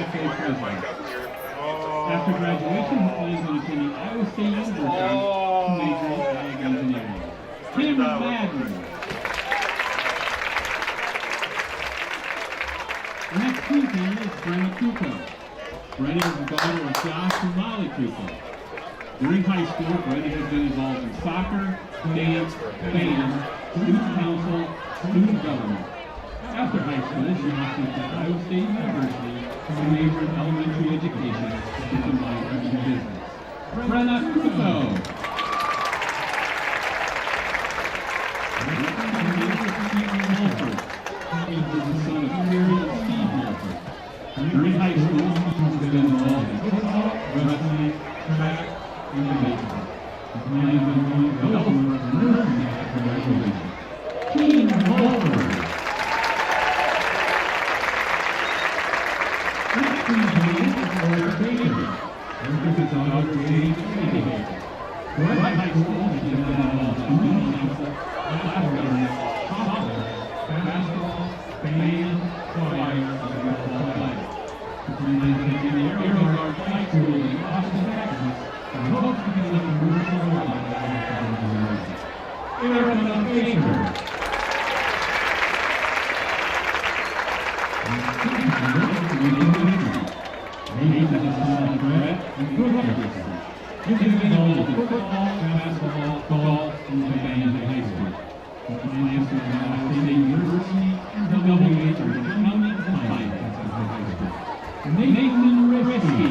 president. After graduation, he plans on attending Iowa State University to major in ag engineering. Cameron Madden. The next team candidate is Brenna Kuko. Brenna is the daughter of Josh and Molly Kuko. During high school, Brenna has been involved in soccer, dance, band, student council, student government. After high school, she opted at Iowa State University to major in elementary education with a minor in business. Brenna Kuko. He is the son of Carrie and Steve Wolford. During high school, he has been involved in football, wrestling, track, and baseball. He plans on going to Delaware for nursing after graduation. Team Wolford. Next team candidate is Laura Baker. This is daughter of James Baker. Throughout high school, she has been involved in student council, class government, soccer, basketball, band, choir, and baseball athletics. She plans to attend Earhart High School in Austin, Texas, and hopes to become a commercial lawyer after graduation. Erica Baker. Hayes is the son of Brett and Brooke Dickerson. He has been involved in football, basketball, golf, and band in high school. He plans to attend Iowa State University and double major in accounting and finance after high school. Nathan Risky.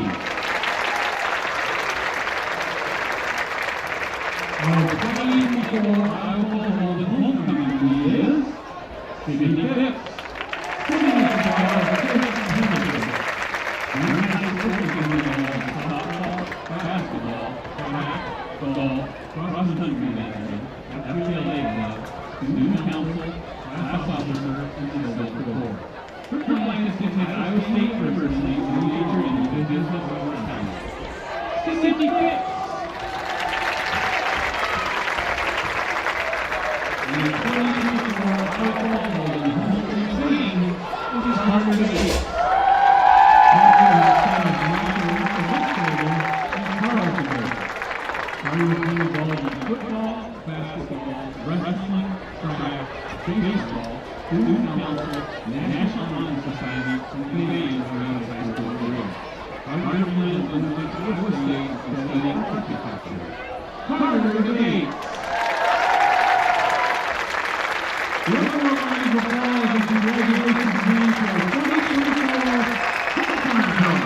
Our 2024 Iowa Falls-Alden homecoming queen is Cindy Phipps. Cindy is the daughter of Phipps. During high school, she was involved in softball, basketball, track, golf, cross-country management, FPLA club, student council, class officer, and civil corps. Her plan is to attend Iowa State University to major in business or accounting. Cindy Phipps. The 2024 Iowa Falls-Alden homecoming queen is Carter Bates. Carter is the son of National Administrator and Carlton Bates. Carter has been involved in football, basketball, wrestling, track, baseball, student council, National Honor Society, and band throughout his high school career. Carter plans on going to Iowa State and studying architecture. Carter Bates. Let's give a round of applause and congratulations to our 2024 homecoming queen.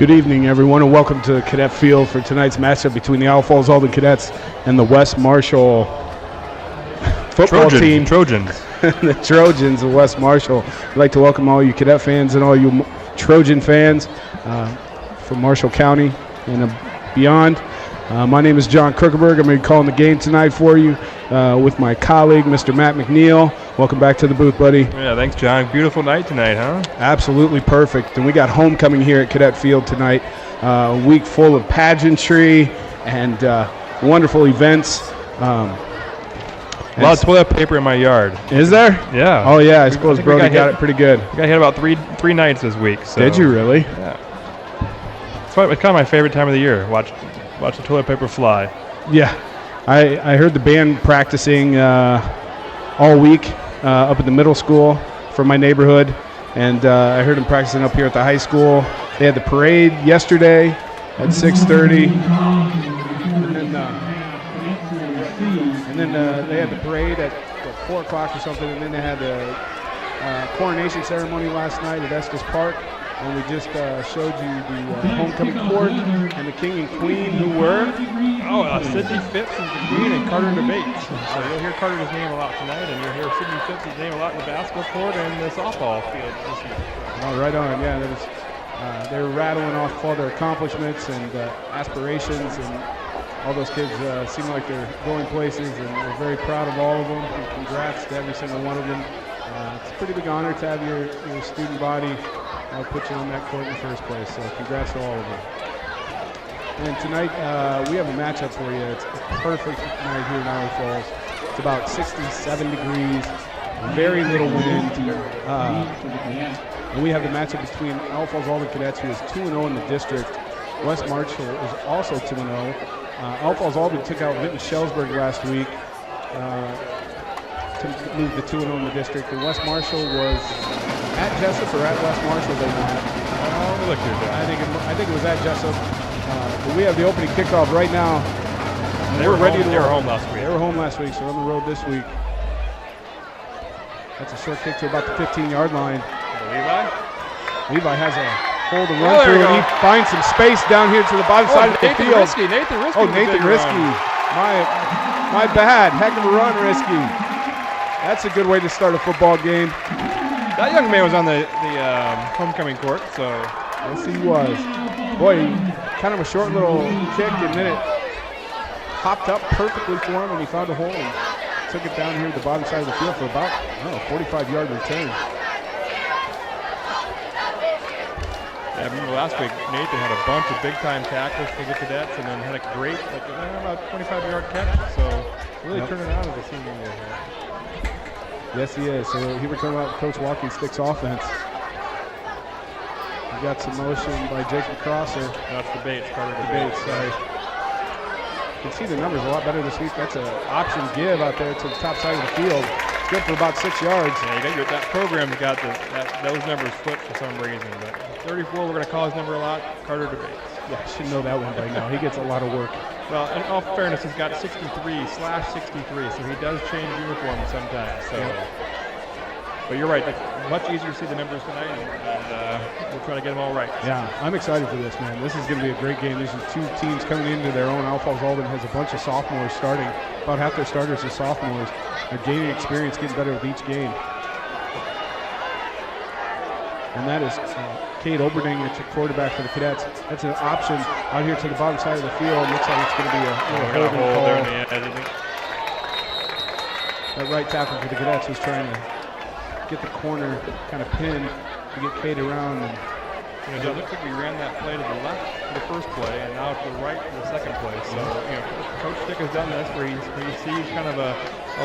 Good evening, everyone, and welcome to Cadet Field for tonight's matchup between the Falls-Alden Cadets and the West Marshall football team. Trojans. The Trojans of West Marshall. I'd like to welcome all you Cadet fans and all you Trojan fans from Marshall County and beyond. My name is John Krookenberg. I'm going to be calling the game tonight for you with my colleague, Mr. Matt McNeil. Welcome back to the booth, buddy. Yeah, thanks, John. Beautiful night tonight, huh? Absolutely perfect. And we got homecoming here at Cadet Field tonight. A week full of pageantry and wonderful events. A lot of toilet paper in my yard. Is there? Yeah. Oh, yeah. I suppose Brody got it pretty good. We got hit about three nights this week. So. Did you really? Yeah. It's kind of my favorite time of the year. Watch the toilet paper fly. Yeah. I heard the band practicing all week up at the middle school from my neighborhood, and I heard them practicing up here at the high school. They had the parade yesterday at 6:30, and then they had the parade at 4 o'clock or something, and then they had the coronation ceremony last night at Estes Park. And we just showed you the homecoming court and the king and queen who were? Sydney Phipps is the queen and Carter Debates. So you'll hear Carter's name a lot tonight, and you'll hear Sydney Phipps' name a lot in the basketball court and the softball field this year. Oh, right on. Yeah, they were rattling off all their accomplishments and aspirations, and all those kids seem like they're going places, and we're very proud of all of them. And congrats to every single one of them. It's a pretty big honor to have your student body put you on that court in the first place, so congrats to all of them. And tonight we have a matchup for you. It's a perfect night here in Island Falls. It's about 67 degrees, very little wind, and we have the matchup between Falls-Alden Cadets, who is 2-0 in the district. West Marshall is also 2-0. Falls-Alden took out Vinton-Shellsburg last week to move the 2-0 in the district, and West Marshall was at Jessup or at West Marshall they met. Look here, I think it was at Jessup. But we have the opening kickoff right now. They were ready. They were home last week. They were home last week, so on the road this week. That's a short kick to about the 15-yard line. Levi has a hold and run through, and he finds some space down here to the bottom side of the field. Nathan Risky. Oh, Nathan Risky. My bad. Heck of a run, Risky. That's a good way to start a football game. That young man was on the homecoming court, so. Yes, he was. Boy, kind of a short little kick, and then it hopped up perfectly for him, and he found a hole and took it down here to the bottom side of the field for about, 45-yard return. Yeah, I remember last week, Nathan had a bunch of big-time tackles for the Cadets, and then had a great, about 25-yard catch, so really turning out as a senior year here. Yes, he is. So here we come out with Coach Walking Sticks offense. We got some motion by Jacob Crosser. That's the Bates, Carter Bates. Sorry. You can see the numbers a lot better this week. That's an option give out there to the top side of the field. Good for about 6 yards. Yeah, that program's got those numbers flipped for some reason. But 34, we're going to call his number a lot. Carter Debates. Yeah, I should know that one by now. He gets a lot of work. Well, in all fairness, he's got 63/63, so he does change uniforms sometimes. So, but you're right. It's much easier to see the numbers tonight, and we'll try to get them all right. Yeah, I'm excited for this, man. This is going to be a great game. These are two teams coming into their own. Falls-Alden has a bunch of sophomores starting. About half their starters are sophomores. They're gaining experience, getting better with each game. And that is Kate Oberding, the quarterback for the Cadets. That's an option out here to the bottom side of the field. Looks like it's going to be a holding call. There in the end, isn't it? That right tackle for the Cadets was trying to get the corner kind of pinned to get Kate around. And it looks like we ran that play to the left for the first play, and now to the right for the second play. So, Coach Stick has done this where he sees kind of a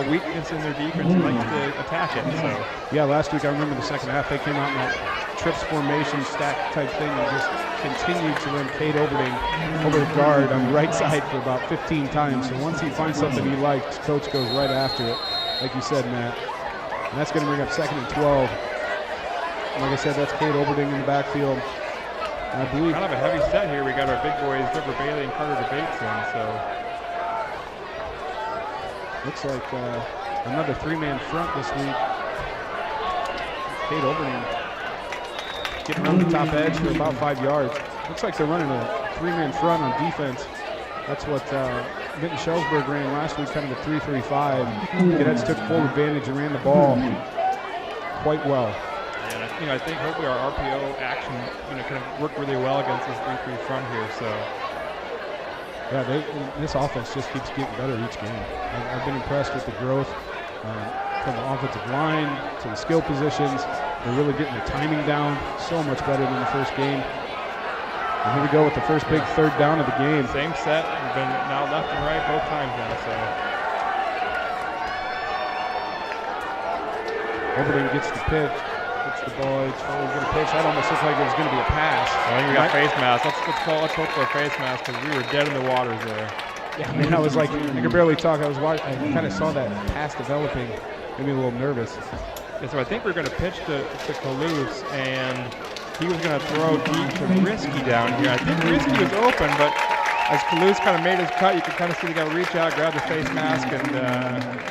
weakness in their defense and likes to attack it. So, yeah, last week I remember the second half they came out in that trips formation stack type thing and just continued to run Kate Oberding over the guard on the right side for about 15 times. So once he finds something he likes, Coach goes right after it, like you said, Matt. And that's going to bring up 2nd and 12. Like I said, that's Kate Oberding in the backfield. And I believe kind of a heavy set here. We got our big boys, Trevor Bailey and Carter Debates in. So looks like another 3-man front this week. Kate Oberding getting around the top edge for about 5 yards. Looks like they're running a 3-man front on defense. That's what Vinton Shellsburg ran last week, kind of a 3-3-5. Cadets took full advantage and ran the ball quite well. And I think hopefully our RPO action, kind of worked really well against this 3-3 front here. So. Yeah, this offense just keeps getting better each game. I've been impressed with the growth from the offensive line to the skill positions. They're really getting the timing down so much better than the first game. And here we go with the first big third down of the game. Same set. We've been now left and right both times now. So. Oberding gets the pitch. Gets the ball. He's probably going to pitch. That almost looks like it was going to be a pass. I think we got face mask. Let's hope for a face mask because we were dead in the waters there. Yeah, man, I was like, I could barely talk. I kind of saw that pass developing. Made me a little nervous. Yeah, so I think we're going to pitch to Calouse, and he was going to throw deep to Risky down here. I think Risky was open, but as Calouse kind of made his cut, you could kind of see the guy reach out, grab the face mask, and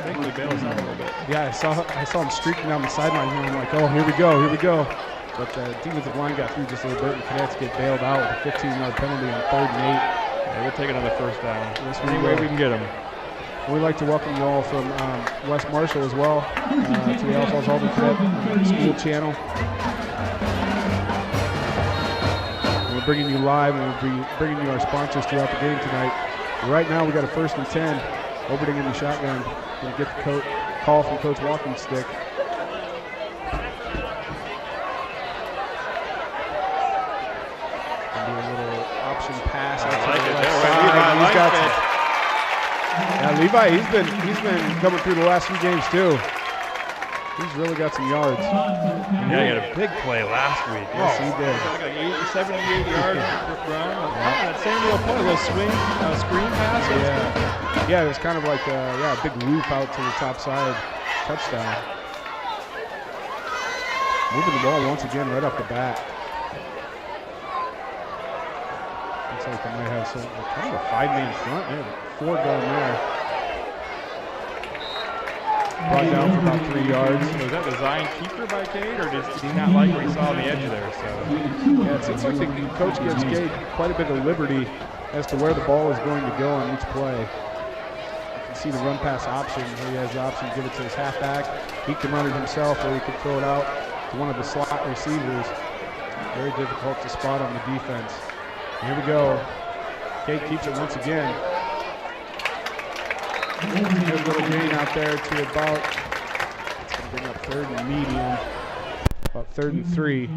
thankfully bail us out a little bit. Yeah, I saw him streaking down the sideline here. I'm like, oh, here we go. But the defensive line got through just a little bit, and Cadets get bailed out with a 15-yard penalty on 3rd and 8. Yeah, we'll take another first down. Any way we can get them. We'd like to welcome you all from West Marshall as well to the Falls-Alden Cadet School channel. We're bringing you live, and we'll be bringing you our sponsors throughout the game tonight. But right now, we got a 1st and 10. Oberding in the shotgun. Going to get the call from Coach Walking Stick. Going to be a little option pass. Yeah, Levi, he's been coming through the last few games too. He's really got some yards. Yeah, he had a big play last week. Yes, he did. Like 78 yards run. That same little play, a little screen pass. Yeah, it was kind of like a big loop out to the top side, touchdown. Moving the ball once again right off the bat. Looks like they might have some kind of a 5-man front. They have 4 going there. Brought down for about 3 yards. So was that design keeper by Cade, or did he not like what he saw on the edge there? So yeah, it seems like the coach gives Cade quite a bit of liberty as to where the ball is going to go on each play. You can see the run pass option where he has the option to give it to his halfback. He can run it himself, or he could throw it out to one of the slot receivers. Very difficult to spot on the defense. And here we go. Cade keeps it once again. Good little gain out there to about, it's going to bring up 3rd and medium, about 3rd and 3.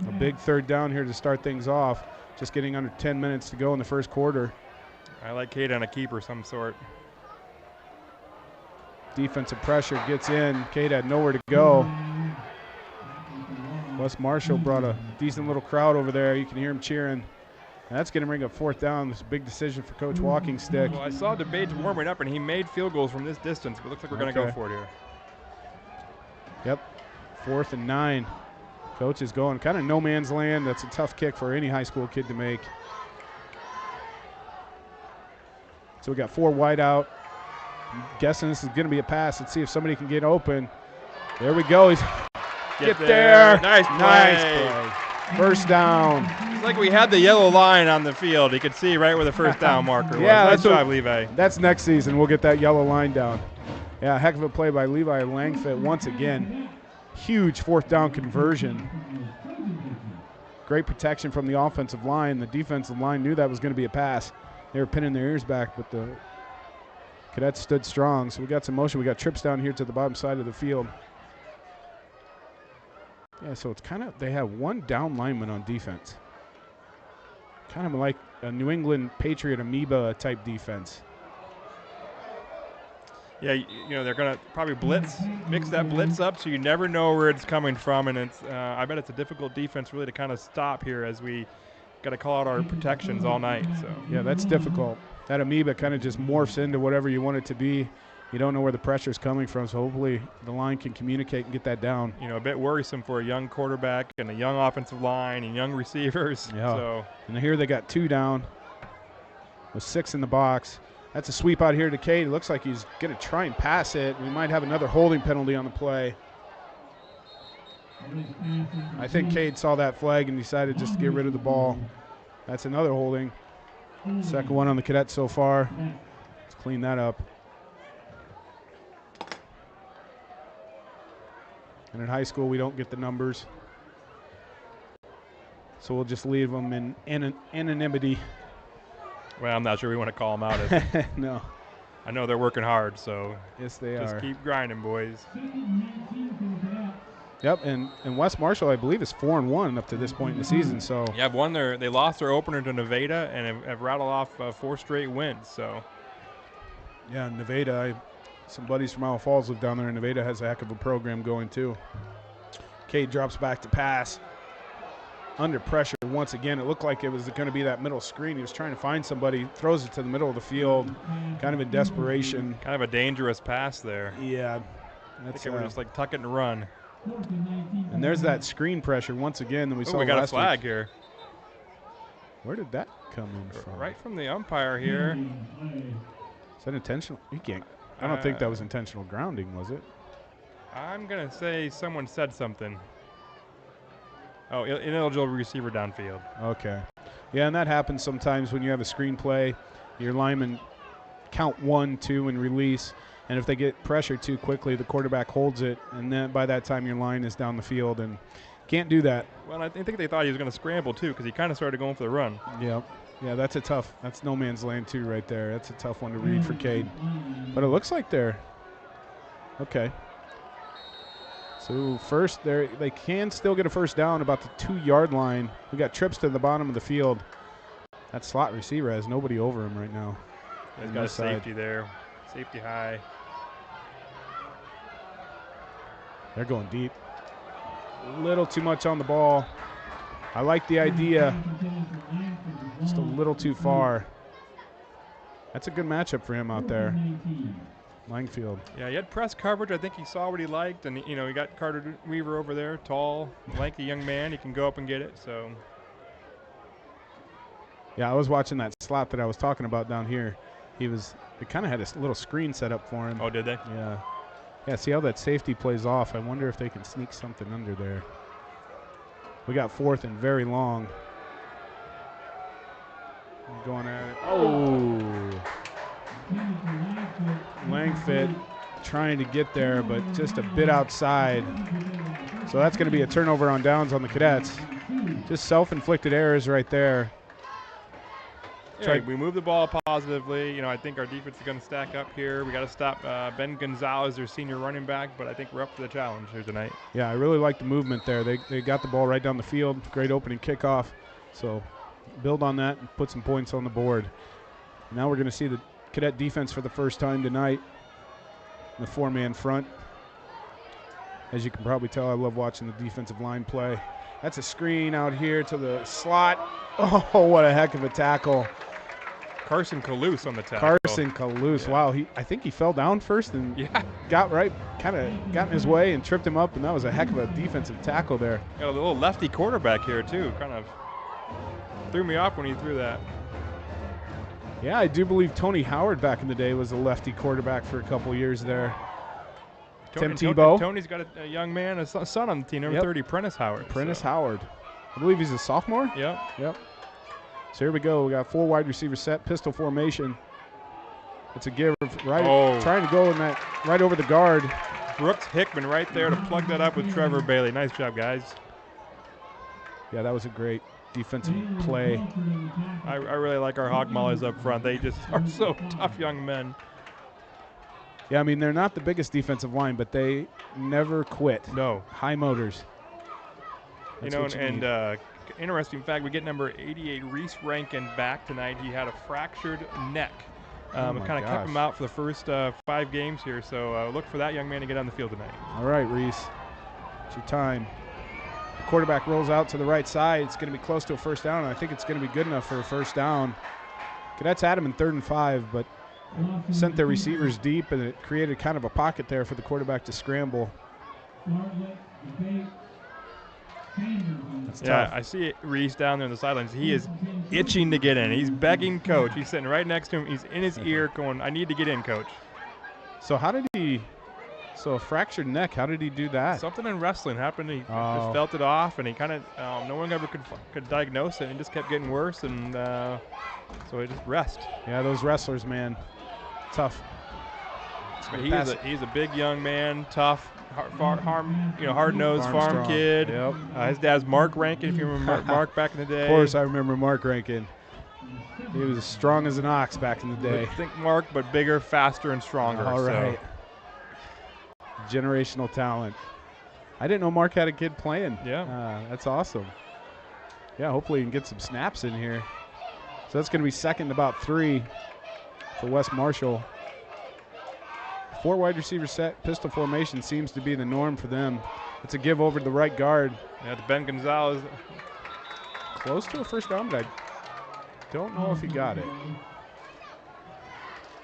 A big 3rd down here to start things off. Just getting under 10 minutes to go in the first quarter. I like Cade on a keeper of some sort. Defensive pressure gets in. Cade had nowhere to go. West Marshall brought a decent little crowd over there. You can hear him cheering. And that's going to bring up 4th down. It's a big decision for Coach Walking Stick. Well, I saw DeBates warming up, and he made field goals from this distance, but it looks like we're going to go for it here. Yep, 4th and 9. Coach is going kind of no man's land. That's a tough kick for any high school kid to make. So we got 4 wide out. I'm guessing this is going to be a pass. Let's see if somebody can get open. There we go. Get there. Nice play. First down. It's like we had the yellow line on the field. You could see right where the first down marker was. Yeah, nice job, Levi. That's next season. We'll get that yellow line down. Yeah, heck of a play by Levi Langfit once again. Huge 4th down conversion. Great protection from the offensive line. The defensive line knew that was going to be a pass. They were pinning their ears back, but the Cadets stood strong. So we got some motion. We got trips down here to the bottom side of the field. Yeah, so it's kind of, they have 1 down lineman on defense. Kind of like a New England Patriot amoeba type defense. Yeah, they're going to probably mix that blitz up, so you never know where it's coming from. And it's, I bet it's a difficult defense really to kind of stop here as we got to call out our protections all night. So yeah, that's difficult. That amoeba kind of just morphs into whatever you want it to be. You don't know where the pressure is coming from, so hopefully the line can communicate and get that down. A bit worrisome for a young quarterback and a young offensive line and young receivers. Yeah. So. And here they got 2 down with 6 in the box. That's a sweep out here to Cade. It looks like he's going to try and pass it. We might have another holding penalty on the play. I think Cade saw that flag and decided just to get rid of the ball. That's another holding. Second one on the Cadets so far. Let's clean that up. And in high school, we don't get the numbers. So we'll just leave them in anonymity. Well, I'm not sure we want to call them out. As No. I know they're working hard, so Yes, they just are. keep grinding, boys. Yep, and West Marshall, I believe, is 4-1 up to this point in the season. So Yeah, they lost their opener to Nevada and have rattled off 4 straight wins. So yeah, Nevada, some buddies from Isle Falls live down there, and Nevada has a heck of a program going too. Cade drops back to pass. Under pressure once again. It looked like it was going to be that middle screen. He was trying to find somebody, throws it to the middle of the field, kind of in desperation. kind of a dangerous pass there. Yeah. I think they were just like tuck it and run. And there's that screen pressure once again that we saw We got a last flag week. here. Where did that come in from? Right from the umpire here. Is that intentional? You can't. I don't think that was intentional grounding, was it? I'm going to say someone said something. Oh, ineligible receiver downfield. Okay. Yeah, and that happens sometimes when you have a screenplay. Your linemen count 1, 2, and release. And if they get pressured too quickly, the quarterback holds it. And then by that time, your line is down the field. And can't do that. Well, I think they thought he was going to scramble, too, because he kind of started going for the run. Yep. Yeah, that's no man's land, too, right there. That's a tough one to read for Cade. But it looks like they're okay. So first, they can still get a first down about the 2-yard line. We got trips to the bottom of the field. That slot receiver has nobody over him right now. He's got a safety there. Safety high. They're going deep. A little too much on the ball. I like the idea. Just a little too far. That's a good matchup for him out there. Langfield. Yeah, he had press coverage. I think he saw what he liked, and he got Carter Weaver over there, tall, lanky young man. He can go up and get it. So. Yeah, I was watching that slot that I was talking about down here. They kind of had a little screen set up for him. Oh, did they? Yeah. Yeah, see how that safety plays off. I wonder if they can sneak something under there. We got 4th and very long. Going at it. Oh. Langfit trying to get there, but just a bit outside. So that's going to be a turnover on downs on the Cadets. Just self-inflicted errors right there. Yeah, we move the ball positively. I think our defense is going to stack up here. We got to stop Ben Gonzalez, their senior running back, but I think we're up for the challenge here tonight. Yeah, I really like the movement there. They got the ball right down the field. Great opening kickoff. So build on that and put some points on the board. Now we're going to see the Cadet defense for the first time tonight. The 4-man front. As you can probably tell, I love watching the defensive line play. That's a screen out here to the slot. Oh, what a heck of a tackle. Carson Kalous on the tackle. Carson Kalous. Yeah. Wow, I think he fell down first and got in his way and tripped him up, and that was a heck of a defensive tackle there. Got a little lefty quarterback here, too. Kind of threw me off when he threw that. Yeah, I do believe Tony Howard back in the day was a lefty quarterback for a couple years there. Tim Tebow. Tony's got a young man, a son on the team, number 30, Prentice Howard. Howard. I believe he's a sophomore. Yep. So here we go. We got 4 wide receivers set, pistol formation. It's a give right, trying to go in that right over the guard. Brooks Hickman right there to plug that up with Trevor Bailey. Nice job, guys. Yeah, that was a great defensive play. I really like our Hog Mollies up front. They just are so tough young men. Yeah, I mean, they're not the biggest defensive line, but they never quit. No. High motors. That's interesting fact, we get number 88, Reese Rankin, back tonight. He had a fractured neck. It kind of kept him out for the first 5 games here, so look for that young man to get on the field tonight. All right, Reese. It's your time. The quarterback rolls out to the right side. It's going to be close to a first down, and I think it's going to be good enough for a first down. Cadets had him in 3rd and 5, but sent their receivers deep, and it created kind of a pocket there for the quarterback to scramble. That's tough. I see Reese down there on the sidelines. He is itching to get in. He's begging Coach. He's sitting right next to him. He's in his ear going, I need to get in, Coach. So how did he So a fractured neck. How did he do that? Something in wrestling happened. He just felt it off, and he kind of no one ever could diagnose it. And it just kept getting worse, and so he just rest. Yeah, those wrestlers, man, tough. But he's a big young man, tough, hard-nosed farm kid. Yep. His dad's Mark Rankin, if you remember Mark back in the day. Of course, I remember Mark Rankin. He was as strong as an ox back in the day. Think Mark, but bigger, faster, and stronger. All right. Generational talent. I didn't know Mark had a kid playing. Yeah. That's awesome. Yeah, hopefully he can get some snaps in here. So that's going to be second about 3 for West Marshall. 4 wide receiver set, pistol formation seems to be the norm for them. It's a give over to the right guard. Yeah, to Ben Gonzalez. Close to a first down, but I don't know if he got it.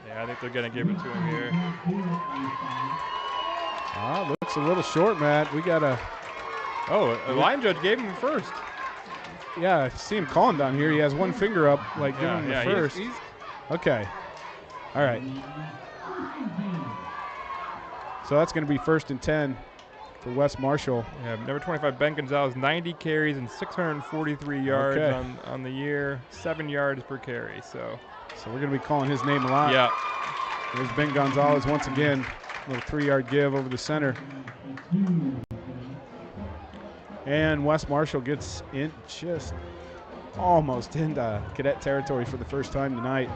Yeah, I think they're going to give it to him here. Looks a little short, Matt. We got a... Oh, a line judge gave him first. Yeah, I see him calling down here. He has one finger up, like giving him the first. Okay. All right. So that's going to be 1st and 10 for West Marshall. Yeah, number 25, Ben Gonzalez, 90 carries and 643 yards on the year, 7 yards per carry. So we're going to be calling his name a lot. Yeah. There's Ben Gonzalez once again. Little 3-yard give over the center. And West Marshall gets in just almost into cadet territory for the first time tonight.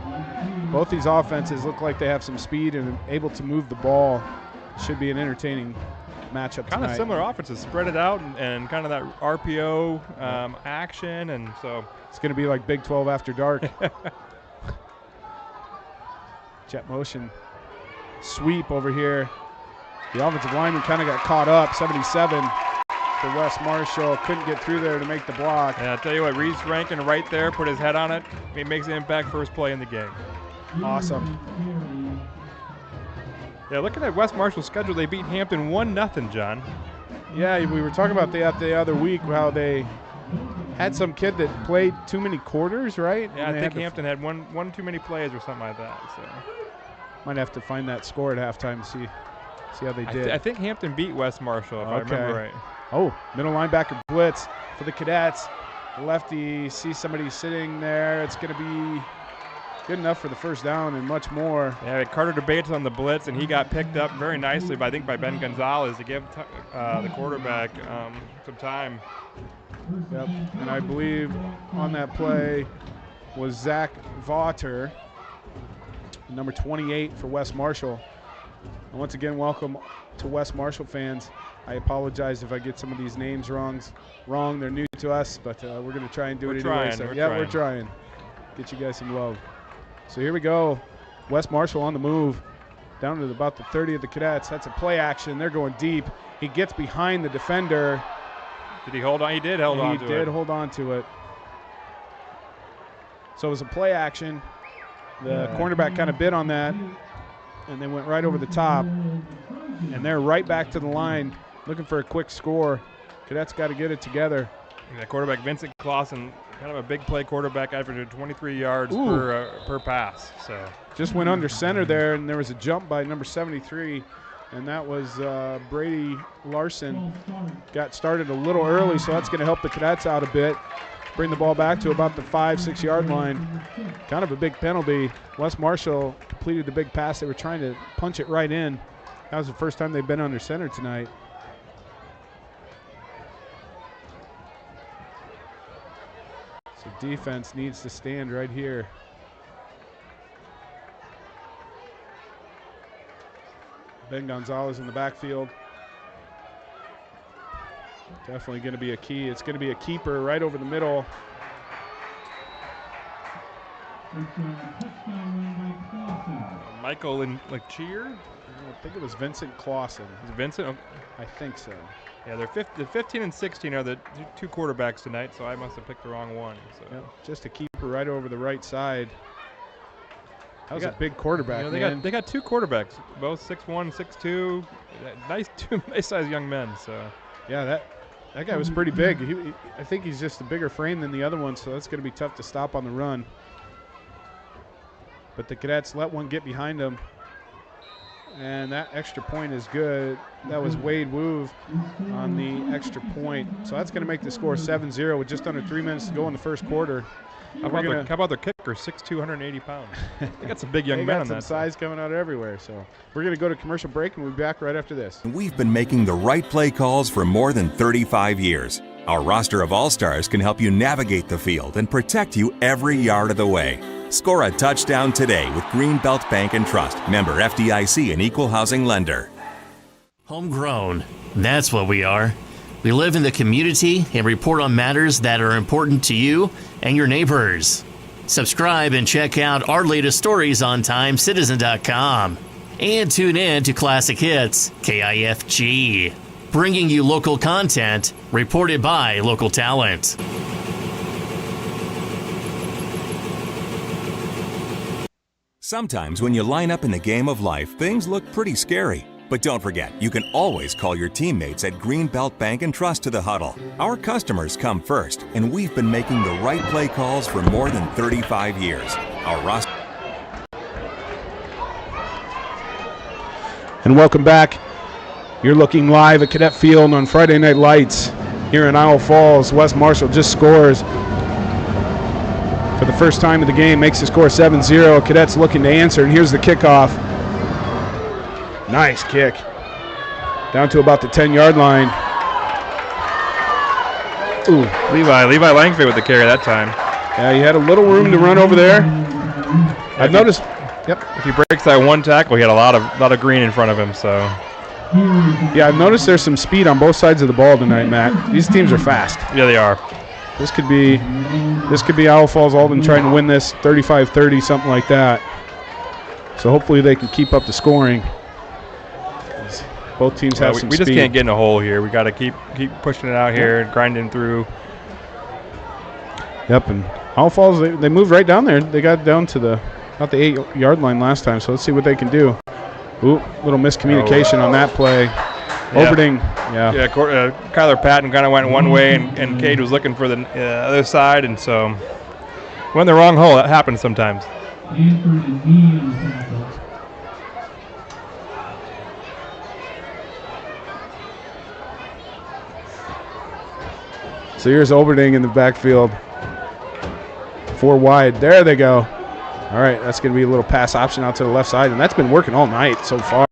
Both these offenses look like they have some speed and able to move the ball. Should be an entertaining matchup tonight. Kind of similar offenses, spread it out and kind of that RPO action, and so it's going to be like Big 12 after dark. Jet motion sweep over here. The offensive lineman kind of got caught up. 77 for West Marshall. Couldn't get through there to make the block. Yeah, I'll tell you what, Reese Rankin right there, put his head on it. He makes an impact first play in the game. Awesome. Yeah, looking at West Marshall's schedule, they beat Hampton 1-0, John. Yeah, we were talking about that the other week, how they had some kid that played too many quarters, right? Yeah, I think Hampton had one too many plays or something like that. So might have to find that score at halftime to see how they did. I think Hampton beat West Marshall, if I remember right. Oh, middle linebacker blitz for the Cadets. Lefty sees somebody sitting there. It's going to be good enough for the first down and much more. Yeah, Carter debates on the blitz, and he got picked up very nicely, by Ben Gonzalez to give the quarterback some time. Yep, and I believe on that play was Zach Vaughter, number 28 for West Marshall. And once again, welcome to West Marshall fans. I apologize if I get some of these names wrong. They're new to us, but we're going to try and do it anyway. So, we're trying. Get you guys some love. So here we go. West Marshall on the move. Down to about the 30 of the Cadets. That's a play action. They're going deep. He gets behind the defender. Did he hold on? He did hold on to it. He did hold on to it. So it was a play action. The cornerback kind of bit on that, and they went right over the top. And they're right back to the line looking for a quick score. Cadets got to get it together. Yeah, quarterback Vincent Clausen, kind of a big play quarterback, averaged 23 yards per pass. So just went under center there, and there was a jump by number 73, and that was Brady Larson. Got started a little early, so that's going to help the Cadets out a bit. Bring the ball back to about the 5-6 yard line. Kind of a big penalty. West Marshall completed the big pass. They were trying to punch it right in. That was the first time they've been under center tonight. So defense needs to stand right here. Ben Gonzalez in the backfield. Definitely going to be a key. It's going to be a keeper right over the middle. Michael and Cheer? I think it was Vincent Clausen. Is it Vincent? Oh. I think so. Yeah, the 15 and 16 are the two quarterbacks tonight, so I must have picked the wrong one. So. Yep, just a keeper right over the right side. That was a big quarterback. They got two quarterbacks, both 6'1", 6'2", two nice-sized young men. So yeah, that guy was pretty big. I think he's just a bigger frame than the other one, so that's going to be tough to stop on the run. But the Cadets let one get behind them. And that extra point is good. That was Wade Woove on the extra point. So that's going to make the score 7-0 with just under 3 minutes to go in the first quarter. How about their kicker, 6'2", 180 pounds? They got some big young men on that. They got some size coming out everywhere. So we're going to go to commercial break, and we'll be back right after this. We've been making the right play calls for more than 35 years. Our roster of all-stars can help you navigate the field and protect you every yard of the way. Score a touchdown today with Greenbelt Bank and Trust. Member FDIC and Equal Housing Lender. Homegrown. That's what we are. We live in the community and report on matters that are important to you and your neighbors. Subscribe and check out our latest stories on TimeCitizen.com. And tune in to Classic Hits, KIFG, bringing you local content reported by local talent. Sometimes when you line up in the game of life, things look pretty scary. But don't forget, you can always call your teammates at Greenbelt Bank and Trust to the huddle. Our customers come first, and we've been making the right play calls for more than 35 years. Our roster. And welcome back. You're looking live at Cadet Field on Friday Night Lights here in Isle Falls. Wes Marshall just scores for the first time of the game, makes the score 7-0. Cadets looking to answer, and here's the kickoff. Nice kick. Down to about the 10-yard line. Ooh. Levi Langford with the carry that time. Yeah, he had a little room to run over there. I've noticed. Yep. If he breaks that one tackle, he had a lot of green in front of him. So. Yeah, I've noticed there's some speed on both sides of the ball tonight, Matt. These teams are fast. Yeah, they are. This could be Falls-Alden trying to win this 35-30, something like that. So hopefully they can keep up the scoring. Both teams have some we speed. just can't get in a hole here. We got to keep pushing it out here and grinding through. Yep, and Isle Falls, they moved right down there. They got down to about the 8-yard line last time, so let's see what they can do. Ooh, little miscommunication on that play. Oberding, yeah. Yeah, Kyler Patton kind of went one way, and Cade was looking for the other side, and so went in the wrong hole. That happens sometimes. So here's Oberding in the backfield. 4 wide. There they go. All right, that's going to be a little pass option out to the left side, and that's been working all night so far.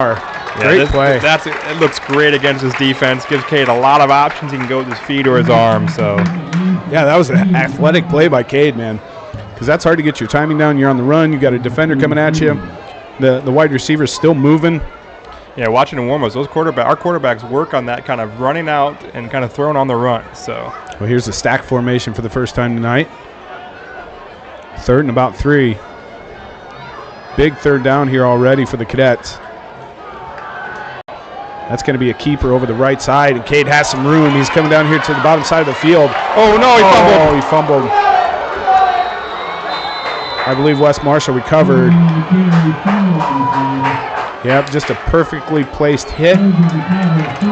Great play. It looks great against his defense. Gives Cade a lot of options. He can go with his feet or his arm. So, yeah, that was an athletic play by Cade, man, because that's hard to get your timing down. You're on the run. You got a defender coming at you. The wide receiver's still moving. Yeah, watching the warm-ups, our quarterbacks work on that kind of running out and kind of throwing on the run. So, well, here's the stack formation for the first time tonight. 3rd and about 3. Big 3rd down here already for the Cadets. That's going to be a keeper over the right side, and Cade has some room. He's coming down here to the bottom side of the field. Oh, no, he fumbled. I believe Wes Marshall recovered. Yep, just a perfectly placed hit.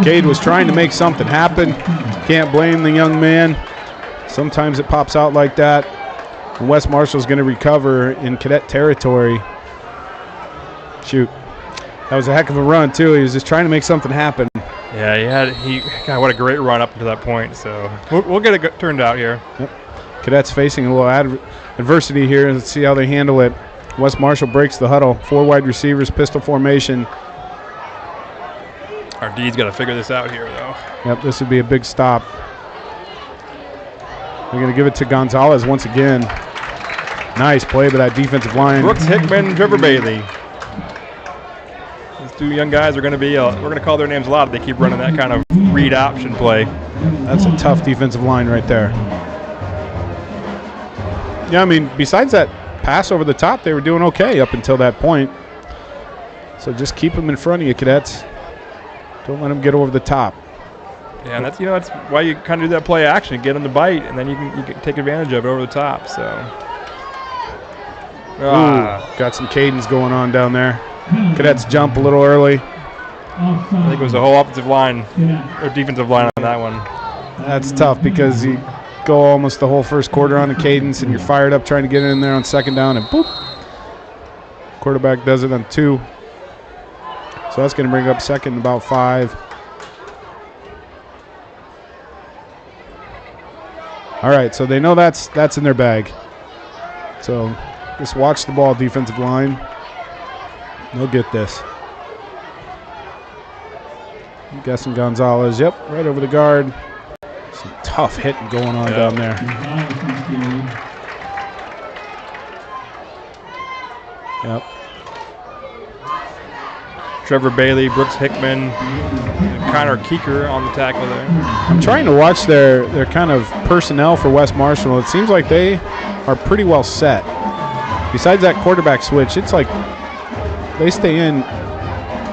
Cade was trying to make something happen. Can't blame the young man. Sometimes it pops out like that. And Wes Marshall's going to recover in Cadet territory. Shoot. That was a heck of a run, too. He was just trying to make something happen. Yeah, God, what a great run up to that point. So we'll get it turned out here. Yep. Cadets facing a little adversity here. Let's see how they handle it. Wes Marshall breaks the huddle. 4 wide receivers, pistol formation. Our D's got to figure this out here, though. Yep, this would be a big stop. They're going to give it to Gonzalez once again. Nice play by that defensive line. Brooks Hickman, Trevor Bailey. These 2 young guys are going to be, we're going to call their names a lot if they keep running that kind of read option play. That's a tough defensive line right there. Yeah, I mean, besides that pass over the top, they were doing okay up until that point. So just keep them in front of you, Cadets. Don't let them get over the top. Yeah, and that's why you kind of do that play action, get them to bite, and then you can take advantage of it over the top. So, got some cadence going on down there. Cadets jump a little early. I think it was the whole offensive line or defensive line on that one. That's tough because you go almost the whole first quarter on the cadence, and you're fired up trying to get in there on 2nd down, and boop. Quarterback does it on 2. So that's going to bring up second and about 5. All right, so they know that's in their bag. So just watch the ball, defensive line. They'll get this. I'm guessing Gonzalez, yep, right over the guard. Some tough hitting going on down there. Yep. Trevor Bailey, Brooks Hickman, Connor Keeker on the tackle there. I'm trying to watch their kind of personnel for West Marshall. It seems like they are pretty well set. Besides that quarterback switch, it's like they stay in.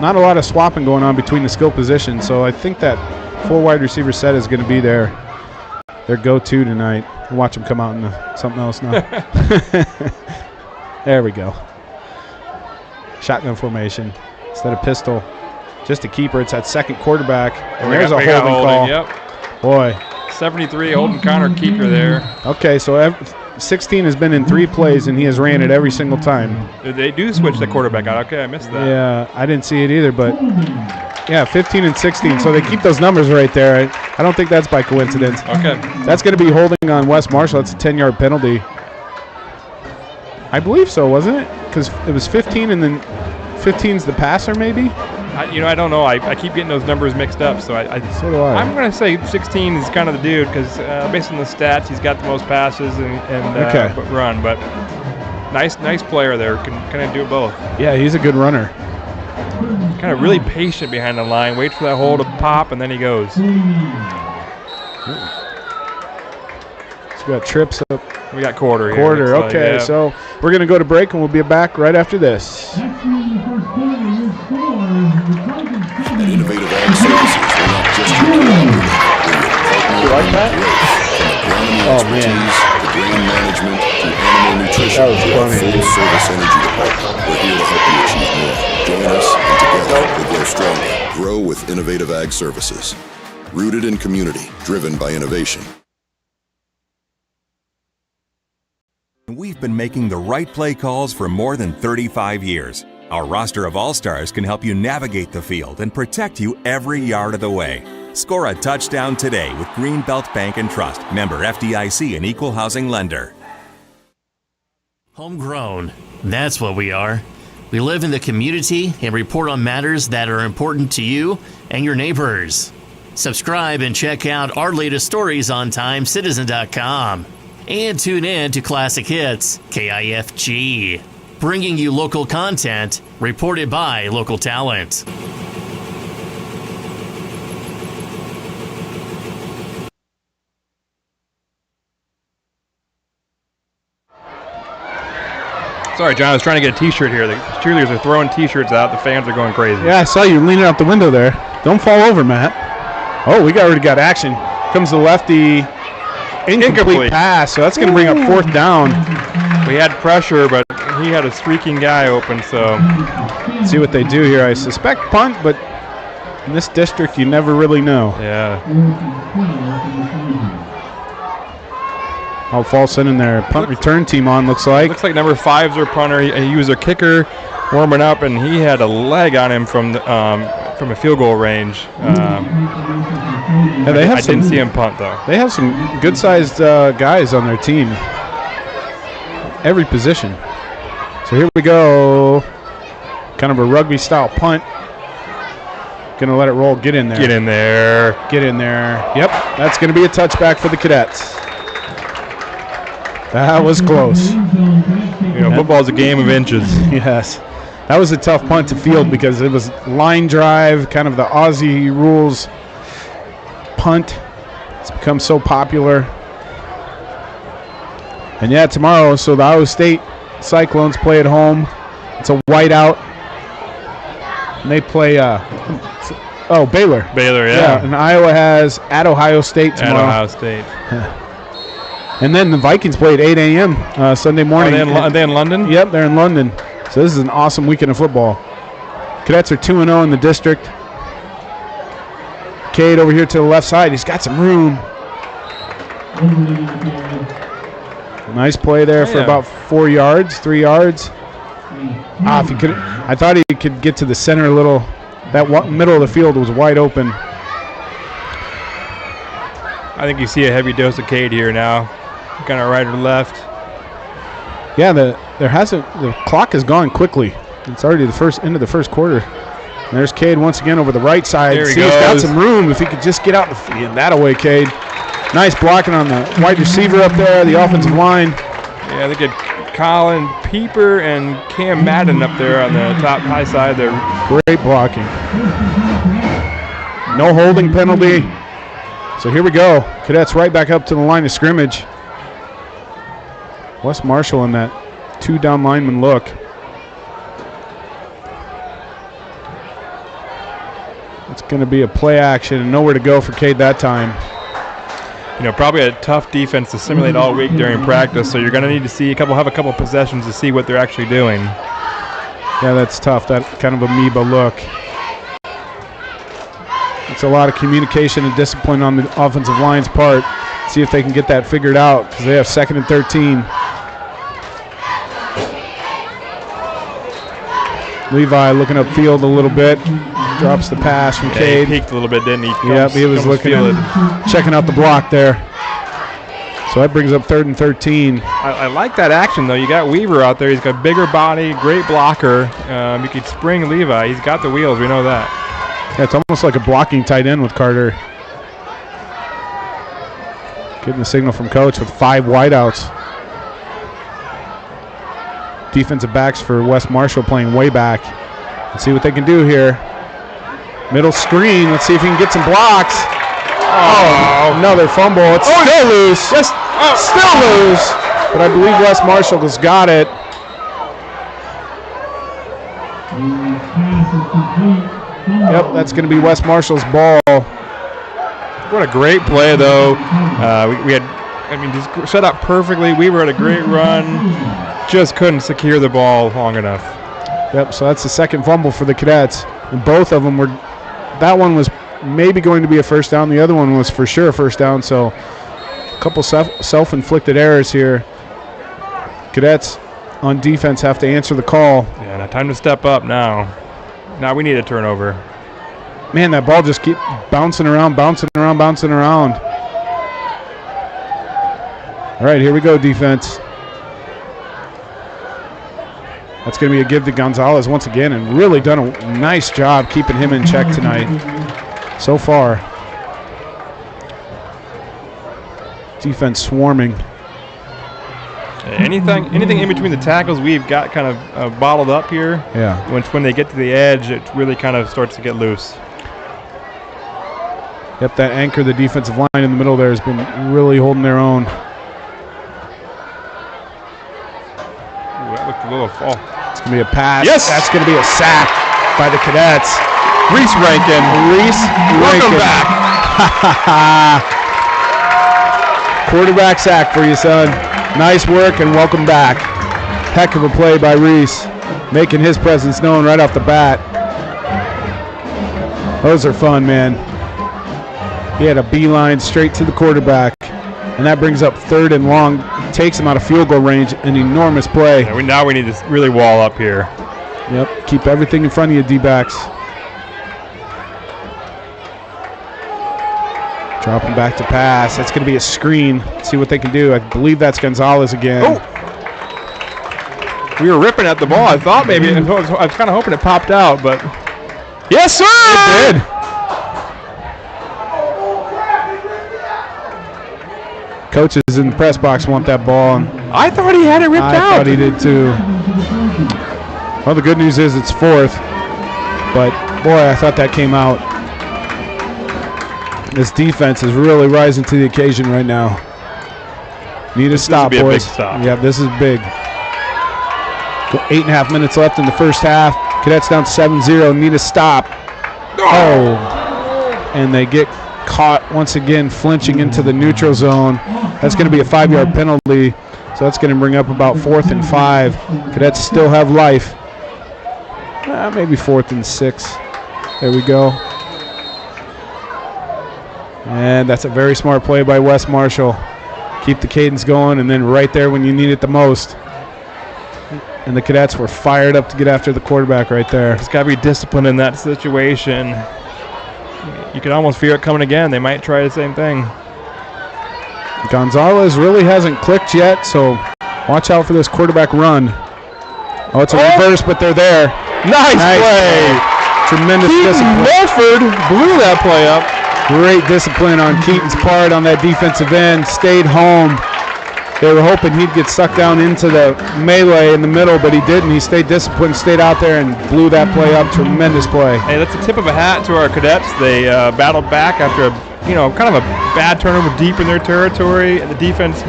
Not a lot of swapping going on between the skill positions, so I think that 4 wide receiver set is going to be their go-to tonight. We'll watch them come out into something else now. There we go. Shotgun formation instead of pistol. Just a keeper. It's that second quarterback. And there's a holding call. Yep. Boy. 73 holding Connor Keeker there. Okay, so 16 has been in 3 plays, and he has ran it every single time. They do switch the quarterback out. Okay, I missed that. Yeah, I didn't see it either, but yeah, 15 and 16. So they keep those numbers right there. I don't think that's by coincidence. Okay. That's going to be holding on West Marshall. That's a 10-yard penalty. I believe so, wasn't it? Because it was 15 and then 15's the passer maybe? I don't know. I keep getting those numbers mixed up. So So do I. I'm going to say 16 is kind of the dude because based on the stats, he's got the most passes and run. But nice player there. Can kind of do it both. Yeah, he's a good runner. Kind of really patient behind the line. Waits for that hole to pop, and then he goes. So we got trips up. We got quarter here. Quarter, okay. Like, yeah. So we're going to go to break, and we'll be back right after this. At Innovative Ag Services, we're not just your cooperative. You like that? Oh, man. The grain management to animal nutrition. That was funny. Full service energy department. We're here to help you achieve more. Join us, and together we'll grow stronger. Grow with Innovative Ag Services. Rooted in community, driven by innovation. We've been making the right play calls for more than 35 years. Our roster of all-stars can help you navigate the field and protect you every yard of the way. Score a touchdown today with Greenbelt Bank and Trust, member FDIC and equal housing lender. Homegrown. That's what we are. We live in the community and report on matters that are important to you and your neighbors. Subscribe and check out our latest stories on TimeCitizen.com. And tune in to Classic Hits, KIFG, bringing you local content reported by local talent. Sorry, John, I was trying to get a T-shirt here. The cheerleaders are throwing T-shirts out. The fans are going crazy. Yeah, I saw you leaning out the window there. Don't fall over, Matt. Oh, we already got action. Comes the lefty. Incomplete pass, so that's going to bring up 4th down. We had pressure, but he had a streaking guy open, so. See what they do here. I suspect punt, but in this district, you never really know. Yeah. Oh, Falls sending their punt return team on, looks like. Looks like number 5's their punter. He was a kicker warming up, and he had a leg on him from a field goal range. Yeah, I didn't see him punt, though. They have some good-sized guys on their team. Every position. So here we go. Kind of a rugby-style punt. Going to let it roll. Get in there. Get in there. Get in there. Yep, that's going to be a touchback for the Cadets. That was close. Football's a game of inches. Yes. That was a tough punt to field because it was line drive, kind of the Aussie rules punt. It's become so popular. And yeah, tomorrow, so the Iowa State Cyclones play at home. It's a whiteout. And they play, Baylor. Baylor, yeah. And Iowa has at Ohio State tomorrow. At Ohio State. And then the Vikings play at 8 a.m. Sunday morning. Are they in London? Yep, they're in London. So this is an awesome weekend of football. Cadets are 2-0 in the district. Cade over here to the left side. He's got some room. Nice play there for about 4 yards, 3 yards. If he could, I thought he could get to the center a little that middle of the field was wide open. I think you see a heavy dose of Cade here now. Kind of right or left. Yeah, the clock has gone quickly. It's already the end of the first quarter. And there's Cade once again over the right side. There he He's got goes. some room if he could just get out and that away, Cade. Nice blocking on the wide receiver up there, the offensive line. Yeah, they get Colin Pieper and Cam Madden up there on the top high side there. Great blocking. No holding penalty. So here we go. Cadets right back up to the line of scrimmage. Wes Marshall in that 2 down lineman look. It's going to be a play action and nowhere to go for Cade that time. You know, probably a tough defense to simulate all week during practice, so you're going to need to see have a couple possessions to see what they're actually doing. Yeah, that's tough, that kind of amoeba look. It's a lot of communication and discipline on the offensive line's part. See if they can get that figured out because they have 2nd and 13. Levi looking upfield a little bit. Drops the pass from Cade. He peeked a little bit, didn't he? Yep, he was looking at checking out the block there. So that brings up 3rd and 13. I like that action, though. You got Weaver out there. He's got bigger body, great blocker. You could spring Levi. He's got the wheels. We know that. Yeah, it's almost like a blocking tight end with Carter. Getting the signal from coach with 5 wideouts. Defensive backs for Wes Marshall playing way back. Let's see what they can do here. Middle screen. Let's see if he can get some blocks. Oh, another fumble. It's still loose. Still loose. But I believe Wes Marshall has got it. Yep, that's going to be Wes Marshall's ball. What a great play, though. We had, just set up perfectly. Weaver had a great run. Just couldn't secure the ball long enough. Yep, so that's the 2nd fumble for the Cadets. And both of them were, that one was maybe going to be a first down. The other one was for sure a first down. So a couple self-inflicted errors here. Cadets on defense have to answer the call. Yeah, now time to step up now. Now we need a turnover. Man, that ball just keeps bouncing around. All right, here we go, defense. That's going to be a give to Gonzalez once again, and really done a nice job keeping him in check tonight so far. Defense swarming. Anything in between the tackles we've got kind of bottled up here. Yeah. When they get to the edge, it really kind of starts to get loose. Yep, that anchor, the defensive line in the middle there has been really holding their own. Ooh, that looked a little fall. It's going to be a pass. Yes! That's going to be a sack by the Cadets. Reese Rankin. Welcome back. Quarterback sack for you, son. Nice work and welcome back. Heck of a play by Reese, making his presence known right off the bat. Those are fun, man. He had a beeline straight to the quarterback, and that brings up 3rd and long. Takes him out of field goal range. An enormous play. Yeah, now we need to really wall up here. Yep, keep everything in front of you, D-backs. Dropping back to pass. That's going to be a screen. Let's see what they can do. I believe that's Gonzalez again. Oh! We were ripping at the ball. I thought maybe, I was kind of hoping it popped out, but. Yes, sir! It did. Coaches in the press box want that ball. And I thought he had it ripped out. I thought he did too. Well, the good news is it's 4th. But, boy, I thought that came out. This defense is really rising to the occasion right now. Need a stop, boys. Big stop. Yeah, this is big. 8.5 minutes left in the first half. Cadets down 7-0. Need a stop. Oh. And they get caught once again flinching into the neutral zone. That's going to be a 5-yard penalty. So that's going to bring up about 4th and 5. Cadets still have life. Maybe 4th and 6. There we go. And that's a very smart play by Wes Marshall. Keep the cadence going, and then right there when you need it the most. And the Cadets were fired up to get after the quarterback right there. He's got to be disciplined in that situation. You could almost feel it coming again. They might try the same thing. Gonzalez really hasn't clicked yet, so watch out for this quarterback run. Oh, it's a reverse, but they're there. Nice play. Tremendous discipline. Milford blew that play up. Great discipline on Keaton's part on that defensive end. Stayed home. They were hoping he'd get sucked down into the melee in the middle, but he didn't. He stayed disciplined, stayed out there, and blew that play up. Tremendous play. Hey, that's a tip of a hat to our Cadets. They battled back after kind of a bad turnover deep in their territory, and the defense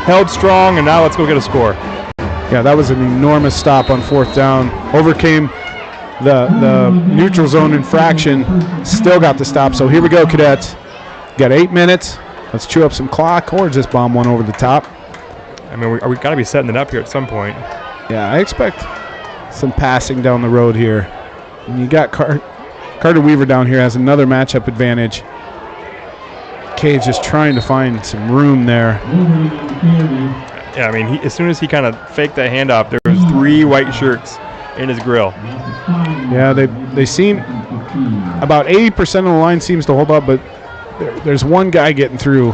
held strong, and now let's go get a score. Yeah, that was an enormous stop on 4th down. Overcame the neutral zone infraction, still got the stop. So here we go, Cadets. Got 8 minutes. Let's chew up some clock or just bomb one over the top. I mean, we got to be setting it up here at some point. Yeah, I expect some passing down the road here. And you got Carter Weaver down here has another matchup advantage. Cage just trying to find some room there. Yeah, I mean, as soon as he kind of faked that handoff, there was 3 white shirts in his grill. Yeah, they seem about 80% of the line seems to hold up, but there's one guy getting through,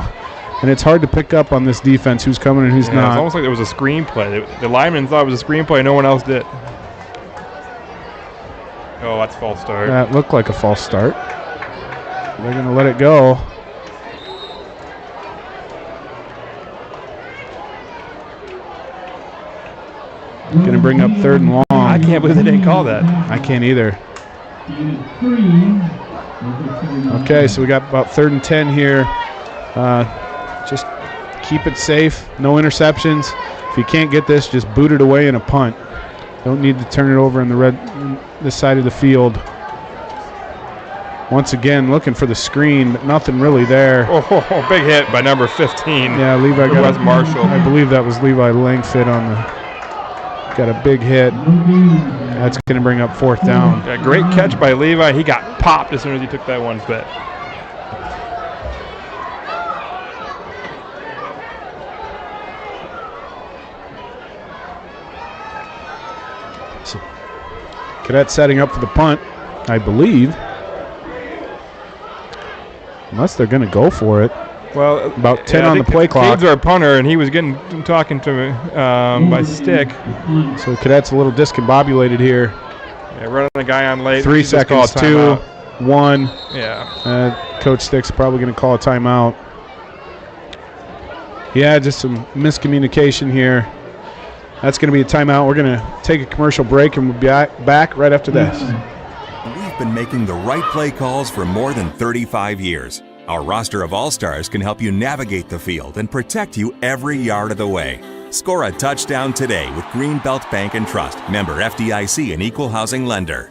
and it's hard to pick up on this defense who's coming and who's not. It's almost like there was a screenplay. The lineman thought it was a screenplay, no one else did. Oh, that's a false start. That looked like a false start. They're going to let it go. Going to bring up 3rd and long. I can't believe they didn't call that. I can't either. Okay, so we got about 3rd and 10 here. Just keep it safe. No interceptions. If you can't get this, just boot it away in a punt. Don't need to turn it over in this side of the field. Once again, looking for the screen, but nothing really there. Oh, big hit by number 15. Yeah, Levi got Wes Marshall. I believe that was Levi Langford on the. Got a big hit. That's going to bring up 4th down. Yeah, great catch by Levi. He got popped as soon as he took that one spit. So, Cadets setting up for the punt, I believe. Unless they're going to go for it. Well, about 10 on the play clock. Cade's our punter, and he was talking to me by stick. So Cadets a little discombobulated here. Yeah, running the guy on late. 3 seconds, 2, 1. Yeah. Coach Stick's probably going to call a timeout. Yeah, just some miscommunication here. That's going to be a timeout. We're going to take a commercial break, and we'll be back right after this. We've been making the right play calls for more than 35 years. Our roster of all-stars can help you navigate the field and protect you every yard of the way. Score a touchdown today with Greenbelt Bank and Trust. Member FDIC and Equal Housing Lender.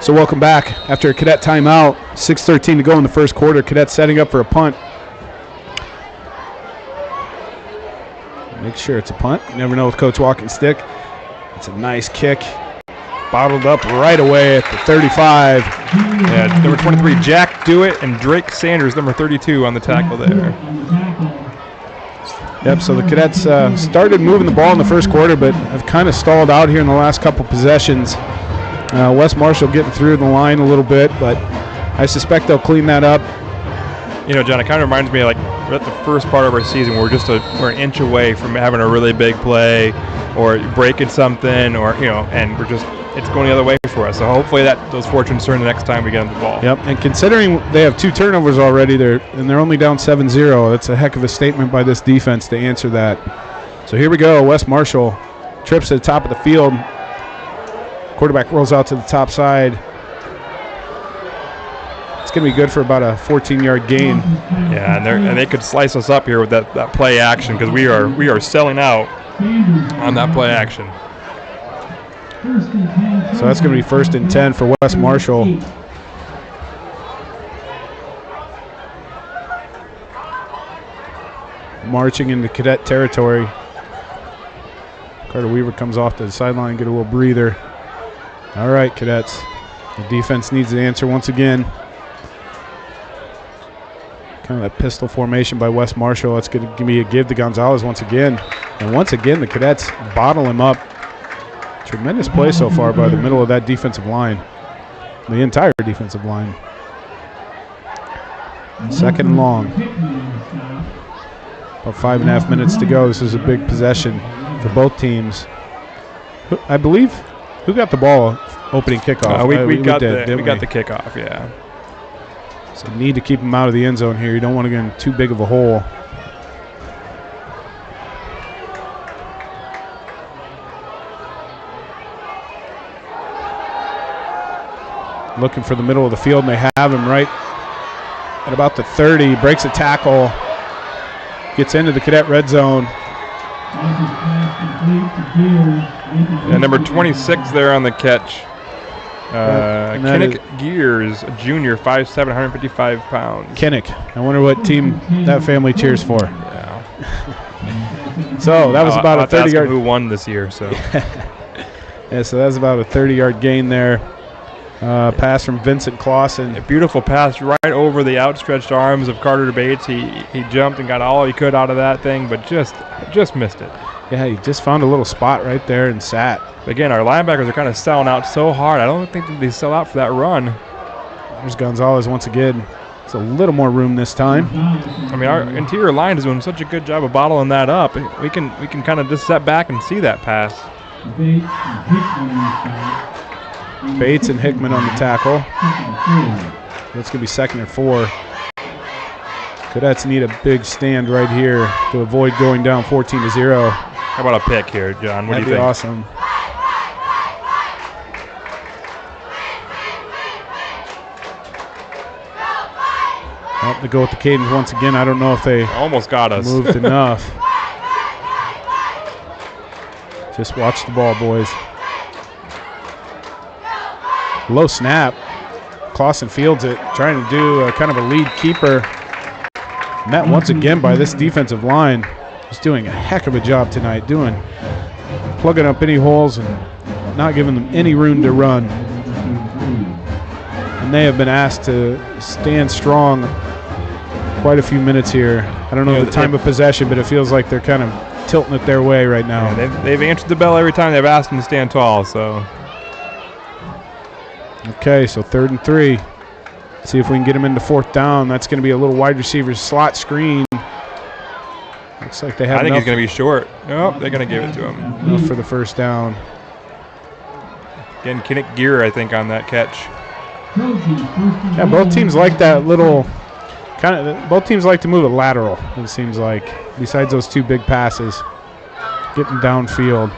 So welcome back after a Cadet timeout. 6:13 to go in the first quarter. Cadets setting up for a punt. Make sure it's a punt. You never know with Coach Walking Stick. It's a nice kick. Bottled up right away at the 35. Yeah, number 23, Jack Dewitt, and Drake Sanders, number 32, on the tackle there. Yep, so the Cadets started moving the ball in the first quarter, but have kind of stalled out here in the last couple possessions. Wes Marshall getting through the line a little bit, but I suspect they'll clean that up. You know, John, it kind of reminds me of, like, we're at the first part of our season where we're an inch away from having a really big play or breaking something, or, you know, and it's going the other way for us. So hopefully those fortunes turn the next time we get them the ball. Yep, and considering they have 2 turnovers already, they're only down 7-0. That's a heck of a statement by this defense to answer that. So here we go. Wes Marshall trips to the top of the field. Quarterback rolls out to the top side. It's going to be good for about a 14-yard gain. Yeah, and they could slice us up here with that play action, because we are selling out on that play action. So that's going to be 1st and 10 for Wes Marshall. marching into cadet territory. Carter Weaver comes off to the sideline, get a little breather. All right, cadets. The defense needs to answer once again. Kind of that pistol formation by West Marshall. That's going to give me a give to Gonzalez once again. And once again, the cadets bottle him up. Tremendous play so far by the middle of that defensive line. The entire defensive line. Second and long. About 5.5 minutes to go. This is a big possession for both teams. I believe, who got the ball opening kickoff? We got the kickoff, yeah. So need to keep him out of the end zone here. You don't want to get in too big of a hole. Looking for the middle of the field, and they have him right at about the 30. Breaks a tackle. Gets into the cadet red zone. Yeah, number 26 there on the catch. Kinnick Gears, a junior, 5'7", 155 pounds. Kinnick. I wonder what team that family cheers for. Yeah. So that was about a 30-yard. Who won this year? So. Yeah, so that's about a 30-yard gain there. Pass from Vincent Clausen. A beautiful pass right over the outstretched arms of Carter Bates. He jumped and got all he could out of that thing, but just missed it. Yeah, he just found a little spot right there and sat. Again, our linebackers are kind of selling out so hard. I don't think that they sell out for that run. There's Gonzalez once again. It's a little more room this time. I mean, our interior line is doing such a good job of bottling that up. We can kind of just step back and see that pass. Bates and Hickman on the tackle. That's going to be 2nd and 4. Cadets need a big stand right here to avoid going down 14-0. How about a pick here, John? What do you think? That'd be awesome. Well, they go with the cadence once again. I don't know if they almost got us. Moved enough. Just watch the ball, boys. Low snap. Clausen fields it, trying to do a kind of a lead keeper. Met once again by this defensive line. He's doing a heck of a job tonight, plugging up any holes and not giving them any room to run. And they have been asked to stand strong quite a few minutes here. I don't know the time of possession, but it feels like they're kind of tilting it their way right now. Yeah, they've answered the bell every time they've asked them to stand tall, so. Okay, so 3rd and 3. See if we can get him into 4th down. That's going to be a little wide receiver slot screen. Looks like they have I think he's going to be short. Nope, they're going to give it to him. Enough for the 1st down. Again, Kinnick Gear, I think, on that catch. Yeah, both teams like that little both teams like to move it lateral, it seems like, besides those 2 big passes. Getting downfield.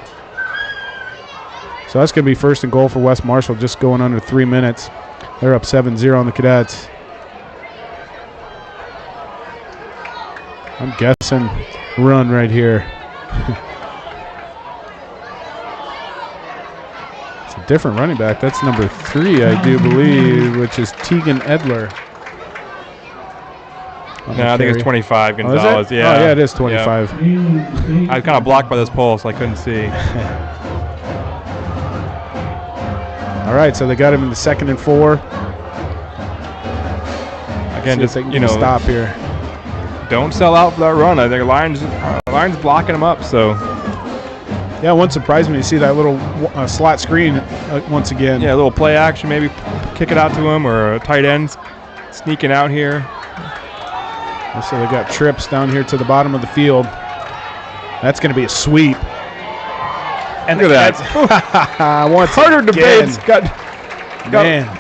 So that's going to be 1st and goal for West Marshall, just going under 3 minutes. They're up 7-0 on the Cadets. I'm guessing run right here. It's a different running back. That's number 3, I do believe, which is Tegan Edler. No, I think it's 25, Gonzalez. Oh, yeah, it is 25. I was kind of blocked by this pole, so I couldn't see. All right, so they got him in the 2nd and 4. Again, just stop here. Don't sell out for that run. I think line's blocking them up. So. Yeah, it won't surprise me to see that little slot screen once again. Yeah, a little play action, maybe kick it out to him, or a tight end sneaking out here. So they got trips down here to the bottom of the field. That's going to be a sweep. And look at that. Carter Debates got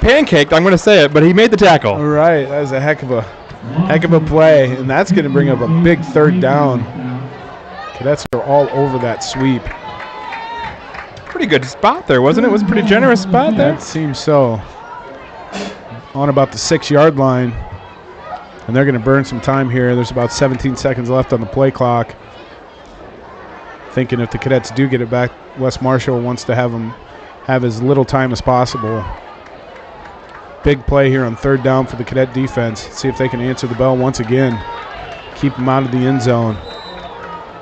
pancaked. I'm going to say it, but he made the tackle. All right, that was a heck of a play, and that's going to bring up a big 3rd down. Cadets are all over that sweep. Pretty good spot there, wasn't it? It was a pretty generous spot there. That seems so. On about the 6-yard line, and they're going to burn some time here. There's about 17 seconds left on the play clock. Thinking if the Cadets do get it back, West Marshall wants to have them have as little time as possible. Big play here on 3rd down for the Cadet defense. See if they can answer the bell once again. Keep them out of the end zone.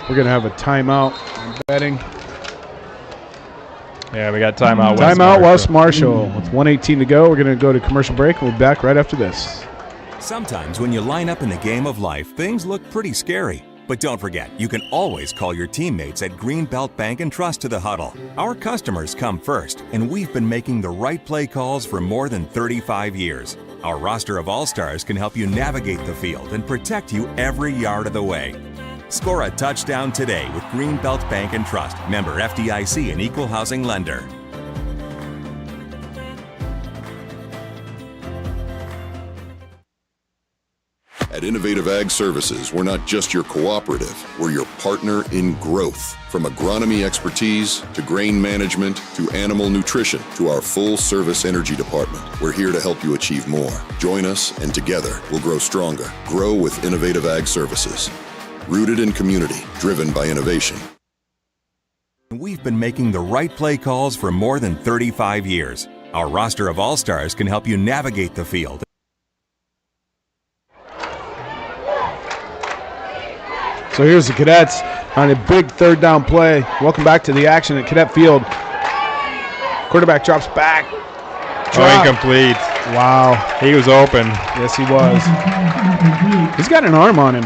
We're going to have a timeout. I'm betting. Yeah, we got timeout. Timeout West Marshall. With 1:18 to go, we're going to go to commercial break. We'll be back right after this. Sometimes when you line up in the game of life, things look pretty scary. But don't forget, you can always call your teammates at Greenbelt Bank and Trust to the huddle. Our customers come first, and we've been making the right play calls for more than 35 years. Our roster of all-stars can help you navigate the field and protect you every yard of the way. Score a touchdown today with Greenbelt Bank and Trust, member FDIC and equal housing lender. At Innovative Ag Services, we're not just your cooperative, we're your partner in growth. From agronomy expertise to grain management to animal nutrition to our full-service energy department, we're here to help you achieve more. Join us, and together we'll grow stronger. Grow with Innovative Ag Services. Rooted in community, driven by innovation. We've been making the right play calls for more than 35 years. Our roster of all-stars can help you navigate the field. So here's the Cadets on a big third down play. Welcome back to the action at Cadet Field. Quarterback drops back. Incomplete. Wow. He was open. Yes, he was. He's got an arm on him.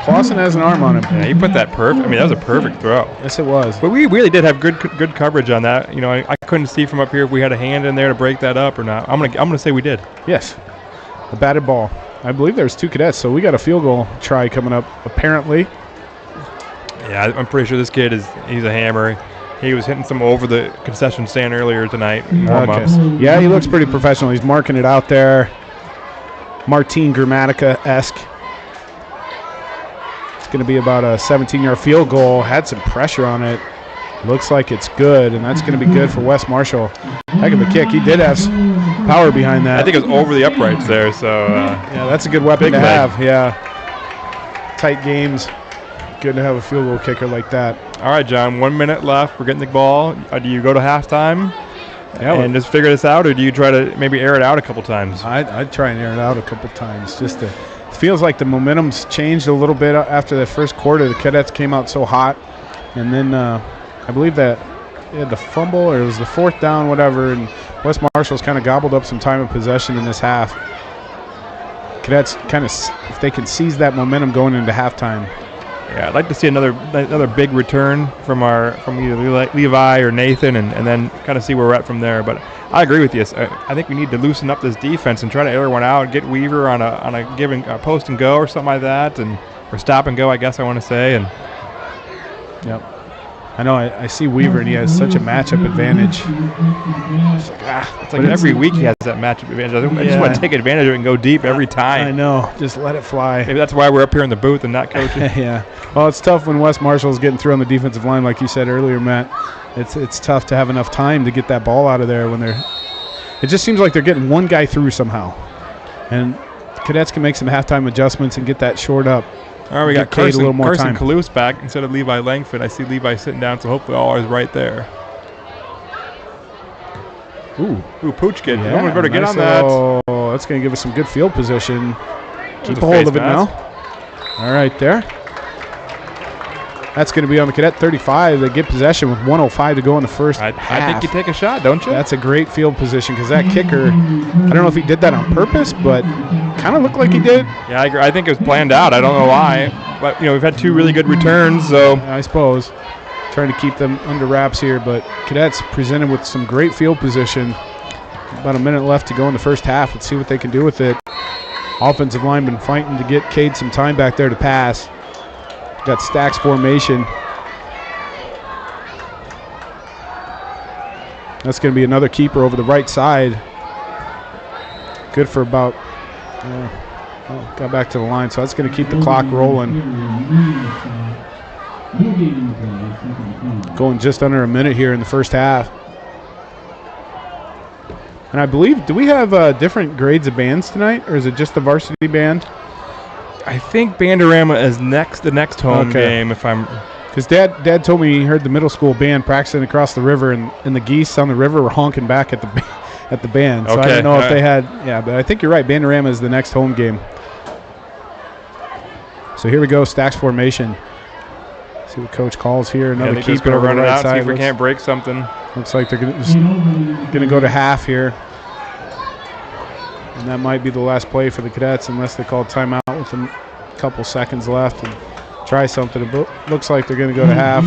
Clausen has an arm on him. Yeah, he put that perfect. I mean, that was a perfect throw. Yes, it was. But we really did have good coverage on that. You know, I couldn't see from up here if we had a hand in there to break that up or not. I'm gonna say we did. Yes. A batted ball. I believe there's 2 cadets, so we got a field goal try coming up, apparently. Yeah, I'm pretty sure this kid he's a hammer. He was hitting some over the concession stand earlier tonight. Warm-ups. Yeah, he looks pretty professional. He's marking it out there. Martin Gramatica-esque. It's going to be about a 17-yard field goal. Had some pressure on it. Looks like it's good, and that's going to be good for West Marshall. Heck of a kick. He did have some power behind that. I think it was over the uprights there, so. Yeah, that's a good weapon to have, yeah. Tight games. Good to have a field goal kicker like that. All right, John, 1 minute left. We're getting the ball. Do you go to halftime and just figure this out, or do you try to maybe air it out a couple times? I'd try and air it out a couple times. It feels like the momentum's changed a little bit after the first quarter. The Cadets came out so hot, and then I believe that they had the fumble, or it was the 4th down, whatever, and West Marshall's kind of gobbled up some time of possession in this half. Cadets kind of, if they can seize that momentum going into halftime. Yeah, I'd like to see another big return from either Levi or Nathan, and then kind of see where we're at from there. But I agree with you. I think we need to loosen up this defense and try to air one out, get Weaver on a given post and go or something like that, or stop and go, I guess I want to say. And yep. I know I see Weaver, and he has such a matchup advantage. It's like every week he has that matchup advantage. I just want to take advantage of it and go deep every time. I know. Just let it fly. Maybe that's why we're up here in the booth and not coaching. Yeah. Well, it's tough when West Marshall's getting through on the defensive line, like you said earlier, Matt. It's tough to have enough time to get that ball out of there when they're – it just seems like they're getting one guy through somehow. And Cadets can make some halftime adjustments and get that shored up. All right, we got Carson time. Kalous back instead of Levi Langford. I see Levi sitting down, so hopefully all is right there. Ooh, Pooch kid. Yeah, we better get on that. Oh, that's going to give us some good field position. Keep a hold of it now. All right, there. That's going to be on the Cadet 35. They get possession with 1:05 to go in the first half. I think you take a shot, don't you? That's a great field position because that kicker, I don't know if he did that on purpose, but kind of looked like he did. Yeah, I agree. I think it was planned out. I don't know why. But, we've had 2 really good returns, so. I suppose. Trying to keep them under wraps here, but Cadets presented with some great field position. About a minute left to go in the first half. Let's see what they can do with it. Offensive line been fighting to get Cade some time back there to pass. Got stacks formation. That's going to be another keeper over the right side. Good for about, got back to the line, so that's going to keep the clock rolling. Going just under a minute here in the first half. And I believe, do we have different grades of bands tonight, or is it just the varsity band? I think Bandorama is the next home game, if I'm. Because Dad told me he heard the middle school band practicing across the river, and the geese on the river were honking back at the band. So I don't know if they had. Yeah, but I think you're right. Bandorama is the next home game. So here we go, stacks formation. See what coach calls here. Another they're just keeper going to over run the it right out, see side. if we can't break something. Looks like they're going to go to half here. And that might be the last play for the Cadets unless they call timeout with a couple seconds left and try something. It looks like they're going to go to half.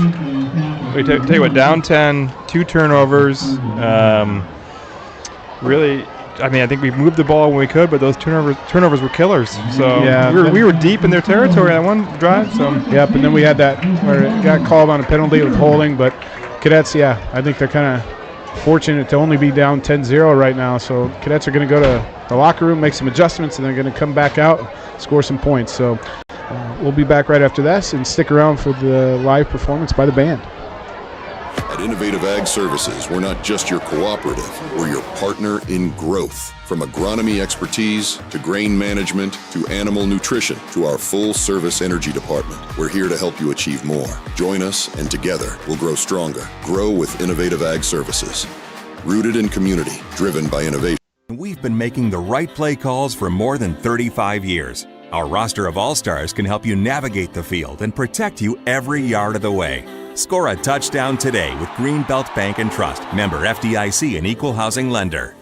Tell you what, down 10, 2 turnovers. Really, I mean, I think we moved the ball when we could, but those turnovers were killers. So yeah, we were deep in their territory on one drive. So yep, and then we had that where it got called on a penalty with holding, but Cadets, I think they're kind of fortunate to only be down 10-0 right now. So Cadets are going to go to the locker room, make some adjustments, and they're going to come back out, score some points. So we'll be back right after this, and stick around for the live performance by the band. At Innovative Ag Services, we're not just your cooperative, we're your partner in growth. From agronomy expertise to grain management to animal nutrition to our full-service energy department, we're here to help you achieve more. Join us, and together we'll grow stronger. Grow with Innovative Ag Services. Rooted in community, driven by innovation. We've been making the right play calls for more than 35 years. Our roster of all-stars can help you navigate the field and protect you every yard of the way. Score a touchdown today with Greenbelt Bank and Trust, member FDIC and equal housing lender.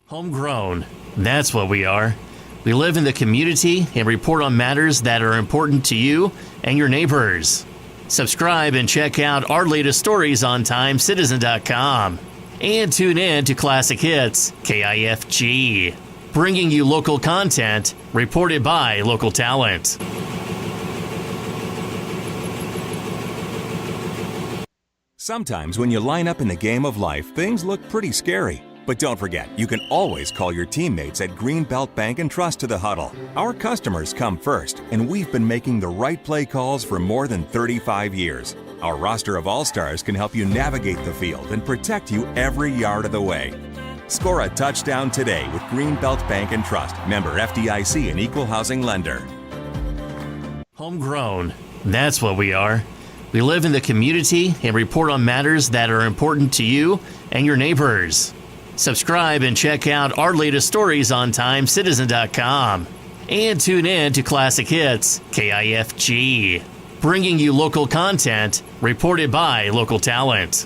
Homegrown. That's what we are. We live in the community and report on matters that are important to you and your neighbors. Subscribe and check out our latest stories on TimeCitizen.com. And tune in to Classic Hits, KIFG, bringing you local content reported by local talent. Sometimes when you line up in the game of life, things look pretty scary. But don't forget, you can always call your teammates at Greenbelt Bank and Trust to the huddle. Our customers come first, and we've been making the right play calls for more than 35 years. Our roster of all-stars can help you navigate the field and protect you every yard of the way. Score a touchdown today with Greenbelt Bank and Trust, member FDIC and equal housing lender. Homegrown. That's what we are. We live in the community and report on matters that are important to you and your neighbors. Subscribe and check out our latest stories on TimeCitizen.com. And tune in to Classic Hits, KIFG, bringing you local content reported by local talent.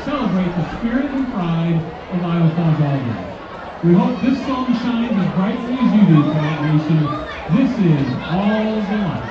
Celebrate the spirit and pride of Iowa Falls-Alden. We hope this song shines as brightly as you do tonight, nation. This is All the Lights.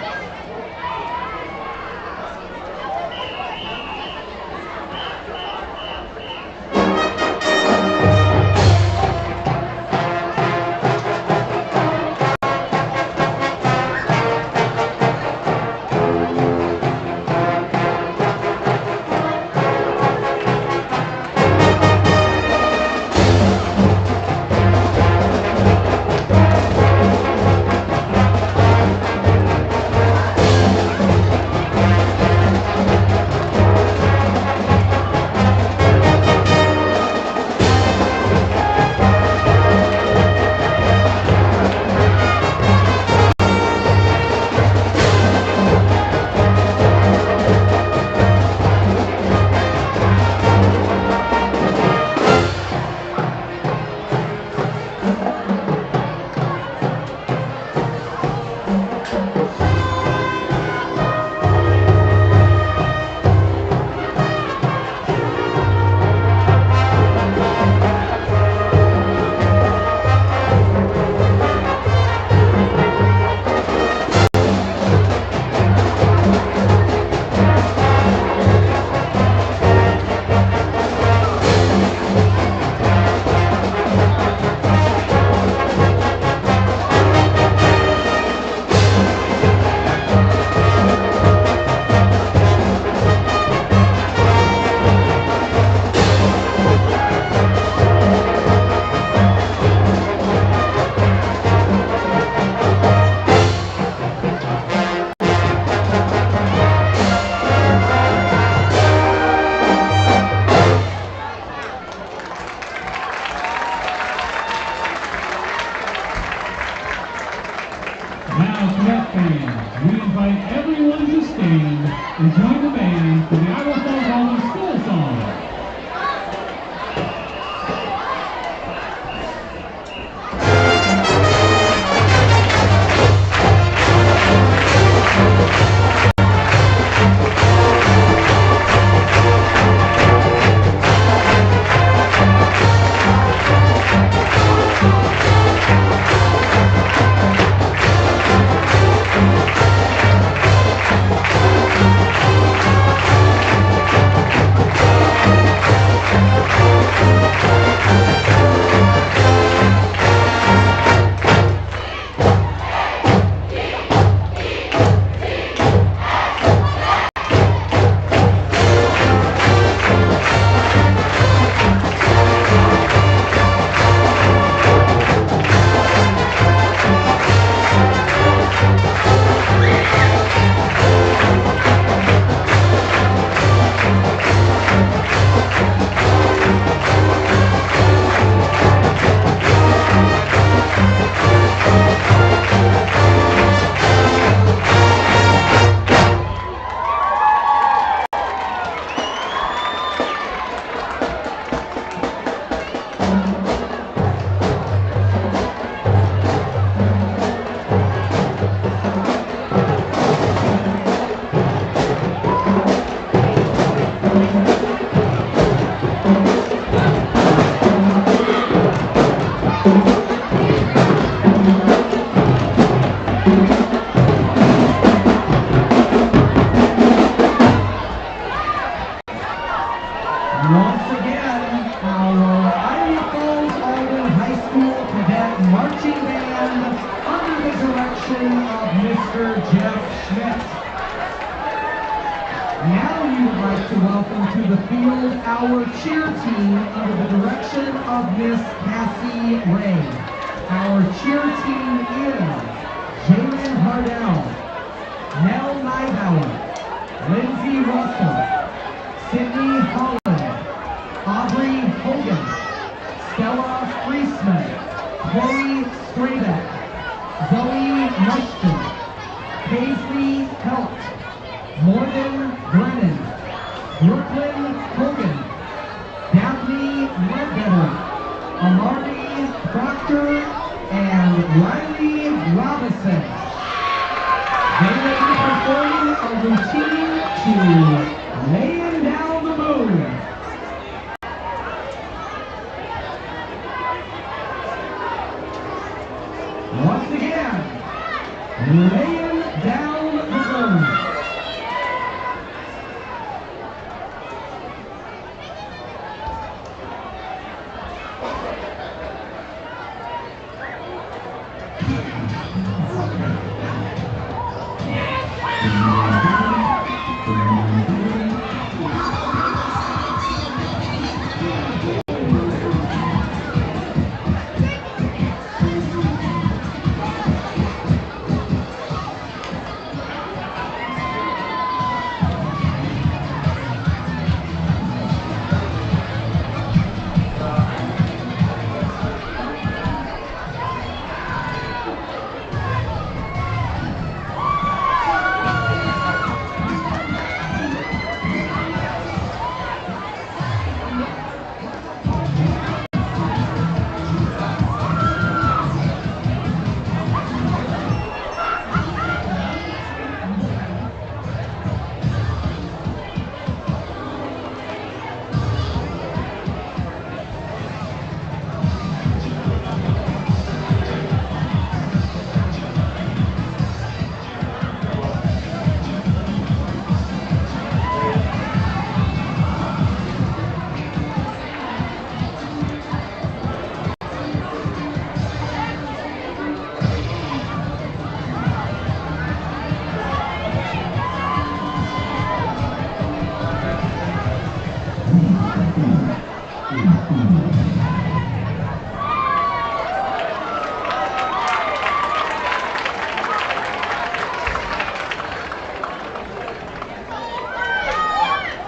fans, we invite everyone to stand and join the band for the Iowa Falls-Alden School Song. Once again, our Iowa Falls-Alden High School Cadet Marching Band under the direction of Mr. Jeff Schmidt. Now we would like to welcome to the field our cheer team under the direction of Miss Cassie Ray. Our cheer team is Jalen Hardell, Nell Neibauer, Lindsay Russell, Sydney Holland, Aubrey Hogan, Stella Friesman, Chloe Straybeck, Zoe Mushton, Paisley Helt, Morgan Brennan, Brooklyn Hogan, Daphne Ledbetter, Amari Proctor, and Riley Robinson. They will be performing a routine to Laying Down the Moon. Once again, Laying Down the Moon.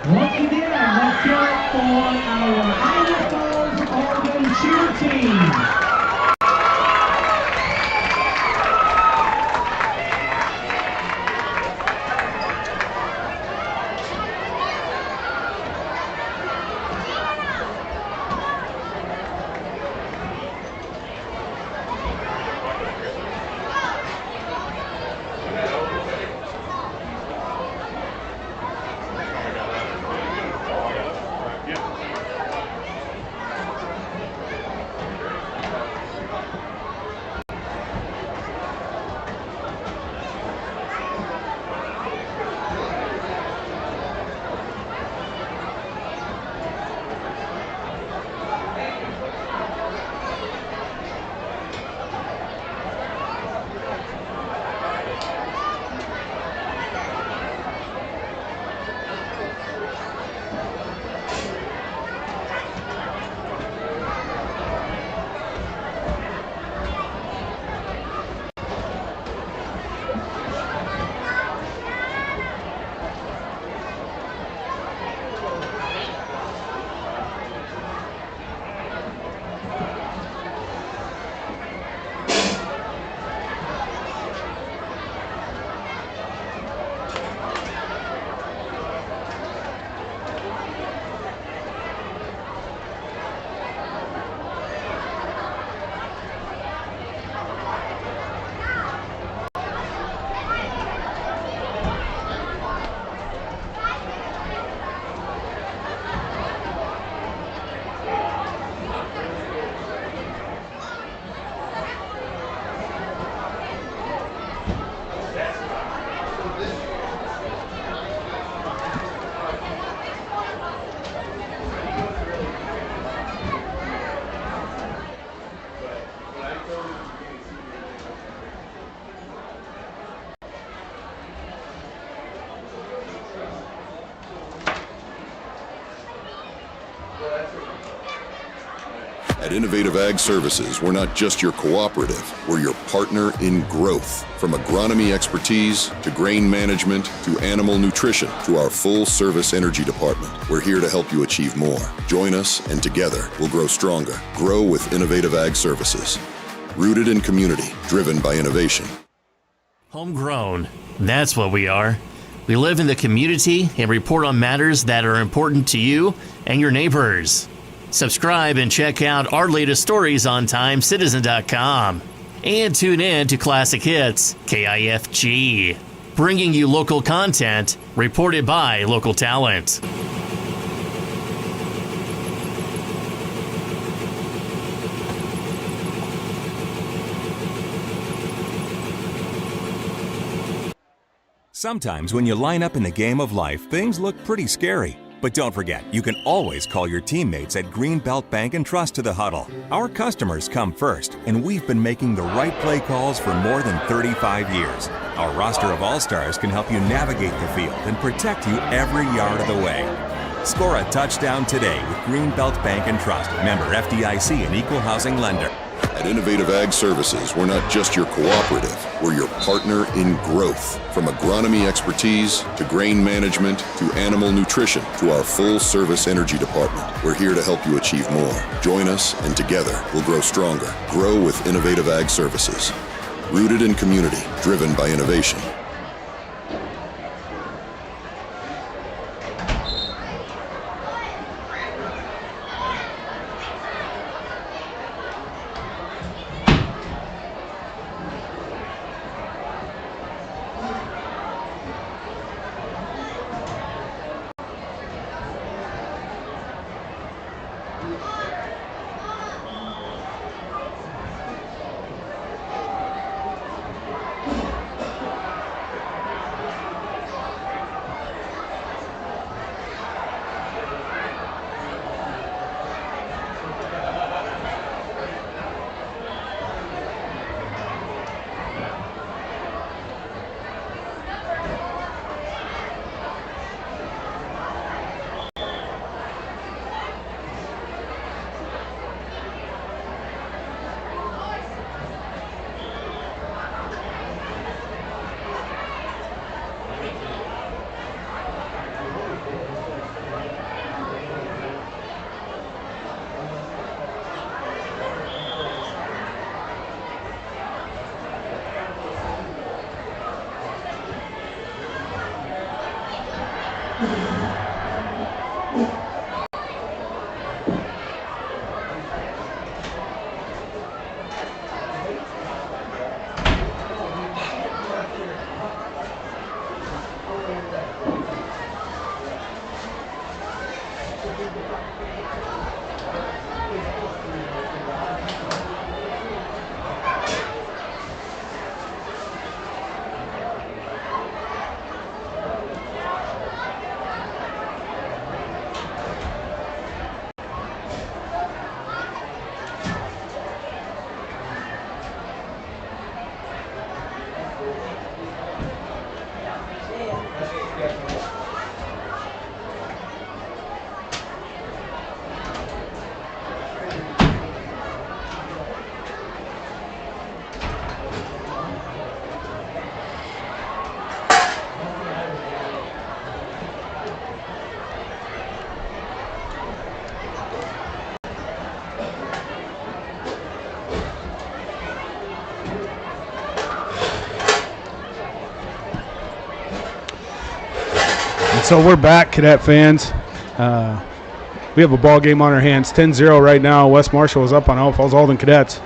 Once again, let's hear it for our Iowa Falls-Alden cheer team. At Innovative Ag Services, we're not just your cooperative, we're your partner in growth. From agronomy expertise to grain management to animal nutrition to our full-service energy department, we're here to help you achieve more. Join us, and together we'll grow stronger. Grow with Innovative Ag Services. Rooted in community, driven by innovation. Homegrown. That's what we are. We live in the community and report on matters that are important to you and your neighbors. Subscribe and check out our latest stories on TimeCitizen.com. And tune in to Classic Hits, KIFG, bringing you local content reported by local talent. Sometimes when you line up in the game of life, things look pretty scary. But don't forget, you can always call your teammates at Greenbelt Bank and Trust to the huddle. Our customers come first, and we've been making the right play calls for more than 35 years. Our roster of all-stars can help you navigate the field and protect you every yard of the way. Score a touchdown today with Greenbelt Bank and Trust, member FDIC and equal housing lender. At Innovative Ag Services, we're not just your cooperative, we're your partner in growth. From agronomy expertise to grain management to animal nutrition to our full-service energy department, we're here to help you achieve more. Join us, and together we'll grow stronger. Grow with Innovative Ag Services. Rooted in community, driven by innovation. So we're back, Cadet fans. We have a ball game on our hands, 10-0 right now. West Marshall is up on Falls-Alden Cadets.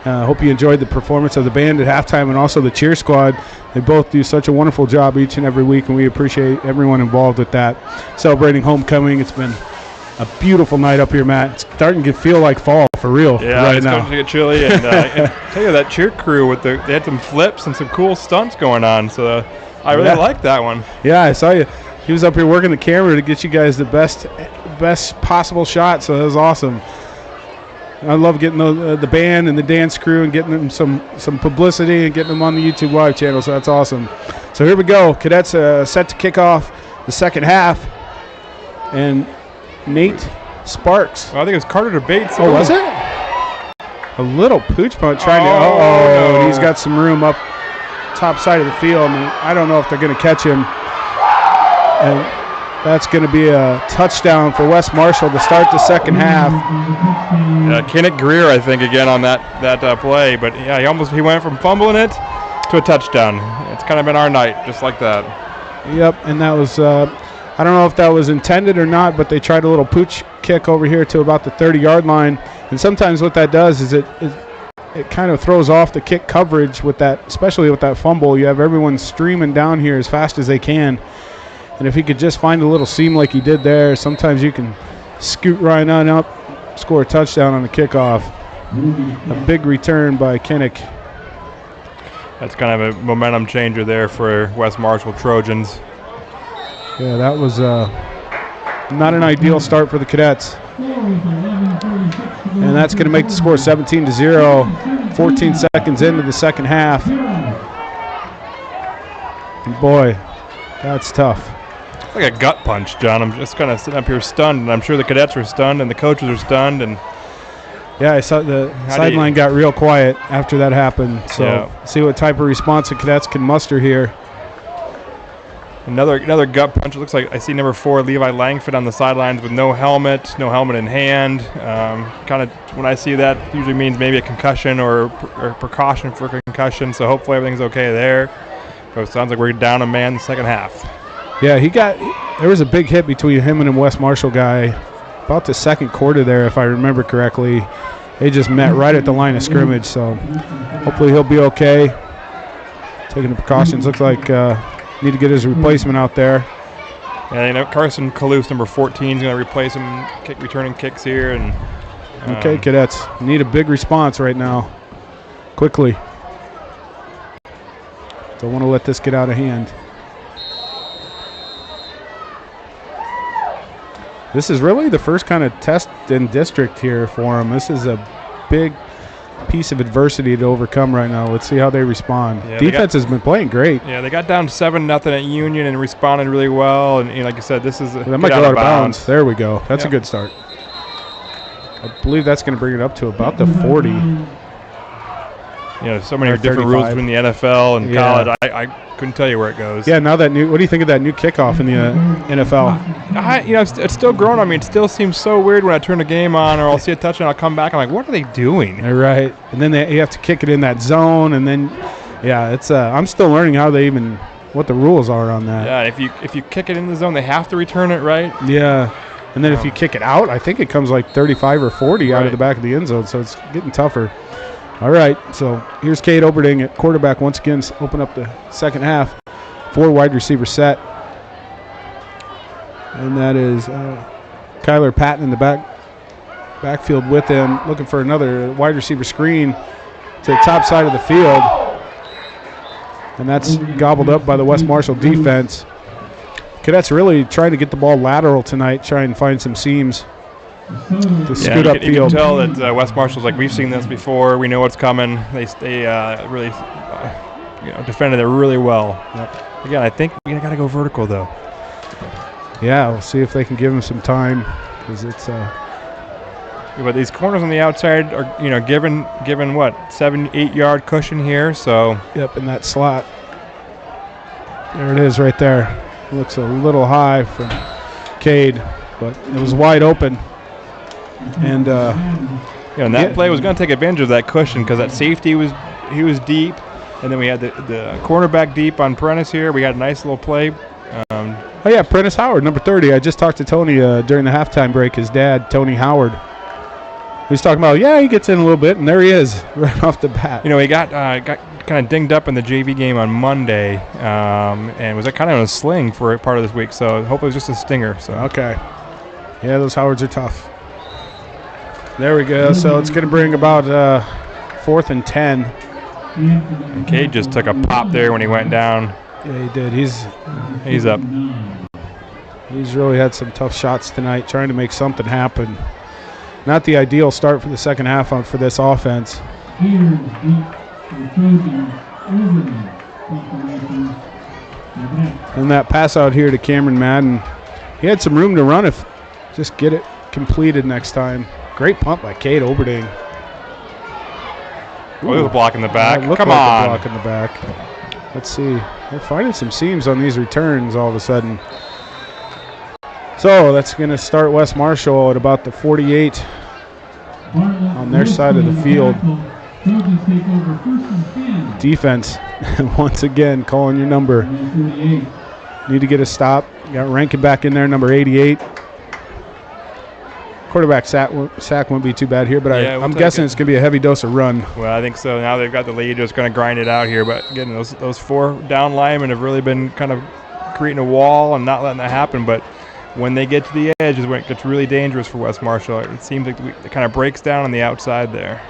Hope you enjoyed the performance of the band at halftime and also the cheer squad. They both do such a wonderful job each and every week, and we appreciate everyone involved with that. Celebrating homecoming. It's been a beautiful night up here, Matt. It's starting to feel like fall for real right now. Yeah, it's starting to get chilly. And I tell you, that cheer crew, they had some flips and some cool stunts going on. So I really liked that one. Yeah, I saw you. He was up here working the camera to get you guys the best possible shot, so that was awesome. I love getting the band and the dance crew and getting them some publicity and getting them on the YouTube Live channel, so that's awesome. So here we go. Cadets set to kick off the second half. And Nate Sparks. Well, I think it was Carter Bates. Oh, was it? A little pooch punt trying to. no. He's got some room up top side of the field. And I don't know if they're going to catch him. And that's going to be a touchdown for West Marshall to start the second half. Kenneth Greer, I think, again on that play. But yeah, he went from fumbling it to a touchdown. It's kind of been our night, just like that. Yep, and that was. I don't know if that was intended or not, but they tried a little pooch kick over here to about the 30-yard line. And sometimes what that does is it kind of throws off the kick coverage with that, especially with that fumble. You have everyone streaming down here as fast as they can. And if he could just find a little seam like he did there, sometimes you can scoot right on up, score a touchdown on the kickoff. A big return by Kinnick. That's kind of a momentum changer there for West Marshall Trojans. Yeah, that was not an ideal start for the Cadets. And that's going to make the score 17-0, 14 seconds into the second half. And boy, that's tough. It's like a gut punch, John. I'm just kind of sitting up here stunned, and I'm sure the cadets are stunned and the coaches are stunned. And yeah, I saw the sideline got real quiet after that happened. So see what type of response the Cadets can muster here. Another gut punch. It looks like I see number 4, Levi Langford, on the sidelines with no helmet in hand. Kind of when I see that, usually means maybe a concussion or precaution for concussion. So hopefully everything's okay there. But it sounds like we're down a man in the second half. Yeah, there was a big hit between him and a West Marshall guy about the second quarter there, if I remember correctly. They just met right at the line of scrimmage, so hopefully he'll be okay. Taking the precautions. Looks like need to get his replacement out there. Yeah, Carson Kalous, number 14, is going to replace him, returning kicks here. And okay, Cadets need a big response right now, quickly. Don't want to let this get out of hand. This is really the first kind of test in district here for them. This is a big piece of adversity to overcome right now. Let's see how they respond. Yeah, defense has been playing great. Yeah, they got down 7-0 at Union and responded really well. And like I said, this is that might go out of bounds. There we go. That's a good start. I believe that's going to bring it up to about the 40. So many different rules between the NFL and college. I couldn't tell you where it goes. Yeah, now what do you think of that new kickoff in the NFL? It's still growing on me. It still seems so weird when I turn the game on or I'll see a touchdown, I'll come back, I'm like, what are they doing? Right. And then you have to kick it in that zone, and then, it's I'm still learning what the rules are on that. Yeah, if you kick it in the zone, they have to return it, right? Yeah. And then if you kick it out, I think it comes like 35 or 40 out of the back of the end zone, so it's getting tougher. All right, so here's Cade Oberding at quarterback once again, open up the second half. 4 wide receiver set. And that is Kyler Patton in the backfield with him, looking for another wide receiver screen to the top side of the field. And that's gobbled up by the West Marshall defense. Cadets really trying to get the ball lateral tonight, try and find some seams to scoot up field. You can tell that West Marshall's like, we've seen this before. We know what's coming. They really defended it really well. Yep. Again, I think we got to go vertical, though. Yeah, we'll see if they can give him some time, because it's but these corners on the outside are given what 7-8 yard cushion here. So yep, in that slot. There it is right there. Looks a little high from Cade, but it was wide open. And and that play was going to take advantage of that cushion, because that safety was deep, and then we had the cornerback deep on Prentice here. We had a nice little play. Prentice Howard, number 30. I just talked to Tony during the halftime break. His dad, Tony Howard. He was talking about, he gets in a little bit, and there he is right off the bat. He got kind of dinged up in the JV game on Monday, and was kind of in a sling for a part of this week. So hopefully it was just a stinger. So okay. Yeah, those Howards are tough. There we go. So it's going to bring about 4th and 10. And Cade just took a pop there when he went down. Yeah, he did. He's up. He's really had some tough shots tonight, trying to make something happen. Not the ideal start for the second half for this offense. And that pass out here to Cameron Madden. He had some room to run if just get it completed next time. Great punt by Cade Oberding. Oh, there's a block in the back. Looked Come like on. a block in the back. Let's see. They're finding some seams on these returns all of a sudden. So that's going to start West Marshall at about the 48 on their side of the field. Defense, once again, calling your number. Need to get a stop. Got Rankin back in there, number 88. Quarterback sack won't be too bad here, but I'm guessing it's going to be a heavy dose of run. Well, I think so. Now they've got the lead, just going to grind it out here. But again, those 4 down linemen have really been kind of creating a wall and not letting that happen. But when they get to the edge is when it gets really dangerous for West Marshall. It seems like it kind of breaks down on the outside there.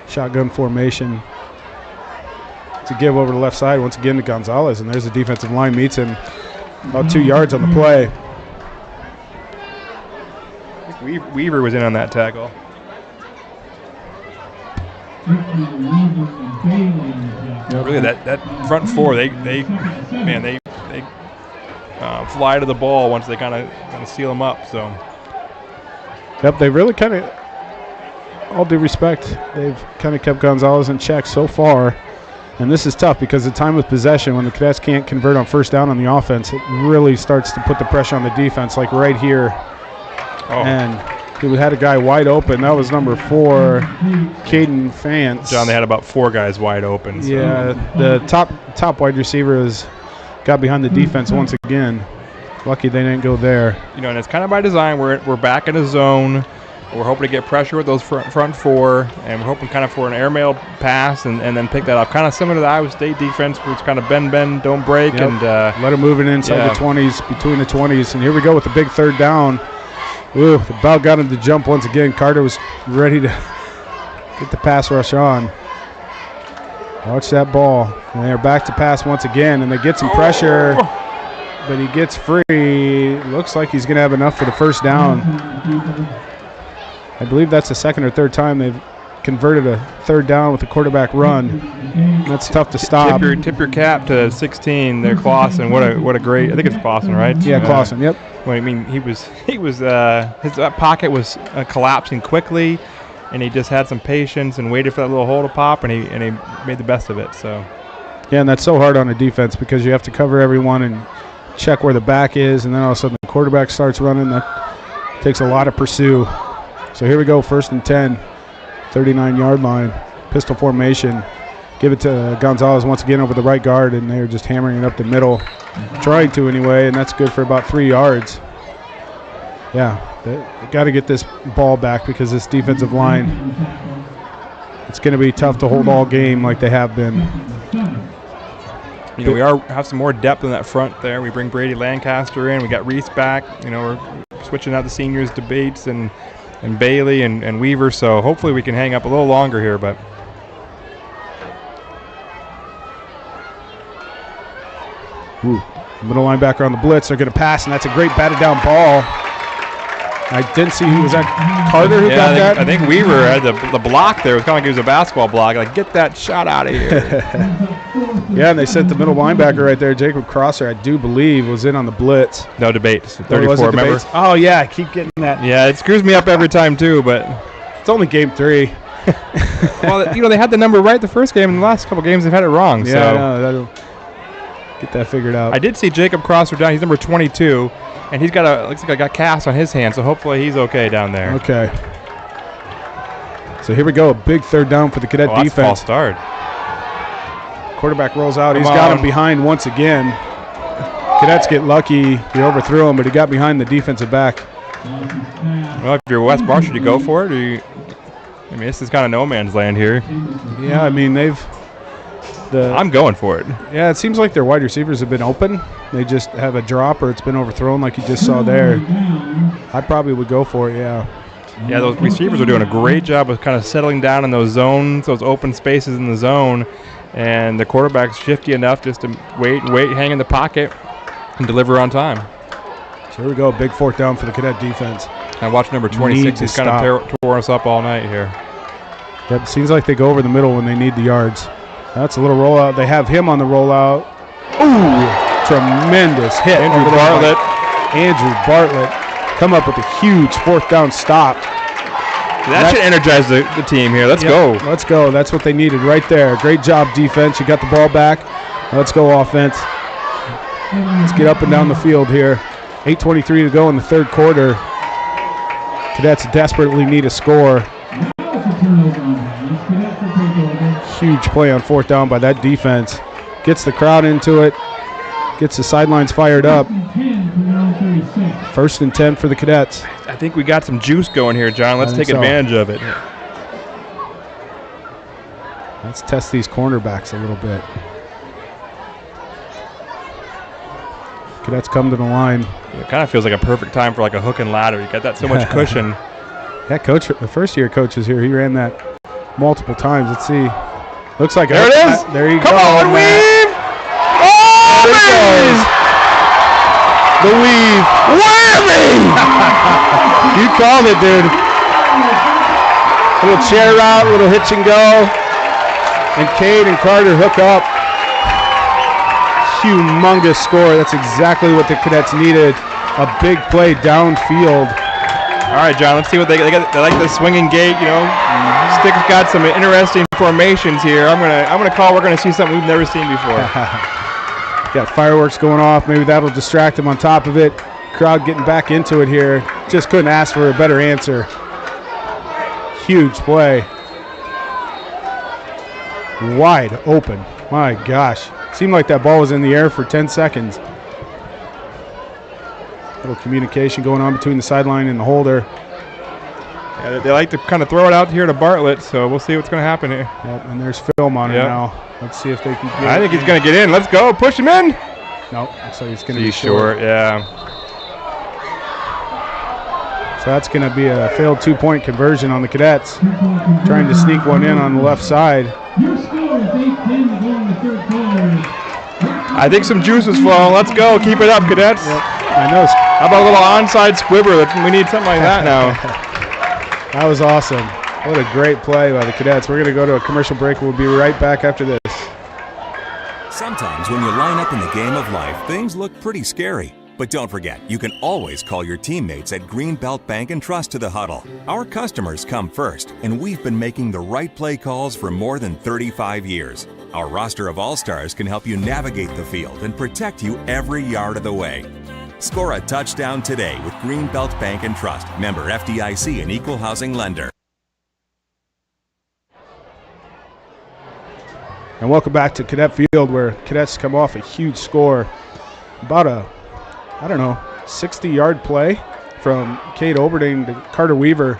Shotgun formation to give over the left side once again to Gonzalez, and there's the defensive line meets him about 2 yards on the play. I think Weaver was in on that tackle. Really, that front 4, they fly to the ball once they kind of seal them up. So. Yep, they really kind of, all due respect, they've kind of kept Gonzalez in check so far. And this is tough because the time of possession, when the Cadets can't convert on first down on the offense, it really starts to put the pressure on the defense, like right here. Oh. And he had a guy wide open. That was number 4, Caden Fance. John, they had about 4 guys wide open. So. Yeah, the top wide receiver has got behind the defense once again. Lucky they didn't go there. You know, and it's kind of by design. We're back in a zone. We're hoping to get pressure with those front 4, and we're hoping kind of for an airmail pass and then pick that up. Kind of similar to the Iowa State defense, where it's kind of bend, don't break. Yep. And let them move it inside the 20s, between the 20s. And here we go with the big third down. Ooh, the ball got him to jump once again. Carter was ready to get the pass rush on. Watch that ball. And they're back to pass once again, and they get some pressure, but he gets free. Looks like he's going to have enough for the first down. I believe that's the second or third time they've converted a third down with a quarterback run. That's tough to stop. Tip your cap to 16 there, Clausen. What a great, I think it's Clausen, right? Yeah, Clausen, yep. Well, I mean, his pocket was collapsing quickly, and he just had some patience and waited for that little hole to pop, and he made the best of it. So. Yeah, and that's so hard on a defense because you have to cover everyone and check where the back is, and then all of a sudden the quarterback starts running. That takes a lot of pursue. So here we go, 1st and 10, 39-yard line, pistol formation. Give it to Gonzalez once again over the right guard, and they're just hammering it up the middle, trying to anyway, and that's good for about 3 yards. Yeah, they got to get this ball back because this defensive line, it's going to be tough to hold all game like they have been. You know, have some more depth in that front there. We bring Brady Lancaster in. We got Reese back. You know, we're switching out the seniors to Bates and Bailey and Weaver, so hopefully we can hang up a little longer here. But middle linebacker on the blitz. They're going to pass, and that's a great batted down ball. I didn't see who was that. Carter who got that? I think Weaver had the block there. It was kind of like it was a basketball block. Like, get that shot out of here. Yeah, and they sent the middle linebacker right there, Jacob Crosser, I do believe, was in on the blitz. No debate. 34, remember? Oh, yeah, I keep getting that. Yeah, it screws me up every time, too, but it's only game 3. Well, you know, they had the number right the first game, and the last couple games they've had it wrong. Yeah, so. that'll get that figured out. I did see Jacob Crosser down. He's number 22, and he's looks like I got cast on his hand, so hopefully he's okay down there. Okay. So here we go, a big third down for the Cadet defense. That's a false start. Quarterback rolls out. He's got him behind once again. Cadets get lucky. He overthrew him, but he got behind the defensive back. Well, if you're West Marshall, do you go for it? I mean, this is kind of no man's land here. Yeah, I mean, I'm going for it. Yeah, it seems like their wide receivers have been open. They just have a drop or it's been overthrown like you just saw there. I probably would go for it, yeah. Yeah, those receivers are doing a great job of kind of settling down in those zones, those open spaces in the zone. And the quarterback's shifty enough just to wait, hang in the pocket, and deliver on time. So here we go, big fourth down for the Cadet defense. And watch number 26. He's kind of tore us up all night here. Yep, it seems like they go over the middle when they need the yards. That's a little rollout. They have him on the rollout. Ooh, tremendous hit. Andrew Bartlett. come up with a huge 4th down stop. That should energize the team here. Let's go. Let's go. That's what they needed right there. Great job, defense. You got the ball back. Let's go, offense. Let's get up and down the field here. 8:23 to go in the 3rd quarter. Cadets desperately need a score. Huge play on 4th down by that defense. Gets the crowd into it. Gets the sidelines fired up. 1st and 10 for the Cadets. I think we got some juice going here, John. Let's take advantage of it. Let's test these cornerbacks a little bit. Cadets come to the line. It kind of feels like a perfect time for like a hook and ladder. You got that so much cushion. That coach, the first-year coach is here. He ran that multiple times. Let's see. Looks like there it is. There you go. Come on, weave! Oh, there he goes. The weave. Whammy! You called it, dude. Little chair route, little hitch and go. And Cade and Carter hook up. Humongous score. That's exactly what the Cadets needed. A big play downfield. All right, John, let's see what they got. They like the swinging gate, you know. Stick's got some interesting formations here. I'm gonna call. We're gonna see something we've never seen before. Got fireworks going off. Maybe that'll distract them on top of it. Crowd getting back into it here. Just couldn't ask for a better answer. Huge play. Wide open. My gosh. Seemed like that ball was in the air for 10 seconds. Little communication going on between the sideline and the holder. Yeah, they like to kind of throw it out here to Bartlett, so we'll see what's going to happen here. Yep, and there's film on it now. Let's see if they can get I think he's going to get in. Let's go. Push him in. No, so he's going to be short. Yeah. So that's going to be a failed 2-point conversion on the Cadets. Trying to sneak one in on the left side. I think some juice is flowing. Let's go. Keep it up, Cadets. Yep. I know. How about a little onside squibber? We need something like that now. That was awesome. What a great play by the Cadets. We're going to go to a commercial break. We'll be right back after this. Sometimes when you line up in the game of life, things look pretty scary. But don't forget, you can always call your teammates at Greenbelt Bank and Trust to the huddle. Our customers come first, and we've been making the right play calls for more than 35 years. Our roster of all-stars can help you navigate the field and protect you every yard of the way. Score a touchdown today with Greenbelt Bank and Trust, member FDIC and equal housing lender. And welcome back to Cadet Field, where Cadets come off a huge score. About a, 60-yard play from Cade Oberding to Carter Weaver.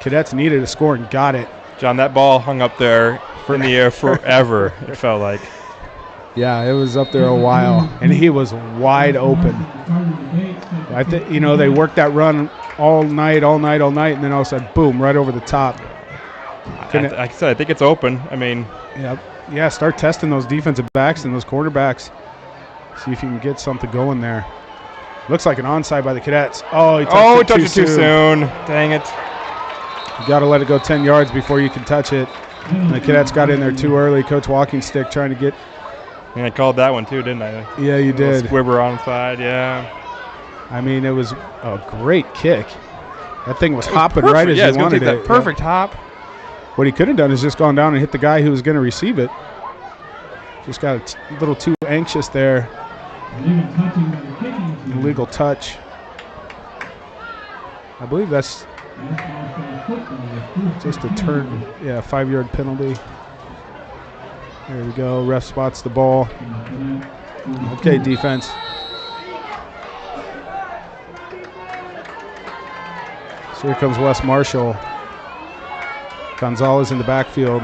Cadets needed a score and got it. John, that ball hung up there in the air forever, it felt like. Yeah, it was up there a while, and he was wide open. I think, they worked that run all night, and then all of a sudden, boom, right over the top. Like I said, I think it's open. I mean, yeah. Start testing those defensive backs and those quarterbacks. See if you can get something going there. Looks like an onside by the Cadets. Oh, he touched it too soon. Dang it. You got to let it go 10 yards before you can touch it. And the Cadets got in there too early. Coach Walking Stick trying to get. And I called that one too, didn't I? Yeah, you did. Squibber onside, yeah. I mean, it was a great kick. That thing was hopping right as you wanted it. Perfect hop. What he could have done is just gone down and hit the guy who was going to receive it. Just got a little too anxious there. Illegal touch. I believe that's just a turn. Yeah, 5-yard penalty. There we go. Ref spots the ball. Okay, defense. So here comes Wes Marshall. Gonzalez in the backfield.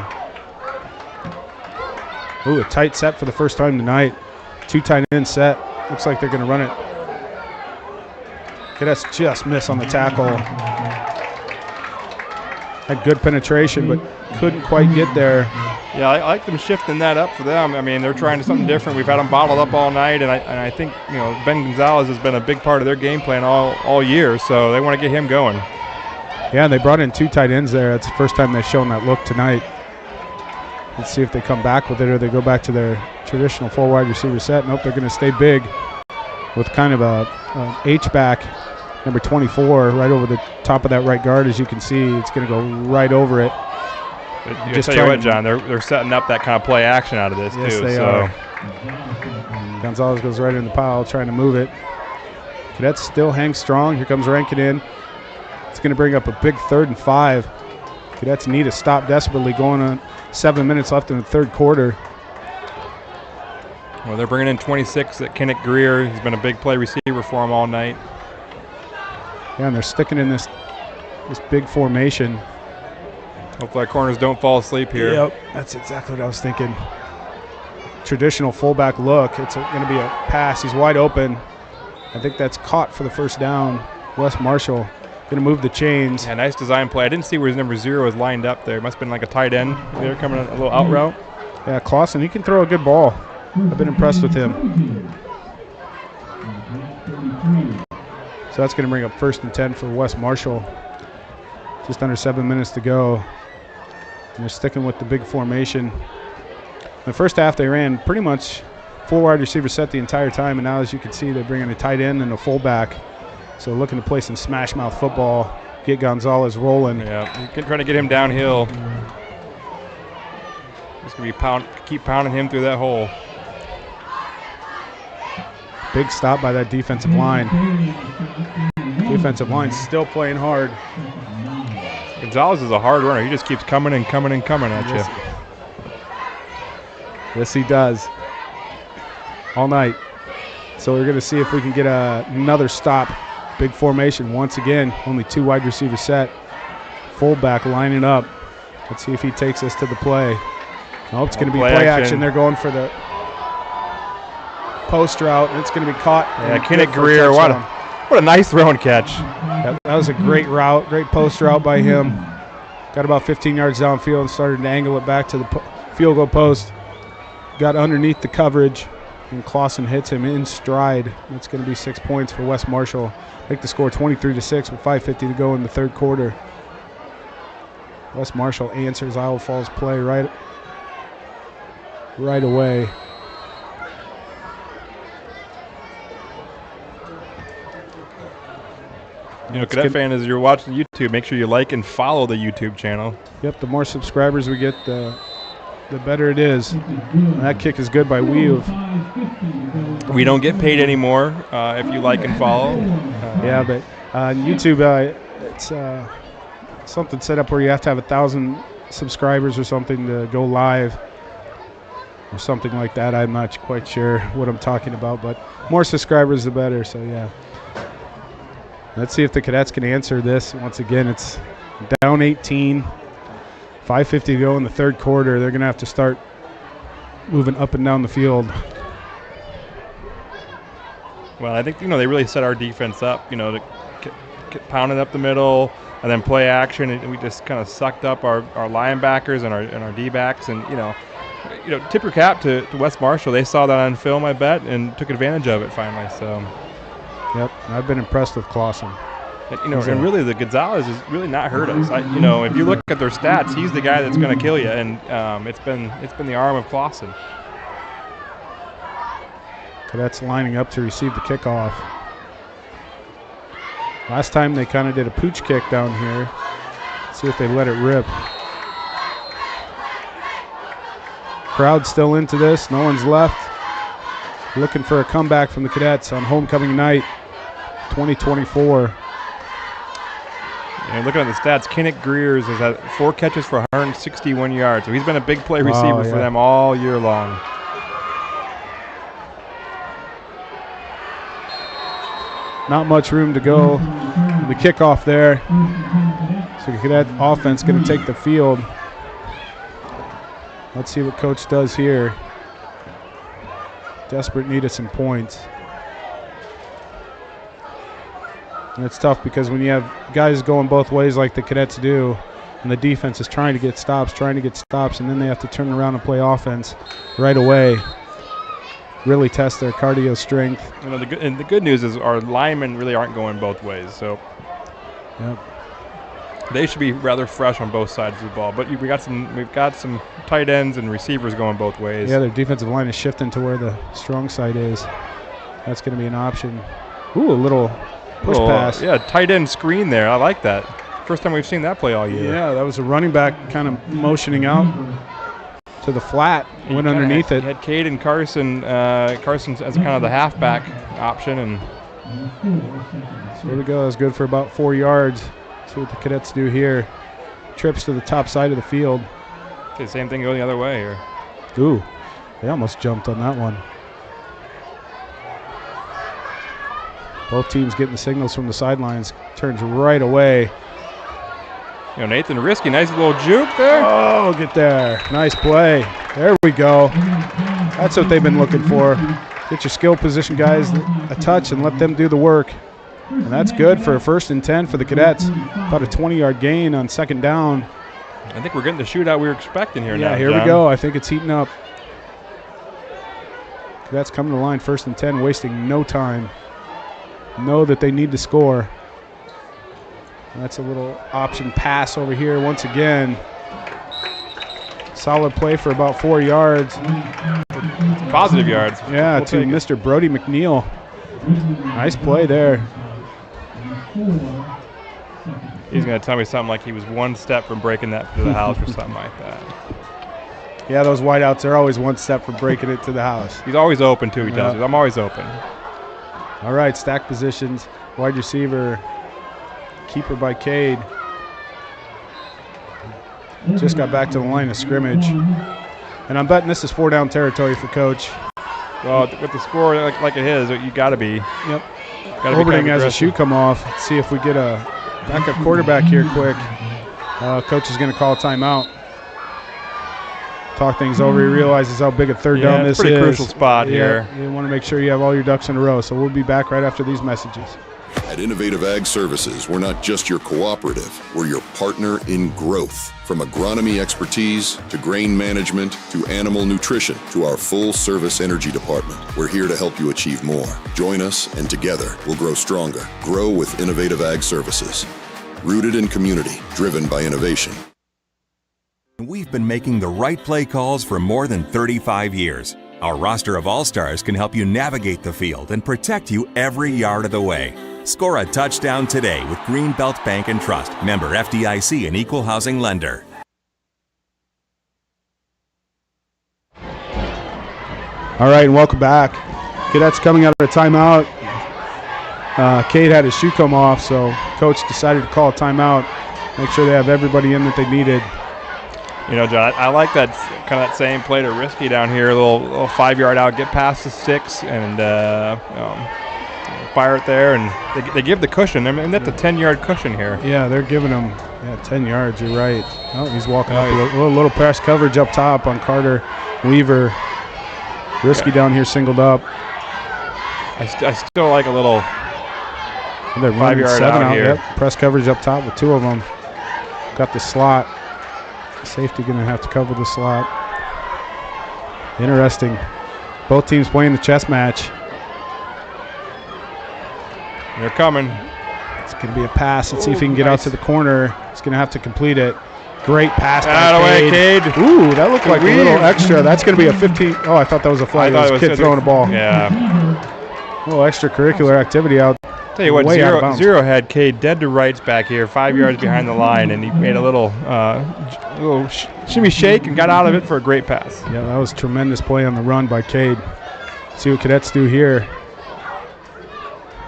Ooh, a tight set for the first time tonight. 2 tight end set. Looks like they're going to run it. Cadets just miss on the tackle. Had good penetration, but couldn't quite get there. Yeah, I like them shifting that up for them. I mean, they're trying something different. We've had them bottled up all night, and I think Ben Gonzalez has been a big part of their game plan all year, so they want to get him going. Yeah, and they brought in 2 tight ends there. That's the first time they've shown that look tonight. Let's see if they come back with it or they go back to their traditional 4 wide receiver set. Nope, they're going to stay big with kind of a H-back number 24 right over the top of that right guard. As you can see, it's going to go right over it. Just tell you what, John, they're setting up that kind of play action out of this, yes, too. They are. Gonzalez goes right in the pile, trying to move it. Cadets still hang strong. Here comes Rankin in. It's going to bring up a big 3rd and 5. Cadets need to stop desperately, going on 7 minutes left in the third quarter. Well, they're bringing in 26 at Kenneth Greer. He's been a big play receiver for them all night. Yeah, and they're sticking in this big formation. Hopefully our corners don't fall asleep here. Yep, that's exactly what I was thinking. Traditional fullback look. It's going to be a pass. He's wide open. I think that's caught for the first down. Wes Marshall going to move the chains. Yeah, nice design play. I didn't see where his number 0 was lined up there. It must have been like a tight end. They're coming a little out route. Yeah, Clausen, he can throw a good ball. I've been impressed with him. So that's going to bring up 1st and 10 for Wes Marshall. Just under 7 minutes to go. And they're sticking with the big formation. In the first half, they ran pretty much 4 wide receiver set the entire time, and now, as you can see, they're bringing a tight end and a fullback. So looking to play some smash mouth football, get Gonzalez rolling. Yeah, trying to get him downhill. Just going to be keep pounding him through that hole. Big stop by that defensive line. Defensive line still playing hard. Gonzalez is a hard runner. He just keeps coming and coming and coming at you. Yes, he does. All night. So we're going to see if we can get another stop. Big formation once again. Only 2 wide receiver set. Fullback lining up. Let's see if he takes us to the play. Oh, it's going to be play action. They're going for the post route, and it's going to be caught. Yeah, Kenneth Greer. What a nice throw and catch. That was a great route, great post route by him. Got about 15 yards downfield and started to angle it back to the field goal post. Got underneath the coverage, and Clausen hits him in stride. That's going to be 6 points for Wes Marshall. Make the score 23-6 with 5:50 to go in the third quarter. Wes Marshall answers Iowa Falls play right away. You know, Cadet fan, as you're watching YouTube, make sure you like and follow the YouTube channel. Yep, the more subscribers we get, the better it is. And that kick is good by Weave. We don't get paid anymore if you like and follow. Yeah, but on YouTube, it's something set up where you have to have 1,000 subscribers or something to go live or something like that. I'm not quite sure what I'm talking about, but more subscribers, the better. So, yeah. Let's see if the Cadets can answer this. Once again, it's down 18. 5:50 to go in the third quarter. They're going to have to start moving up and down the field. Well, I think, they really set our defense up, to pound it up the middle and then play action. And we just kind of sucked up our linebackers and our D-backs. And, tip your cap to Wes Marshall. They saw that on film, I bet, and took advantage of it finally. So. Yep, I've been impressed with Clausen. And really the Gonzalez has really not hurt us. If you look at their stats, he's the guy that's going to kill you, and it's been the arm of Clausen. Cadets lining up to receive the kickoff. Last time they kind of did a pooch kick down here. Let's see if they let it rip. Crowd still into this. No one's left. Looking for a comeback from the Cadets on homecoming night 2024. And looking at the stats, Kenneth Greer has had 4 catches for 161 yards. So he's been a big play receiver for them all year long. Not much room to go. The kickoff there. So the Cadet offense going to take the field. Let's see what Coach does here. Desperate need of some points. And it's tough because when you have guys going both ways like the Cadets do, and the defense is trying to get stops, and then they have to turn around and play offense right away. Really test their cardio strength. The good news is our linemen really aren't going both ways. So yep. They should be rather fresh on both sides of the ball. But we've got some tight ends and receivers going both ways. Yeah, their defensive line is shifting to where the strong side is. That's going to be an option. Ooh, a little push pass. Yeah, tight end screen there. I like that. First time we've seen that play all year. Yeah, that was a running back kind of motioning out to the flat, went underneath it. You had Cade and Carson. Carson as kind of the halfback option, and so here we go. That was good for about 4 yards. See what the Cadets do here. Trips to the top side of the field. okay, same thing going the other way here. Ooh, they almost jumped on that one. Both teams getting the signals from the sidelines. Turns right away. You know, Nathan Risky, nice little juke there. Oh, get there. Nice play. There we go. That's what they've been looking for. Get your skill position guys a touch and let them do the work. And that's good for a 1st and 10 for the Cadets. About a 20-yard gain on 2nd down. I think we're getting the shootout we were expecting here now. Yeah, here we go. I think it's heating up. Cadets coming to the line 1st and 10, wasting no time. Know that they need to score. That's a little option pass over here once again. Solid play for about 4 yards. Positive yards. Yeah, to Mr. Brody McNeil. Nice play there. He's going to tell me something like he was 1 step from breaking that to the house or something like that. Yeah, those wideouts are always 1 step from breaking it to the house. He's always open, too, he tells us. I'm always open. All right, stack positions. Wide receiver, keeper by Cade. Just got back to the line of scrimmage. And I'm betting this is 4-down territory for Coach. Well, with the score like it is, you got to be. Yep. Orbiting has a shoe come off. Let's see if we get a backup quarterback here quick. Coach is going to call a timeout. Talk things over. He realizes how big a 3rd down this is. Pretty crucial spot here. You want to make sure you have all your ducks in a row. So we'll be back right after these messages. At Innovative Ag Services, we're not just your cooperative, we're your partner in growth. From agronomy expertise to grain management to animal nutrition to our full-service energy department, we're here to help you achieve more. Join us, and together we'll grow stronger. Grow with Innovative Ag Services. Rooted in community, driven by innovation. We've been making the right play calls for more than 35 years. Our roster of all-stars can help you navigate the field and protect you every yard of the way. Score a touchdown today with Greenbelt Bank and Trust. Member FDIC and Equal Housing Lender. All right, and welcome back. Cadets coming out of a timeout. Cade had his shoe come off, so Coach decided to call a timeout, make sure they have everybody in that they needed. You know, John, I like that kind of that same play to Risky down here, a little 5-yard out, get past the sticks, and fire it there, and they give the cushion. I mean, that's a 10-yard cushion here. Yeah, they're giving them 10 yards. You're right. Oh, he's walking up a little press coverage up top on Carter Weaver. Risky down here singled up. I still like a little 5-yard out here. Yep. Press coverage up top with 2 of them. Got the slot. Safety going to have to cover the slot. Interesting. Both teams playing the chess match. They're coming. It's going to be a pass. Let's see if he can get out to the corner. He's going to have to complete it. Great pass by Cade. Ooh, that looked like a little extra. That's going to be a 15. Oh, I thought that was a flag. It was a kid throwing a ball. Yeah. A little extracurricular activity out. Tell you what, Zero had Cade dead to rights back here, 5 yards behind the line, and he made a little shimmy shake and got out of it for a great pass. Yeah, that was a tremendous play on the run by Cade. See what Cadets do here.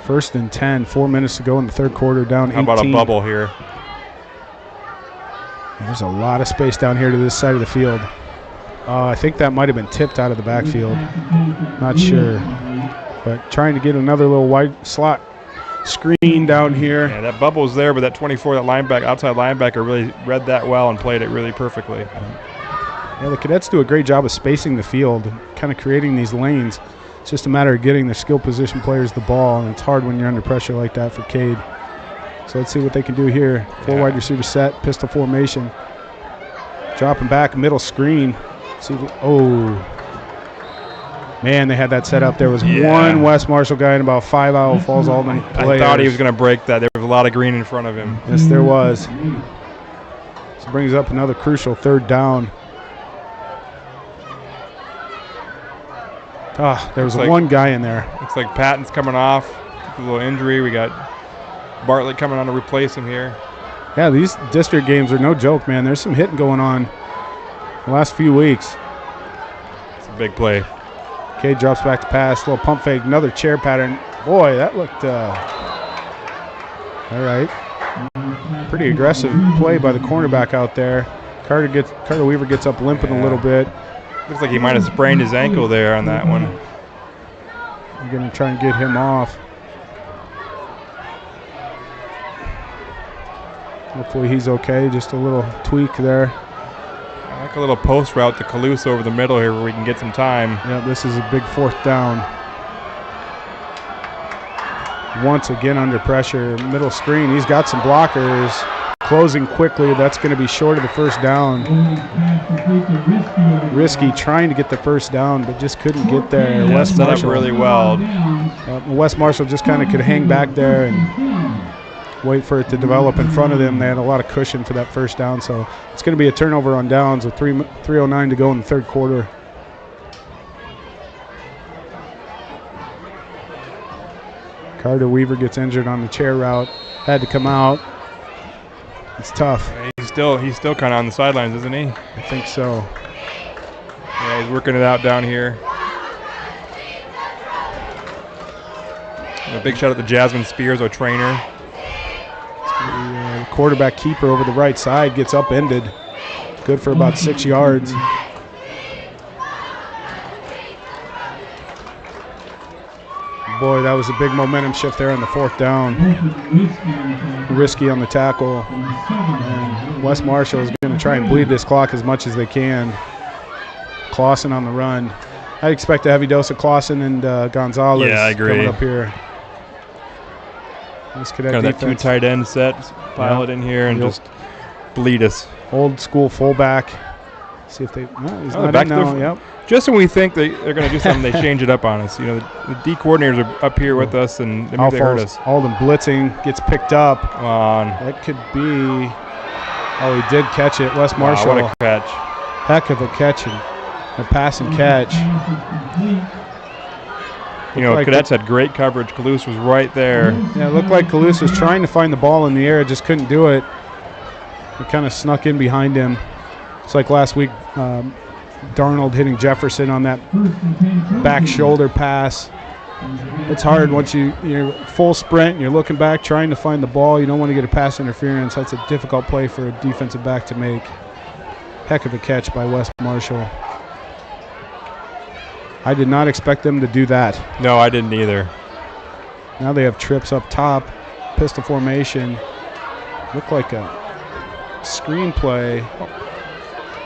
1st and 10, 4 minutes to go in the 3rd quarter, down 18. How about a bubble here? There's a lot of space down here to this side of the field. I think that might have been tipped out of the backfield. Not sure. But trying to get another little wide slot screen down here. Yeah, that bubble was there, but that 24, that outside linebacker really read that well and played it really perfectly. Yeah, the Cadets do a great job of spacing the field, kind of creating these lanes. It's just a matter of getting the skill position players the ball, and it's hard when you're under pressure like that for Cade. So let's see what they can do here. 4 wide receiver set, pistol formation. Dropping back, middle screen. See, man, they had that set up. There was one West Marshall guy and about 5 out Falls-Alden players. I thought he was going to break that. There was a lot of green in front of him. Yes, there was. This brings up another crucial 3rd down. There was one guy in there. Looks like Patton's coming off with a little injury. We got Bartlett coming on to replace him here. Yeah, these district games are no joke, man. There's some hitting going on the last few weeks. It's a big play. K drops back to pass, little pump fake, another chair pattern. Boy, that looked all right. Pretty aggressive play by the cornerback out there. Carter Weaver gets up limping a little bit. Looks like he might have sprained his ankle there on that one. I'm going to try and get him off. Hopefully he's okay. Just a little tweak there. I like a little post route to Calusa over the middle here where we can get some time. Yeah, this is a big 4th down. Once again under pressure, middle screen. He's got some blockers. Closing quickly. That's going to be short of the first down. Risky trying to get the first down, but just couldn't get there. Yeah, West set up Marshall really well. West Marshall just kind of could hang back there and wait for it to develop in front of them. They had a lot of cushion for that first down, so it's going to be a turnover on downs with 3:09 to go in the 3rd quarter. Carter Weaver gets injured on the chair route. Had to come out. It's tough. Yeah, he's still kind of on the sidelines, isn't he? I think so. Yeah, he's working it out down here. A big shout out to Jasmine Spears, our trainer. The quarterback keeper over the right side gets upended. Good for about 6 yards. Boy, that was a big momentum shift there on the 4th down. Risky on the tackle. And West Marshall is going to try and bleed this clock as much as they can. Clausen on the run. I expect a heavy dose of Clausen and Gonzalez coming up here. This cadet kind of that 2 defense. tight end set. Pile it in here and just bleed us. Old school fullback. See if they. No, he's not back in now. Yep. Just when we think they're going to do something, they change it up on us. You know, the D coordinators are up here with us, and maybe they hurt us. Alden blitzing, gets picked up. Come on. That could be. Oh, he did catch it. West Marshall. Wow, what a catch. Heck of a catch and a pass and catch. You know, Cadets had great coverage. Calusa was right there. Yeah, it looked like Calusa was trying to find the ball in the air, just couldn't do it. It kind of snuck in behind him. It's like last week, Darnold hitting Jefferson on that back shoulder pass. It's hard once you're full sprint and you're looking back trying to find the ball. You don't want to get a pass interference. That's a difficult play for a defensive back to make. Heck of a catch by West Marshall. I did not expect them to do that. No, I didn't either. Now they have trips up top, pistol formation. Look like a screen play.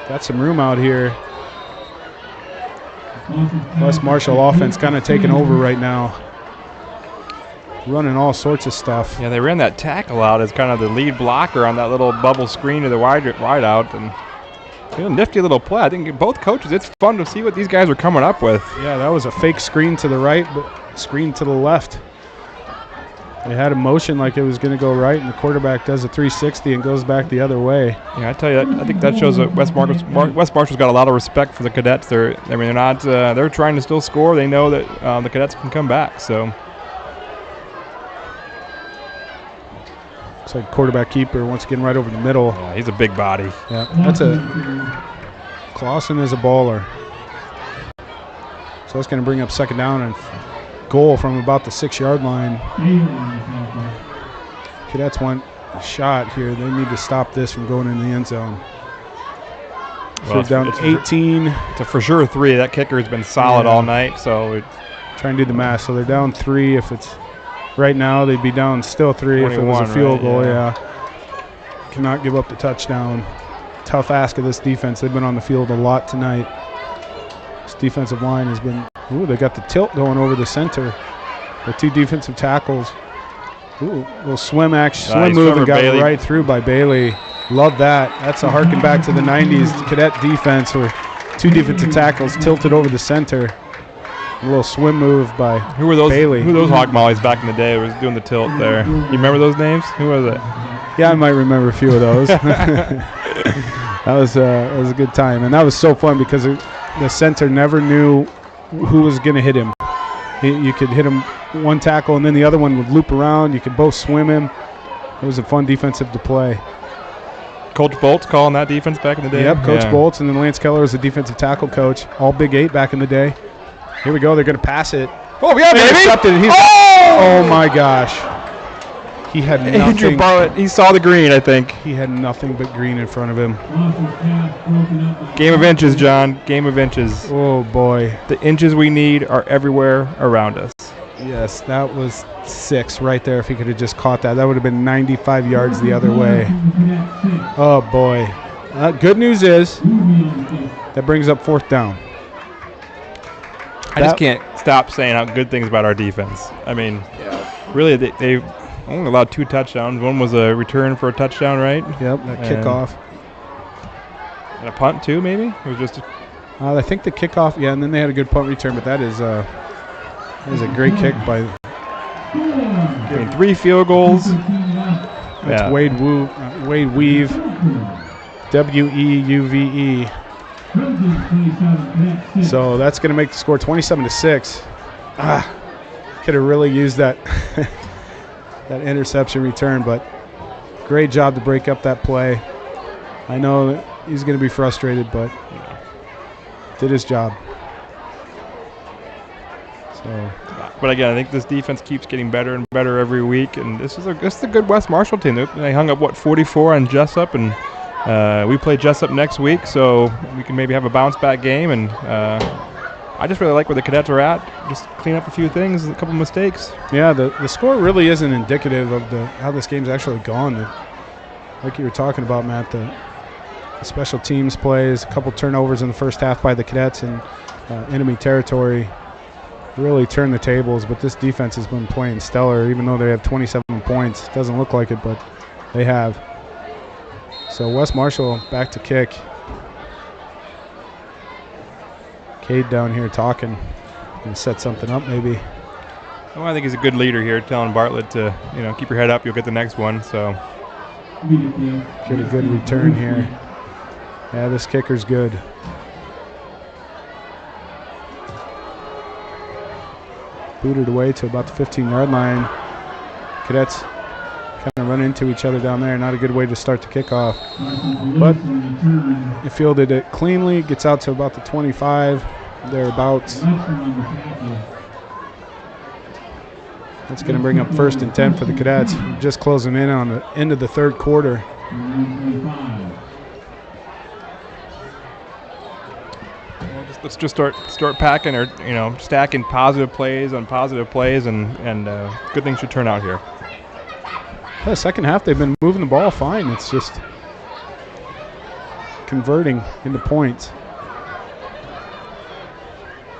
Got some room out here. West Marshall offense kind of taking over right now. Running all sorts of stuff. Yeah, they ran that tackle out as kind of the lead blocker on that little bubble screen to the wide out. And a nifty little play. I think both coaches, it's fun to see what these guys are coming up with. Yeah, that was a fake screen to the right, but screen to the left. They had a motion like it was going to go right, and the quarterback does a 360 and goes back the other way. Yeah, I tell you, I think that shows that West Marshall's got a lot of respect for the Cadets. They're not. They're trying to still score. They know that the Cadets can come back. So. Looks like quarterback keeper once again right over the middle. Yeah, he's a big body. Yeah, that's Clausen is a baller. So that's going to bring up 2nd down and goal from about the 6-yard line. Cadets want a shot here. They need to stop this from going in the end zone. So down 18. It's a for sure 3. That kicker has been solid all night. So try and do the math. So they're down 3. If it's right now, they'd be down still 3 if it was a field goal. Yeah. Cannot give up the touchdown. Tough ask of this defense. They've been on the field a lot tonight. This defensive line has been. Ooh, they got the tilt going over the center. The 2 defensive tackles. Ooh, little swim move and got Bailey. Right through by Bailey. Love that. That's a harken back to the 90s Cadet defense where 2 defensive tackles tilted over the center. A little swim move by Bailey. Who were those hog mollies back in the day who was doing the tilt there? You remember those names? Who was it? Yeah, I might remember a few of those. That was a good time. And that was so fun because the center never knew who was going to hit him. You could hit him one tackle, and then the other one would loop around. You could both swim him. It was a fun defensive to play. Coach Bolt's calling that defense back in the day. Yep, Coach Bolt's, and then Lance Keller was the defensive tackle coach. All Big 8 back in the day. Here we go. They're going to pass it. Oh, yeah, baby. Intercepted. Oh, my gosh. He had Andrew nothing. Bartlett, he saw the green, I think. He had nothing but green in front of him. Game of inches, John. Game of inches. Oh, boy. The inches we need are everywhere around us. Yes, that was 6 right there. If he could have just caught that, that would have been 95 yards the other way. Oh, boy. Good news is that brings up 4th down. I just can't stop saying how good things about our defense. I mean, really, they only allowed 2 touchdowns. One was a return for a touchdown, right? Yep, that kickoff. And a punt, too, maybe? It was just I think the kickoff, yeah, and then they had a good punt return, but that is a great kick by... I mean, 3 field goals. That's Wade Weave, W-E-U-V-E. So that's going to make the score 27-6. Could have really used that that interception return, but great job to break up that play. I know that he's going to be frustrated, but did his job. So, but again, I think this defense keeps getting better and better every week, and this is a good West Marshall team. They hung up 44 on Jessup, and we play Jessup next week, so we can maybe have a bounce back game. And I just really like where the Cadets are at. Just clean up a few things, a couple mistakes. Yeah, the score really isn't indicative of how this game's actually gone. Like you were talking about, Matt, the special teams plays, a couple turnovers in the first half by the Cadets in enemy territory really turned the tables, but this defense has been playing stellar. Even though they have 27 points, it doesn't look like it, but they have. So West Marshall back to kick. Cade down here talking and set something up maybe. Well, I think he's a good leader here, telling Bartlett to keep your head up, you'll get the next one. So get a good return here. Yeah, this kicker's good. Booted away to about the 15-yard line. Cadets kind of run into each other down there. Not a good way to start the kickoff. But he fielded it cleanly. Gets out to about the 25, thereabouts. That's going to bring up 1st and 10 for the Cadets. Just closing in on the end of the 3rd quarter. Let's just start packing, or stacking positive plays on positive plays, and good things should turn out here. The second half, they've been moving the ball fine. It's just converting into points.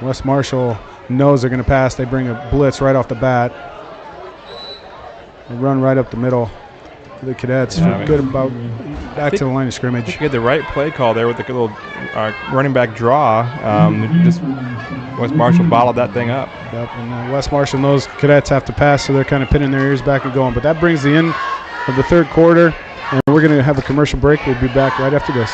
West Marshall knows they're going to pass. They bring a blitz right off the bat. They run right up the middle. The Cadets good about back to the line of scrimmage. You had the right play call there with the little running back draw. Just West Marshall bottled that thing up. Yep, and West Marshall knows Cadets have to pass, so they're kind of pinning their ears back and going. But that brings the end of the 3rd quarter, and we're going to have a commercial break. We'll be back right after this.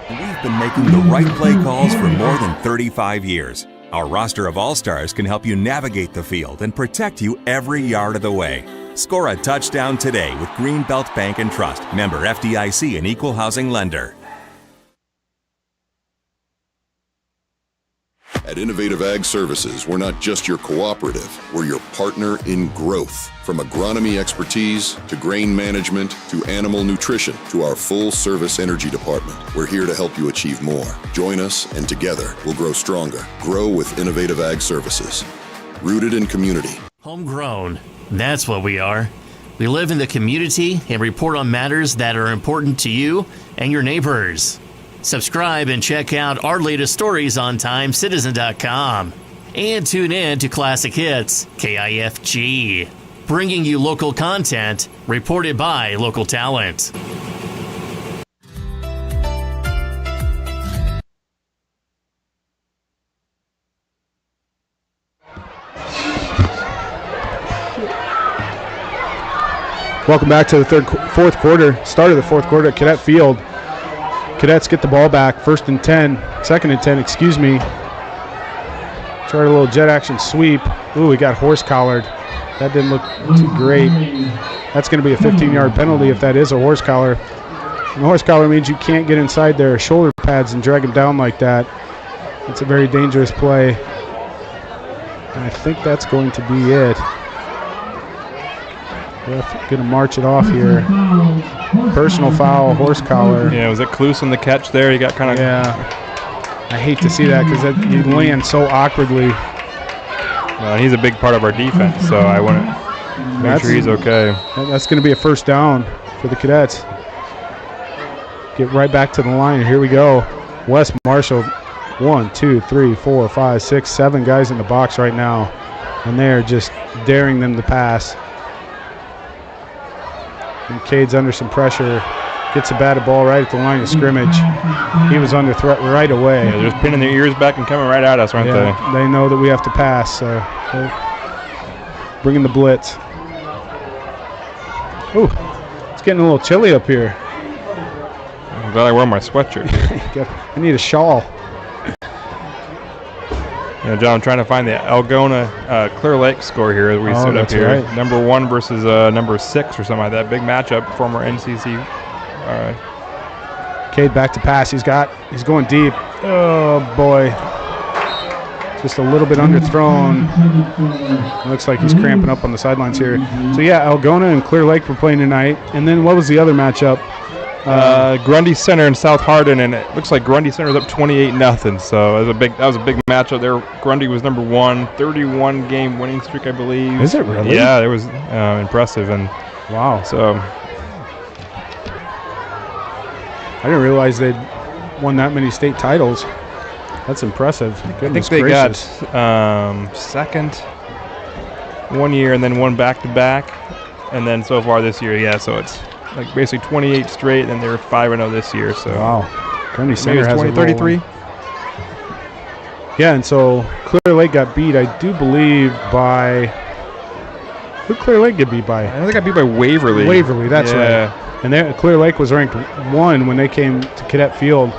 We've been making the right play calls for more than 35 years. Our roster of all-stars can help you navigate the field and protect you every yard of the way. Score a touchdown today with Greenbelt Bank and Trust. Member FDIC and Equal Housing Lender. At Innovative Ag Services, we're not just your cooperative, we're your partner in growth. From agronomy expertise to grain management to animal nutrition to our full-service energy department, we're here to help you achieve more. Join us, and together we'll grow stronger. Grow with Innovative Ag Services. Rooted in community. Homegrown. That's what we are. We live in the community and report on matters that are important to you and your neighbors. Subscribe and check out our latest stories on TimeCitizen.com. And tune in to Classic Hits, KIFG, bringing you local content reported by local talent. Welcome back to the 4th quarter. Start of the 4th quarter at Cadet Field. Cadets get the ball back. 2nd and 10, excuse me. Tried a little jet action sweep. Ooh, he got horse collared. That didn't look too great. That's going to be a 15-yard penalty if that is a horse collar. And a horse collar means you can't get inside their shoulder pads and drag them down like that. It's a very dangerous play. And I think that's going to be it. Ref going to march it off here. Personal foul, horse collar. Yeah, was it Kluse on the catch there? He got kind of. Yeah. I hate to see that because he lands so awkwardly. Well, he's a big part of our defense, so I want to make sure he's okay. That's going to be a first down for the Cadets. Get right back to the line. Here we go. Wes Marshall, 1, 2, 3, 4, 5, 6, 7 guys in the box right now, and they're just daring them to pass. And Cade's under some pressure. Gets a batted ball right at the line of scrimmage. He was under threat right away. Yeah, they're just pinning their ears back and coming right at us, aren't they? They know that we have to pass, so they're bringing the blitz. Ooh, it's getting a little chilly up here. I'm glad I wore my sweatshirt here. I need a shawl. Yeah, John, I'm trying to find the Algona Clear Lake score here as we sit up here. Right. Number 1 versus number 6 or something like that. Big matchup, former NCC. Cade back to pass. He's going deep. Oh boy. Just a little bit underthrown. Looks like he's cramping up on the sidelines here. So yeah, Algona and Clear Lake were playing tonight. And then what was the other matchup? Grundy Center and South Hardin, and it looks like Grundy Center's up 28-0. So that was a big matchup there. Grundy was number 1, 31 game winning streak, I believe. Is it really? Yeah, it was impressive. And wow. So I didn't realize they'd won that many state titles. That's impressive. Goodness I think they gracious. got second one year and then one back-to-back, and then so far this year, yeah. So it's like basically 28 straight, and they're 5-0 this year. So wow, Grundy Center has 33. Yeah, and so Clear Lake got beat, I do believe, by who? Clear Lake get beat by? I think they got beat by Waverly. Waverly, that's right. And Clear Lake was ranked 1 when they came to Cadet Field.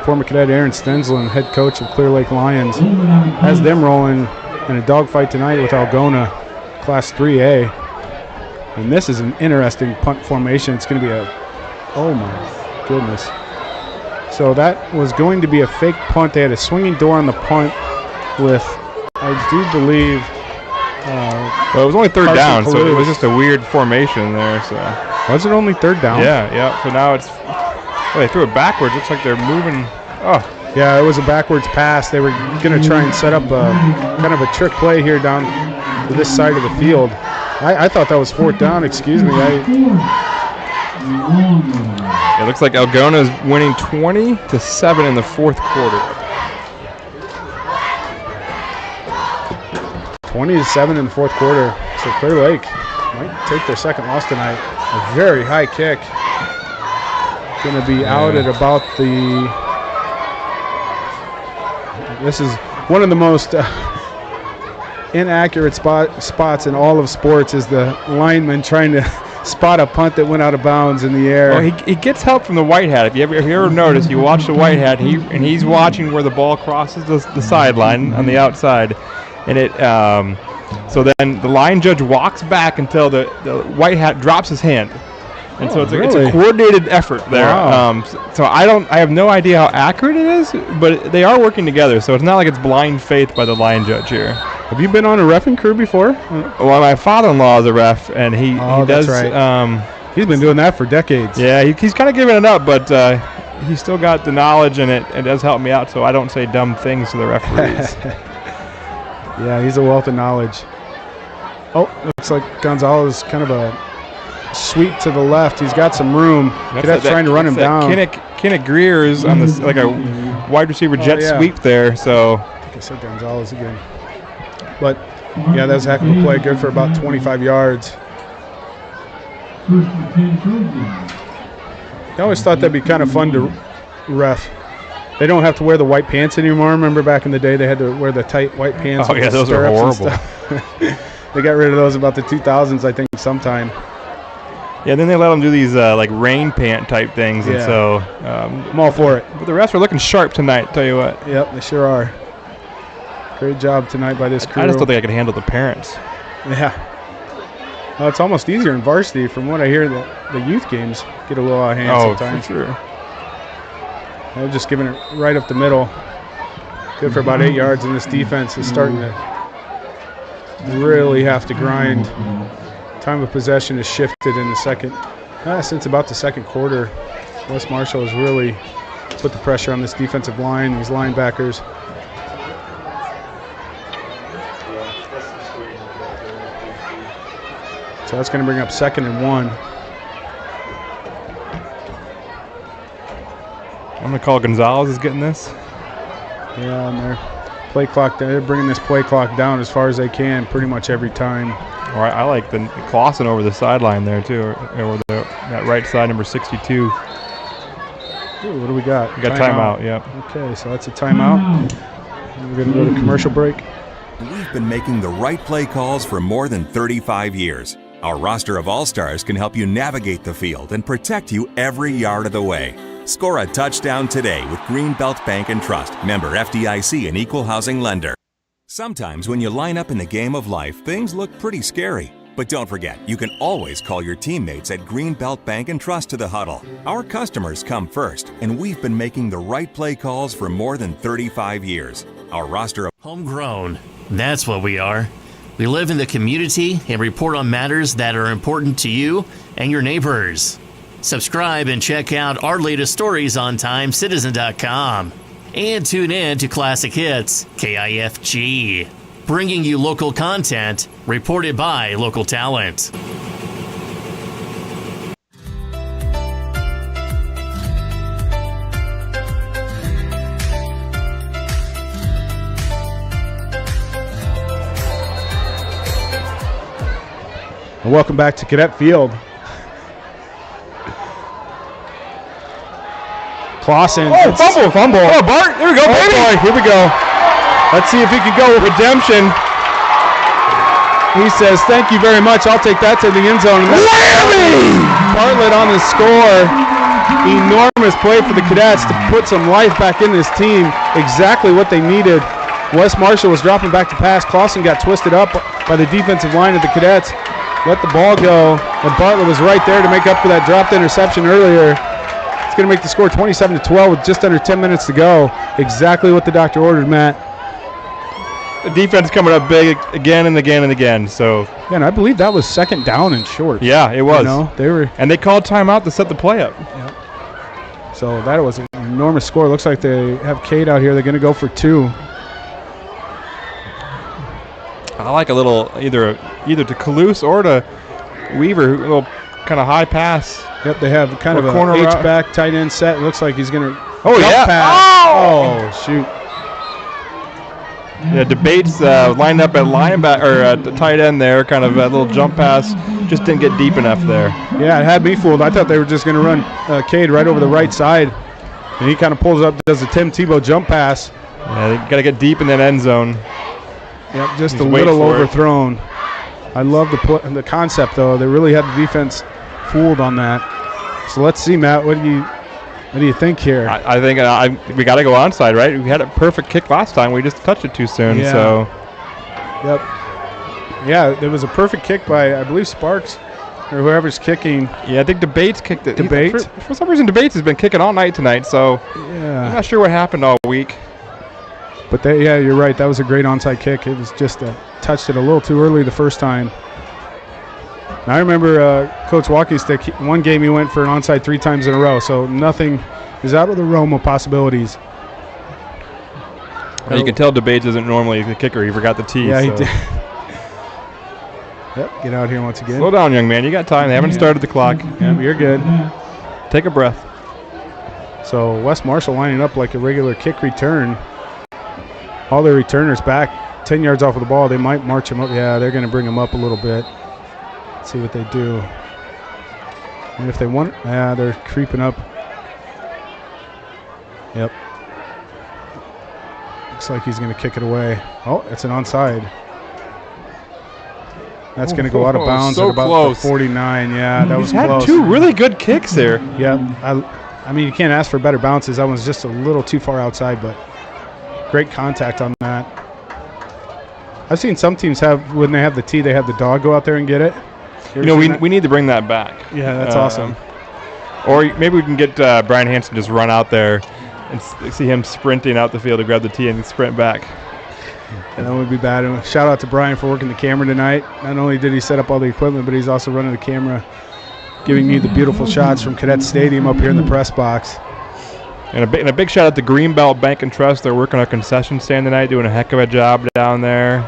Former cadet Aaron Stensland, head coach of Clear Lake Lions, has them rolling in a dogfight tonight with Algona, Class 3A. And this is an interesting punt formation. It's going to be oh my goodness. So that was going to be a fake punt. They had a swinging door on the punt with, I do believe, well, it was only third down, Carson so it Palouse. was just a weird formation there. So Was it only third down? yeah. So now it's they threw it backwards. Looks like they're moving. Oh, yeah, it was a backwards pass. They were going to try and set up kind of a trick play here down to this side of the field. I thought that was fourth down. Excuse me. it looks like Algona is winning 20-7 in the fourth quarter. 20-7 in the fourth quarter. So Clear Lake might take their second loss tonight. A very high kick. Going to be out at about the. This is one of the most inaccurate spots in all of sports, is the lineman trying to spot a punt that went out of bounds in the air. Well, he gets help from the white hat. If you ever notice, you watch the white hat, he's watching where the ball crosses the sideline on the outside, and it. So then the line judge walks back until the white hat drops his hand. And so it's a coordinated effort there. Wow. So I have no idea how accurate it is, but they are working together. So it's not like it's blind faith by the line judge here. Have you been on a reffing crew before? Well, my father-in-law is a ref, and he does. That's right. He's been doing that for decades. Yeah, he's kind of giving it up, but he's still got the knowledge, and it does help me out, so I don't say dumb things to the referees. Yeah, he's a wealth of knowledge. Oh, looks like Gonzalez kind of a sweep to the left. He's got some room. Cadet's trying to run him down. Kenneth Greer's on this like a wide receiver jet sweep there. So I think I said Gonzalez again. But yeah, that was a heck of a play. Good for about 25 yards. I always thought that'd be kind of fun to ref. They don't have to wear the white pants anymore. Remember back in the day they had to wear the tight white pants. Oh yeah, those are horrible. They got rid of those about the 2000s, I think, sometime. Yeah, then they let them do these like rain pant type things, and so I'm all for it. But the refs are looking sharp tonight. Tell you what. Yep, they sure are. Great job tonight by this crew. I just don't think I can handle the parents. Yeah. Well, it's almost easier in varsity. From what I hear, the youth games get a little out of hand sometimes. For sure. They're just giving it right up the middle. Good for about 8 yards, and this defense is starting to really have to grind. Time of possession has shifted in the second. Since about the second quarter, West Marshall has really put the pressure on this defensive line, these linebackers. So that's going to bring up 2nd and 1. I'm going to call Gonzalez is getting this. Yeah, and they're bringing this play clock down as far as they can pretty much every time. All right, I like the Clausen over the sideline there too, or that right side, number 62. Ooh, what do we got? We got timeout, yep. Okay, so that's a timeout. We're going to go to commercial break. We've been making the right play calls for more than 35 years. Our roster of all-stars can help you navigate the field and protect you every yard of the way. Score a touchdown today with Greenbelt Bank and Trust, member FDIC and equal housing lender. Sometimes when you line up in the game of life, things look pretty scary. But don't forget, you can always call your teammates at Greenbelt Bank and Trust to the huddle. Our customers come first, and we've been making the right play calls for more than 35 years. Our roster of Homegrown. That's what we are. We live in the community and report on matters that are important to you and your neighbors. Subscribe and check out our latest stories on TimeCitizen.com. And tune in to Classic Hits, KIFG, bringing you local content reported by local talent. And welcome back to Cadet Field. Clausen. Oh, fumble. Oh, Bart, here we go, baby. Boy, here we go. Let's see if he can go with redemption. He says, thank you very much. I'll take that to the end zone. Whammy! Bartlett on the score. Enormous play for the Cadets to put some life back in this team. Exactly what they needed. West Marshall was dropping back to pass. Clausen got twisted up by the defensive line of the Cadets. Let the ball go. And Bartlett was right there to make up for that dropped interception earlier. It's going to make the score 27-12 with just under 10 minutes to go. Exactly what the doctor ordered, Matt. The defense coming up big again and again and again. So, yeah, and I believe that was 2nd down and short. Yeah, it was. You know, they were, and they called timeout to set the play up. Yep. So that was an enormous score. Looks like they have Cade out here. They're going to go for 2. I like a little either to Kalous or to Weaver, a little kind of high pass. Yep, they have kind of a corner H-back tight end set. It looks like he's going to jump pass. Oh, shoot. Yeah, Debates lined up at linebacker or at the tight end there, kind of a little jump pass, just didn't get deep enough there. Yeah, it had me fooled. I thought they were just going to run Cade right over the right side, and he kind of pulls up, does a Tim Tebow jump pass. Yeah, they got to get deep in that end zone. Yep, just a little overthrown. I love the concept though. They really had the defense fooled on that. So let's see, Matt. What do you think here? I think we got to go onside, right? We had a perfect kick last time. We just touched it too soon. Yeah. So. Yep. Yeah, there was a perfect kick by, I believe, Sparks or whoever's kicking. Yeah, I think Debates kicked it. Debates? For some reason, Debates has been kicking all night tonight. So yeah, I'm not sure what happened all week. But yeah, you're right. That was a great onside kick. It was just touched it a little too early the first time. And I remember Coach Walking Stick, one game he went for an onside 3 times in a row. So nothing is out of the realm of possibilities. Well, you can tell Debates isn't normally the kicker. He forgot the T. Yeah, so. he did. Yep, get out here once again. Slow down, young man. You got time. They haven't started the clock. Yep, you're good. Take a breath. So West Marshall lining up like a regular kick return. All their returners back 10 yards off of the ball. They might march them up. Yeah, they're going to bring them up a little bit. Let's see what they do. And if they want, yeah, they're creeping up. Yep. Looks like he's going to kick it away. Oh, it's an onside. That's going to go out of bounds so at about the 49. Yeah, that was close. Had 2 really good kicks there. Yep. I mean, you can't ask for better bounces. That one's just a little too far outside, but great contact on that. I've seen some teams have, when they have the tee, they have the dog go out there and get it. You know, we need to bring that back. Yeah, that's awesome. Or maybe we can get Brian Hansen just run out there and see him sprinting out the field to grab the tee and sprint back. And that would be bad. And shout out to Brian for working the camera tonight. Not only did he set up all the equipment, but he's also running the camera, giving me the beautiful shots from Cadet Stadium up here in the press box. And a big shout out to Greenbelt Bank and Trust. They're working our concession stand tonight, doing a heck of a job down there.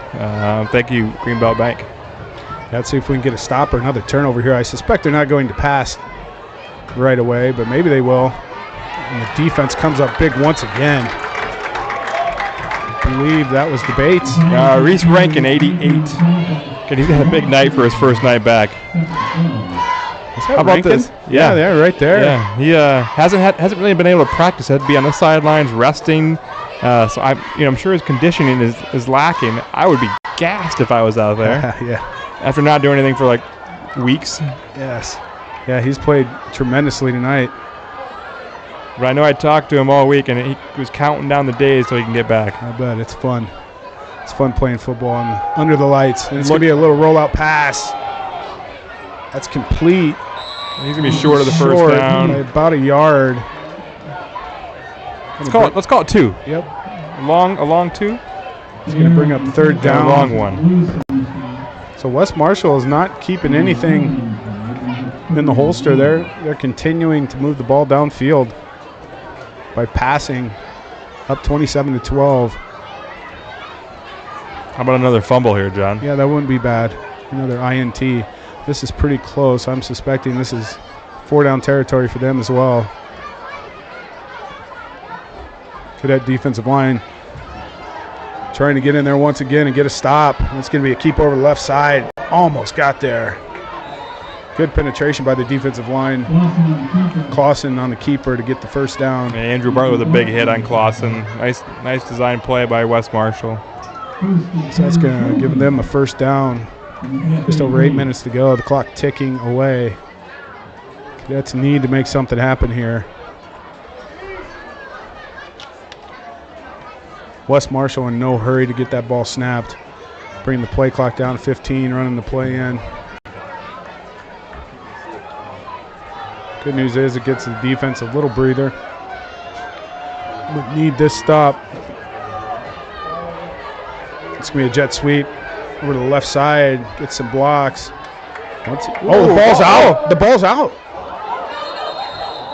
Thank you, Greenbelt Bank. Let's see if we can get a stop or another turnover here. I suspect they're not going to pass right away, but maybe they will. And the defense comes up big once again. I believe that was the Bates. Reese Rankin, 88. He's got a big night for his first night back. How about Rankin? this? Yeah, right there. Yeah, he hasn't really been able to practice. Had to be on the sidelines resting. So I'm sure his conditioning is lacking. I would be gassed if I was out there. Yeah. After not doing anything for like weeks. Yes. Yeah, he's played tremendously tonight. But I know I talked to him all week, and he was counting down the days so he can get back. I bet. It's fun. It's fun playing football under the lights. And it's going to be a little rollout pass. That's complete. He's going to be short of the first down. By about a yard. Let's call it 2. Yep. A long 2. He's going to bring up third down. A long one. So West Marshall is not keeping anything in the holster. They're continuing to move the ball downfield by passing up 27-12. How about another fumble here, John? Yeah, that wouldn't be bad. Another INT. This is pretty close. I'm suspecting this is 4-down territory for them as well. Cadet defensive line trying to get in there once again and get a stop. It's going to be a keep over the left side. Almost got there. Good penetration by the defensive line. Clausen on the keeper to get the first down. And Andrew Bartlett with a big hit on Clausen. Nice design play by West Marshall. So that's going to give them a first down. Just over 8 minutes to go. The clock ticking away. Cadets need to make something happen here. West Marshall in no hurry to get that ball snapped. Bring the play clock down to 15, running the play in. Good news is it gets the defense a little breather. But need this stop. It's going to be a jet sweep over to the left side. Get some blocks. The ball's out. The ball's out.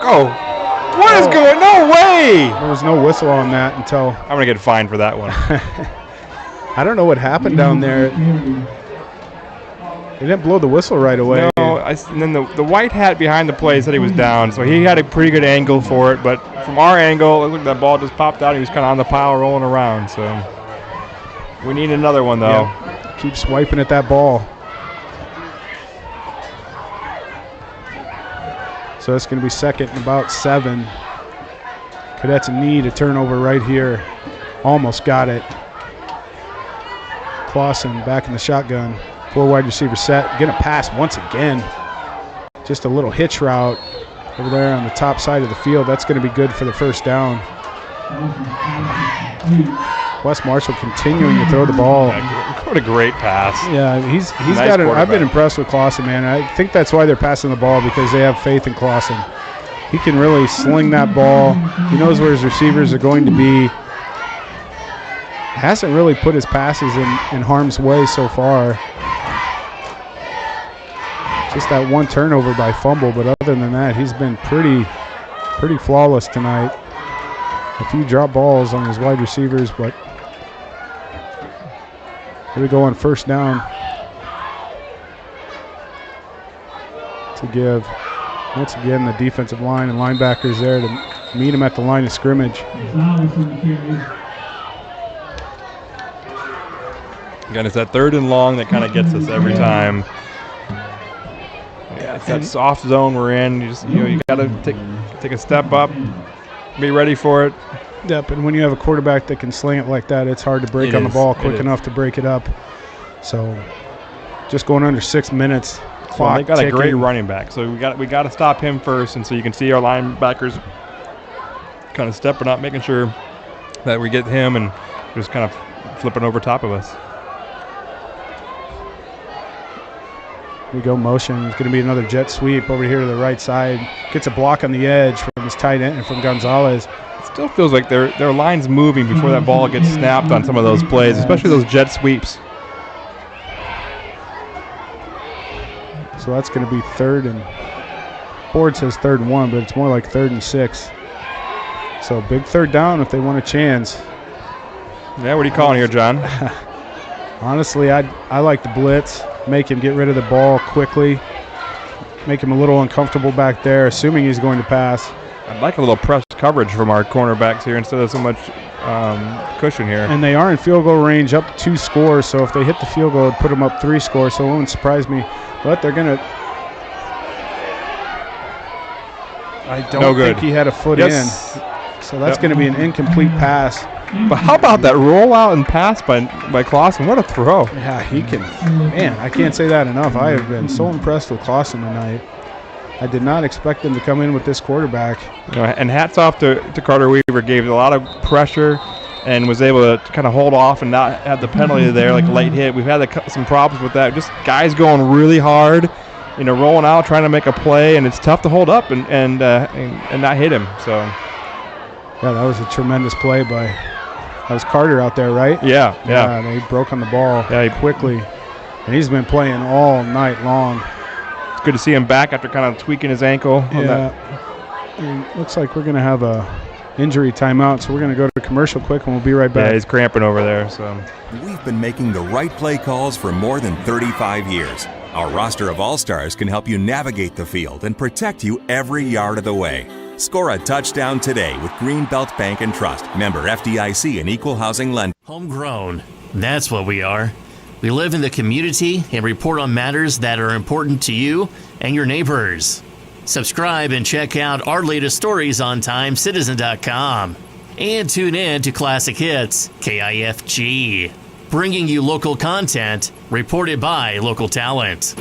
Oh. What is going? No way! There was no whistle on that until. I'm going to get fined for that one. I don't know what happened down there. They didn't blow the whistle right away. No, and then the white hat behind the play said he was down, so he had a pretty good angle for it. But from our angle, it looked like that ball just popped out. He was kind of on the pile rolling around. So we need another one, though. Yeah. Keep swiping at that ball. So it's going to be second and about 7. Cadets need a turnover right here. Almost got it. Clausen back in the shotgun. 4 wide receiver set. Going to pass once again. Just a little hitch route over there on the top side of the field. That's going to be good for the first down. West Marshall continuing to throw the ball. What a great pass. Yeah, he's nice got it. I've been impressed with Clausen, man. I think that's why they're passing the ball, because they have faith in Clausen. He can really sling that ball. He knows where his receivers are going to be. Hasn't really put his passes in harm's way so far. Just that one turnover by fumble, but other than that, he's been pretty flawless tonight. A few drop balls on his wide receivers, but here we go on first down to give. Once again, the defensive line and linebackers there to meet him at the line of scrimmage. Again, it's that 3rd and long that kind of gets us every time. Yeah, it's that soft zone we're in. You got to take a step up, be ready for it. Yep, and when you have a quarterback that can sling it like that, it's hard to break on the ball quick enough to break it up. So, just going under 6 minutes. Well, they got ticking. A great running back, so we got to stop him first. And so you can see our linebackers kind of stepping up, making sure that we get him and just kind of flipping over top of us. We go motion. It's going to be another jet sweep over here to the right side. Gets a block on the edge from his tight end, from Gonzalez. It still feels like their line's moving before that ball gets snapped on some of those plays, especially those jet sweeps. So that's going to be third and board says 3rd and 1, but it's more like 3rd and 6. So big third down if they want a chance. Yeah, what are you calling here, John? Honestly, I like the blitz, make him get rid of the ball quickly, make him a little uncomfortable back there, assuming he's going to pass. I'd like a little press coverage from our cornerbacks here instead of so much cushion here. And they are in field goal range up 2 scores, so if they hit the field goal, it'd put them up 3 scores, so it wouldn't surprise me. But they're going to... I don't think he had a foot in. So that's going to be an incomplete pass. But how about that rollout and pass by Clausen? What a throw. Yeah, he can. Man, I can't say that enough. I have been so impressed with Clausen tonight. I did not expect him to come in with this quarterback. You know, and hats off to Carter Weaver. Gave a lot of pressure and was able to kind of hold off and not have the penalty there, like late hit. We've had some problems with that. Just guys going really hard, you know, rolling out, trying to make a play, and it's tough to hold up and not hit him. So, yeah, that was a tremendous play by. That was Carter out there, right? Yeah. They broke on the ball quickly, and he's been playing all night long. It's good to see him back after kind of tweaking his ankle. On that. It looks like we're going to have a injury timeout, so we're going to go to commercial quick, and we'll be right back. Yeah, he's cramping over there. So We've been making the right play calls for more than 35 years. Our roster of all-stars can help you navigate the field and protect you every yard of the way. Score a touchdown today with Greenbelt Bank and Trust. Member FDIC and Equal Housing Lender. Homegrown. That's what we are. We live in the community and report on matters that are important to you and your neighbors. Subscribe and check out our latest stories on TimeCitizen.com. And tune in to Classic Hits, KIFG, bringing you local content reported by local talent.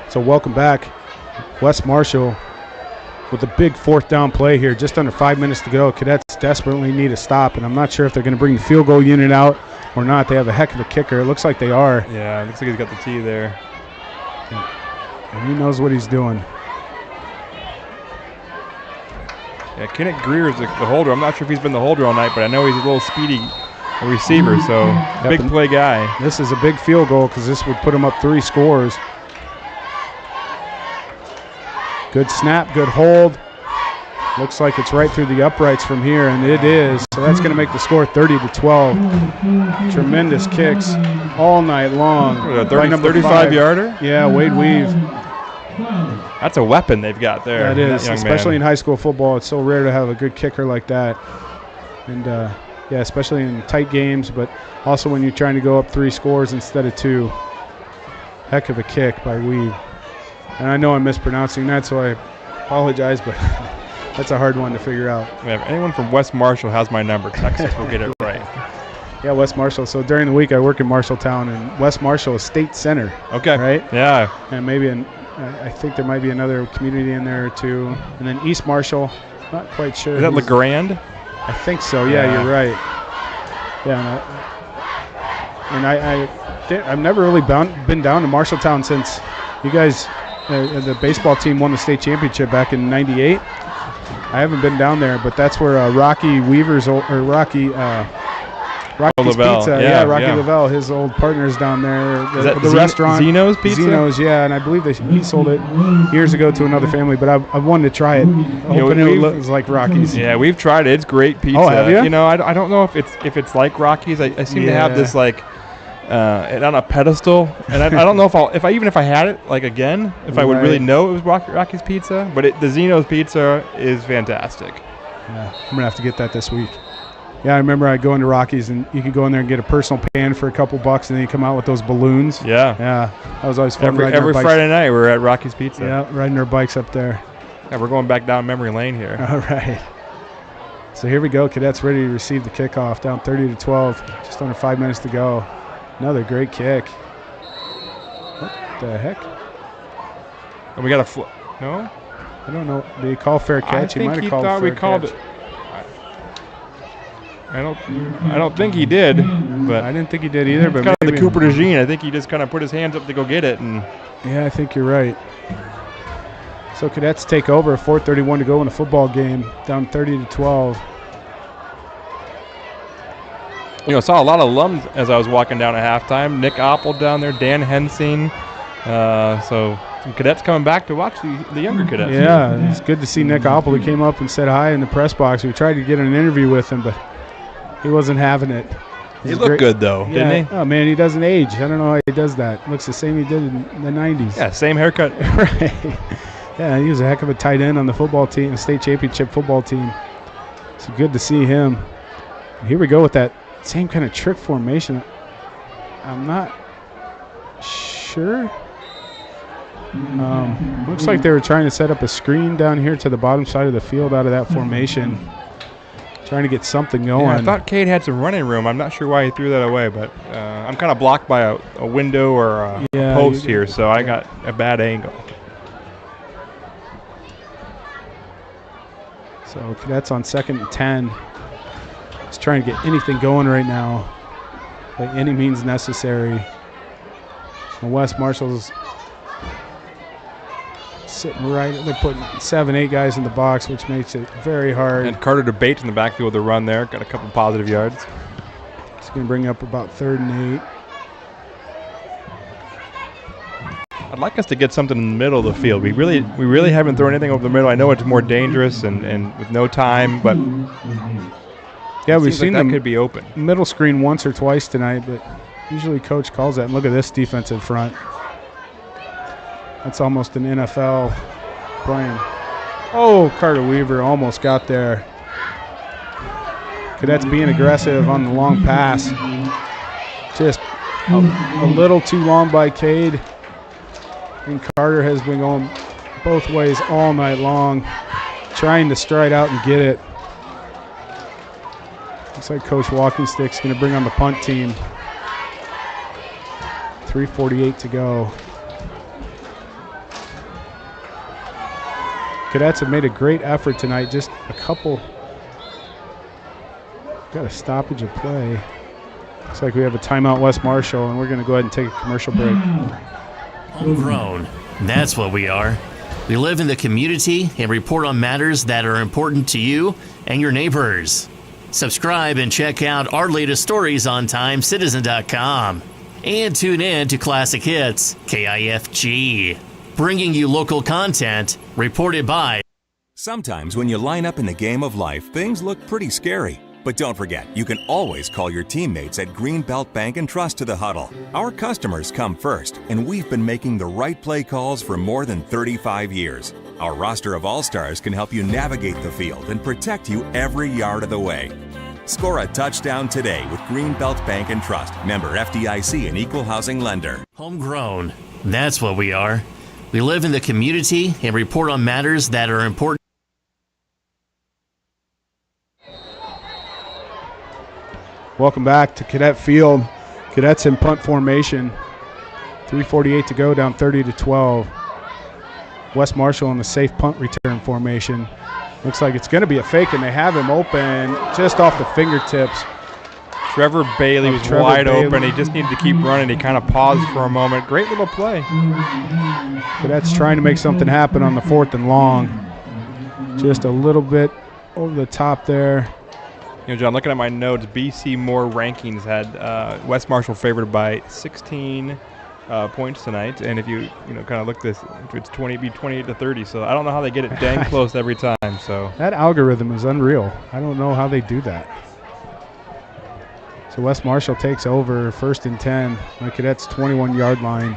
So welcome back. Wes Marshall with a big 4th down play here. Just under 5 minutes to go. Cadets desperately need a stop, and I'm not sure if they're going to bring the field goal unit out or not. They have a heck of a kicker. It looks like they are. yeah, it looks like he's got the tee there. And he knows what he's doing. Yeah, Kenneth Greer is the holder. I'm not sure if he's been the holder all night, but I know he's a little speedy receiver, so big play guy. This is a big field goal because this would put him up 3 scores. Good snap, good hold. Looks like it's right through the uprights from here, and it is. So that's going to make the score 30-12. Tremendous kicks all night long. 35-yarder? Yeah, Wade Weave. That's a weapon they've got there. That is, that especially in high school football. It's so rare to have a good kicker like that. And, yeah, especially in tight games, but also when you're trying to go up 3 scores instead of 2. Heck of a kick by Weave. And I know I'm mispronouncing that, so I apologize, but that's a hard one to figure out. Yeah, if anyone from West Marshall has my number, text us, we'll get it right. Yeah, West Marshall. So during the week I work in Marshalltown, and West Marshall is state center. Okay. Right? Yeah. And maybe I think there might be another community in there too. And then East Marshall, not quite sure. Is that LeGrand? I think so. Yeah, you're right. Yeah, I've never really been down to Marshalltown since you guys, the baseball team won the state championship back in '98. I haven't been down there, but that's where Rocky Weaver's Rocky's Lavelle. Pizza. Rocky Lavelle, his old partner's down there. The restaurant. Zeno's Pizza? Zeno's, yeah, and I believe he sold it years ago to another family, but I've wanted to try it. Hoping it was like Rocky's. Yeah, we've tried it. It's great pizza. Oh, have you? You know, I don't know if it's like Rocky's. I seem to have this like it on a pedestal, and I don't know if I had it like again, if I would really know it was Rocky's Pizza. But the Zeno's Pizza is fantastic. Yeah, I'm gonna have to get that this week. Yeah, I remember I'd go into Rocky's and you could go in there and get a personal pan for a couple bucks, and then you come out with those balloons. Yeah, that was always fun. Every Friday night we're at Rocky's Pizza. Yeah, riding our bikes up there. Yeah, we're going back down memory lane here. All right. So here we go. Cadets ready to receive the kickoff, down 30-12, just under 5 minutes to go. Another great kick. What the heck? And we got a no? I don't know. Did he call fair catch? I think he called thought we fair called catch. it. I don't think he did, but I didn't think he did either. But kind of the maybe. Cooper DeJean. I think he just kind of put his hands up to go get it, and Yeah, I think you're right. So Cadets take over. 4:31 to go in a football game, down 30-12. you know, saw a lot of alums as I was walking down at halftime. Nick Oppel down there, Dan Hensing. So some cadets coming back to watch the younger cadets. Yeah, it's good to see Nick Oppel. He came up and said hi in the press box. We tried to get an interview with him, but he wasn't having it. He looked good, though, didn't he? Oh, man, he doesn't age. I don't know how he does that. Looks the same he did in the 90s. Yeah, same haircut. Right. Yeah, he was a heck of a tight end on the football team, state championship football team. It's good to see him. And here we go with that same kind of trick formation. I'm not sure. Looks like they were trying to set up a screen down here to the bottom side of the field out of that formation. Trying to get something going. Yeah, I thought Cade had some running room. I'm not sure why he threw that away, but I'm kind of blocked by a window or a post here, so I got a bad angle. So Cadets on 2nd and 10. Just trying to get anything going right now by any means necessary. And West Marshall's sitting right. They're putting 7, 8 guys in the box, which makes it very hard. And Carter DeBate in the backfield to run there. Got a couple positive yards. It's going to bring up about 3rd and 8. I'd like us to get something in the middle of the field. We really haven't thrown anything over the middle. I know it's more dangerous and with no time, but yeah, we've seen that them could be open. Middle screen once or twice tonight, but usually coach calls that. And look at this defensive front. That's almost an NFL playing. Oh, Carter Weaver almost got there. Cadets being aggressive on the long pass. Just a little too long by Cade. And Carter has been going both ways all night long, trying to stride out and get it. Looks like Coach Walkingstick's going to bring on the punt team. 3:48 to go. Cadets have made a great effort tonight. Just a couple. Got a stoppage of play. Looks like we have a timeout, West Marshall, and we're going to go ahead and take a commercial break. Homegrown. That's what we are. We live in the community and report on matters that are important to you and your neighbors. Subscribe and check out our latest stories on TimeCitizen.com. And tune in to Classic Hits, KIFG, bringing you local content reported by. Sometimes when you line up in the game of life, things look pretty scary. But don't forget, you can always call your teammates at Greenbelt Bank and Trust to the huddle. Our customers come first, and we've been making the right play calls for more than 35 years. Our roster of all-stars can help you navigate the field and protect you every yard of the way. Score a touchdown today with Greenbelt Bank and Trust, member FDIC and equal housing lender. Homegrown. That's what we are. We live in the community and report on matters that are important. Welcome back to Cadet Field. Cadets in punt formation. 3:48 to go, down 30-12. West Marshall in the safe punt return formation. Looks like it's going to be a fake, and they have him open just off the fingertips. Trevor Bailey was wide open. He just needed to keep running. He kind of paused for a moment. Great little play. Cadets trying to make something happen on the 4th and long. Just a little bit over the top there. You know, John, looking at my notes, BC Moore rankings had West Marshall favored by 16 points tonight, and if you kind of look this, it's 28-30. So I don't know how they get it dang close every time. So that algorithm is unreal. I don't know how they do that. So West Marshall takes over, 1st and 10. The Cadets' 21-yard line.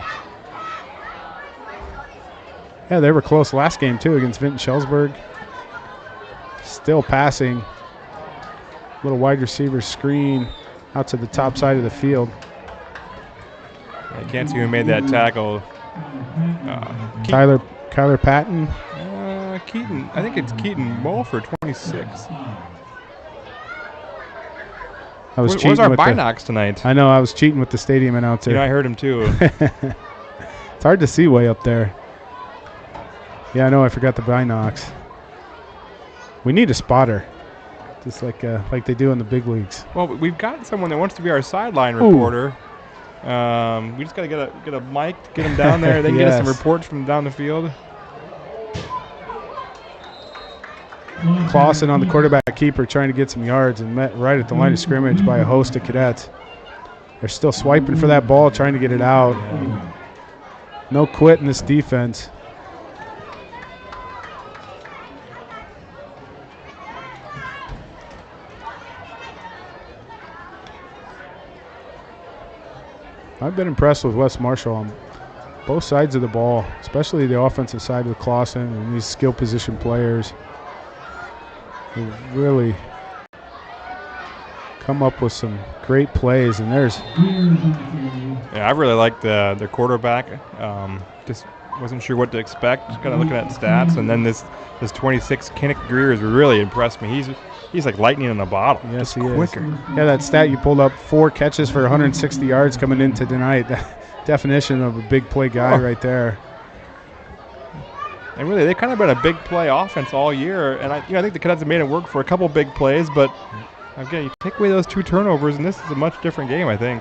Yeah, they were close last game too against Vinton Shellsburg. Still passing. Little wide receiver screen out to the top side of the field. I can't see who made that tackle. Kyler Patton. Keaton. I think it's Keaton Mulford, 26. I was cheating Where's our with binocs tonight? I know, I was cheating with the stadium announcer. You know, I heard him too. It's hard to see way up there. Yeah, I know, I forgot the binocs. We need a spotter, just like they do in the big leagues. Well, we've got someone that wants to be our sideline reporter. We just got to get a mic, get him down there. They can get us some reports from down the field. Clausen on the quarterback keeper trying to get some yards and met right at the line of scrimmage by a host of cadets. They're still swiping for that ball, trying to get it out. No quit in this defense. I've been impressed with West Marshall on both sides of the ball, especially the offensive side with Clausen and these skill position players. They really come up with some great plays, and there's. Yeah, I really liked their quarterback. Just wasn't sure what to expect. Just kind of looking at stats, and then this 26 Kenneth Greer's really impressed me. He's like lightning in a bottle. Yes, just he quicker. is. Yeah, that stat you pulled up, 4 catches for 160 yards coming into tonight. Definition of a big play guy right there. And really, they've kind of been a big play offense all year. And I think the Cadets have made it work for a couple big plays. But again, you take away those 2 turnovers, and this is a much different game, I think.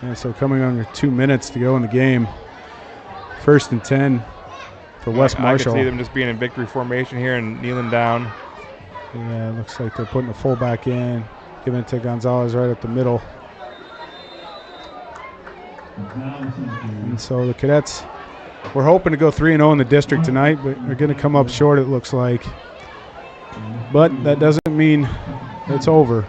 Yeah, so coming under 2 minutes to go in the game. 1st and 10 for West Marshall. I could see them just being in victory formation here and kneeling down. Yeah, it looks like they're putting a fullback in, giving it to Gonzalez right up the middle. And so the Cadets, we're hoping to go 3-0 in the district tonight, but they're going to come up short, it looks like. But that doesn't mean it's over.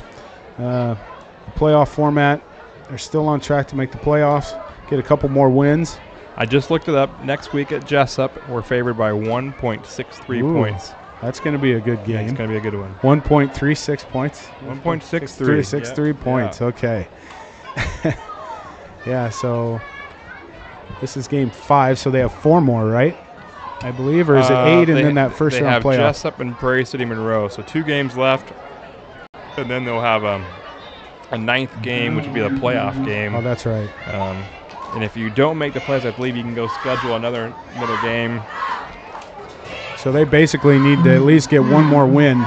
Playoff format, they're still on track to make the playoffs, get a couple more wins. I just looked it up. Next week at Jessup, we're favored by 1.63 points. That's going to be a good game. Yeah, it's going to be a good one. 1.36 points? 1.63. 63 points, yeah. Okay. Yeah, so this is game 5, so they have 4 more, right? I believe, or is it 8 and then that first round playoff? They have Jessup and Prairie City Monroe, so 2 games left, and then they'll have a 9th game, which would be the playoff game. Oh, that's right. And if you don't make the playoffs, I believe you can go schedule another game. So they basically need to at least get 1 more win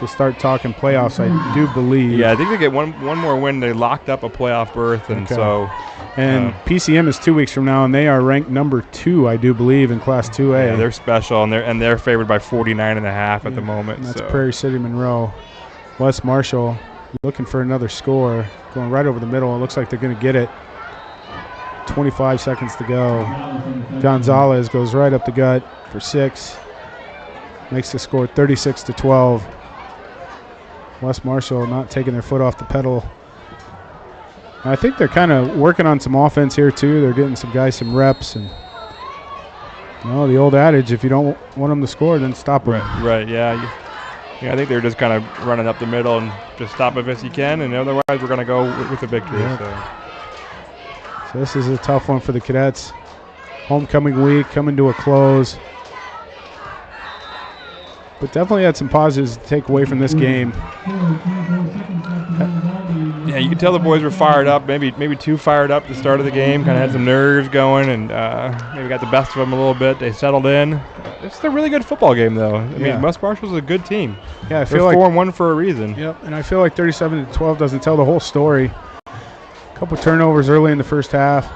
to start talking playoffs, I do believe. Yeah, I think they get one more win. They locked up a playoff berth, and so. And PCM is 2 weeks from now, and they are ranked number 2, I do believe, in Class 2A. Yeah, they're special, and they're favored by 49.5 at the moment. And that's Prairie City Monroe. West Marshall looking for another score, going right over the middle. It looks like they're going to get it. 25 seconds to go. Gonzalez goes right up the gut for 6. Makes the score 36-12. West Marshall not taking their foot off the pedal. I think they're kind of working on some offense here too. They're getting some guys some reps, and the old adage: if you don't want them to score, then stop them. Right. Yeah. I think they're just kind of running up the middle and just stop it as you can, and otherwise we're going to go with the victory. Yeah. So this is a tough one for the Cadets. Homecoming week coming to a close. But definitely had some positives to take away from this game. Yeah, you could tell the boys were fired up, maybe too fired up at the start of the game. Kind of had some nerves going, and maybe got the best of them a little bit. They settled in. It's a really good football game, though. I mean, West Marshall's a good team. Yeah, I feel they're 4-1 for a reason. Yep, and I feel like 37-12 doesn't tell the whole story. A couple turnovers early in the first half.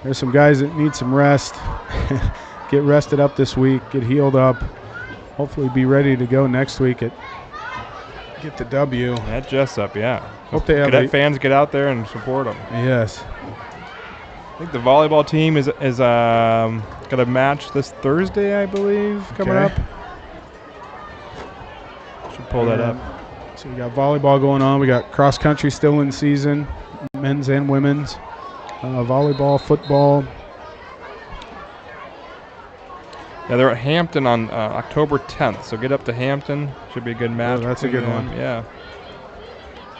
There's some guys that need some rest. Get rested up this week, get healed up. Hopefully be ready to go next week at get the W. At Jessup, yeah. Hope they have Cadet fans get out there and support them. Yes. I think the volleyball team is got a match this Thursday, I believe, coming up. Should pull that up. So we got volleyball going on. We got cross country still in season, men's and women's. Volleyball, football. Yeah, they're at Hampton on October 10th, so get up to Hampton. Should be a good match. Oh, that's a good one. Yeah.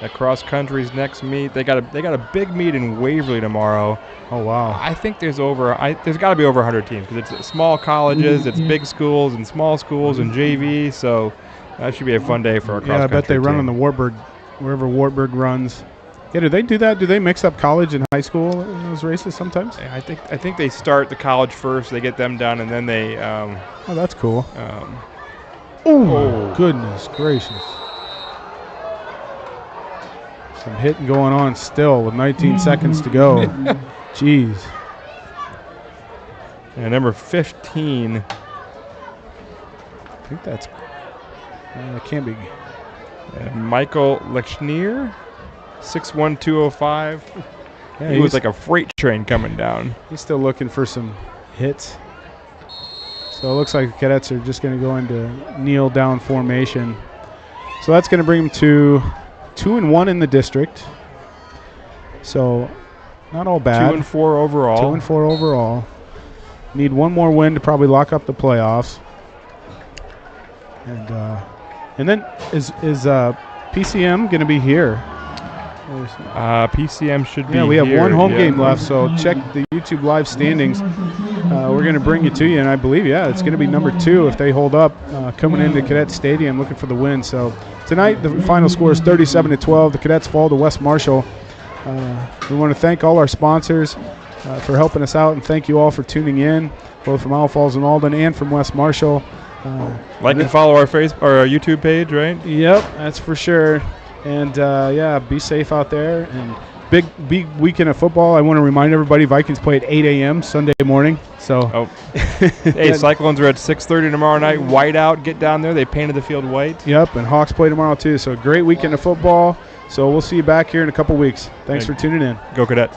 At cross country's next meet, they got a big meet in Waverly tomorrow. Oh wow! I think there's got to be over 100 teams because it's small colleges, it's big schools and small schools and JV. So That should be a fun day for our cross Yeah, I bet they country run team. on the Wartburg, wherever Wartburg runs. Yeah, do they do that? Do they mix up college and high school in those races sometimes? I think they start the college first. They get them done, and then they. Oh, that's cool. Oh, Goodness gracious. Some hitting going on still with 19 seconds to go. Jeez. and number 15. I think that's. That can't be. Michael Lechnier, 6'1", 205. Yeah, He was like a freight train coming down. He's still looking for some hits. So it looks like the cadets are just going to go into kneel down formation. So that's going to bring them to 2-1 in the district. So not all bad. 2-4 overall. 2-4 overall. Need one more win to probably lock up the playoffs. And then is PCM going to be here? PCM should be. Yeah, we have here, one home yeah. game left, so check the YouTube live standings. We're going to bring you to you, and I believe, it's going to be number 2 if they hold up coming into Cadet Stadium looking for the win. So tonight the final score is 37-12. The Cadets fall to West Marshall. We want to thank all our sponsors for helping us out, and thank you all for tuning in, both from Falls-Alden and from West Marshall. Like and follow our YouTube page, right? Yep, that's for sure. And be safe out there. And big weekend of football. I want to remind everybody, Vikings play at 8 a.m. Sunday morning. So, Hey, Cyclones are at 6:30 tomorrow night. White out, get down there. They painted the field white. Yep, and Hawks play tomorrow too. So great weekend of football. So we'll see you back here in a couple weeks. Thanks for tuning in. Go Cadets.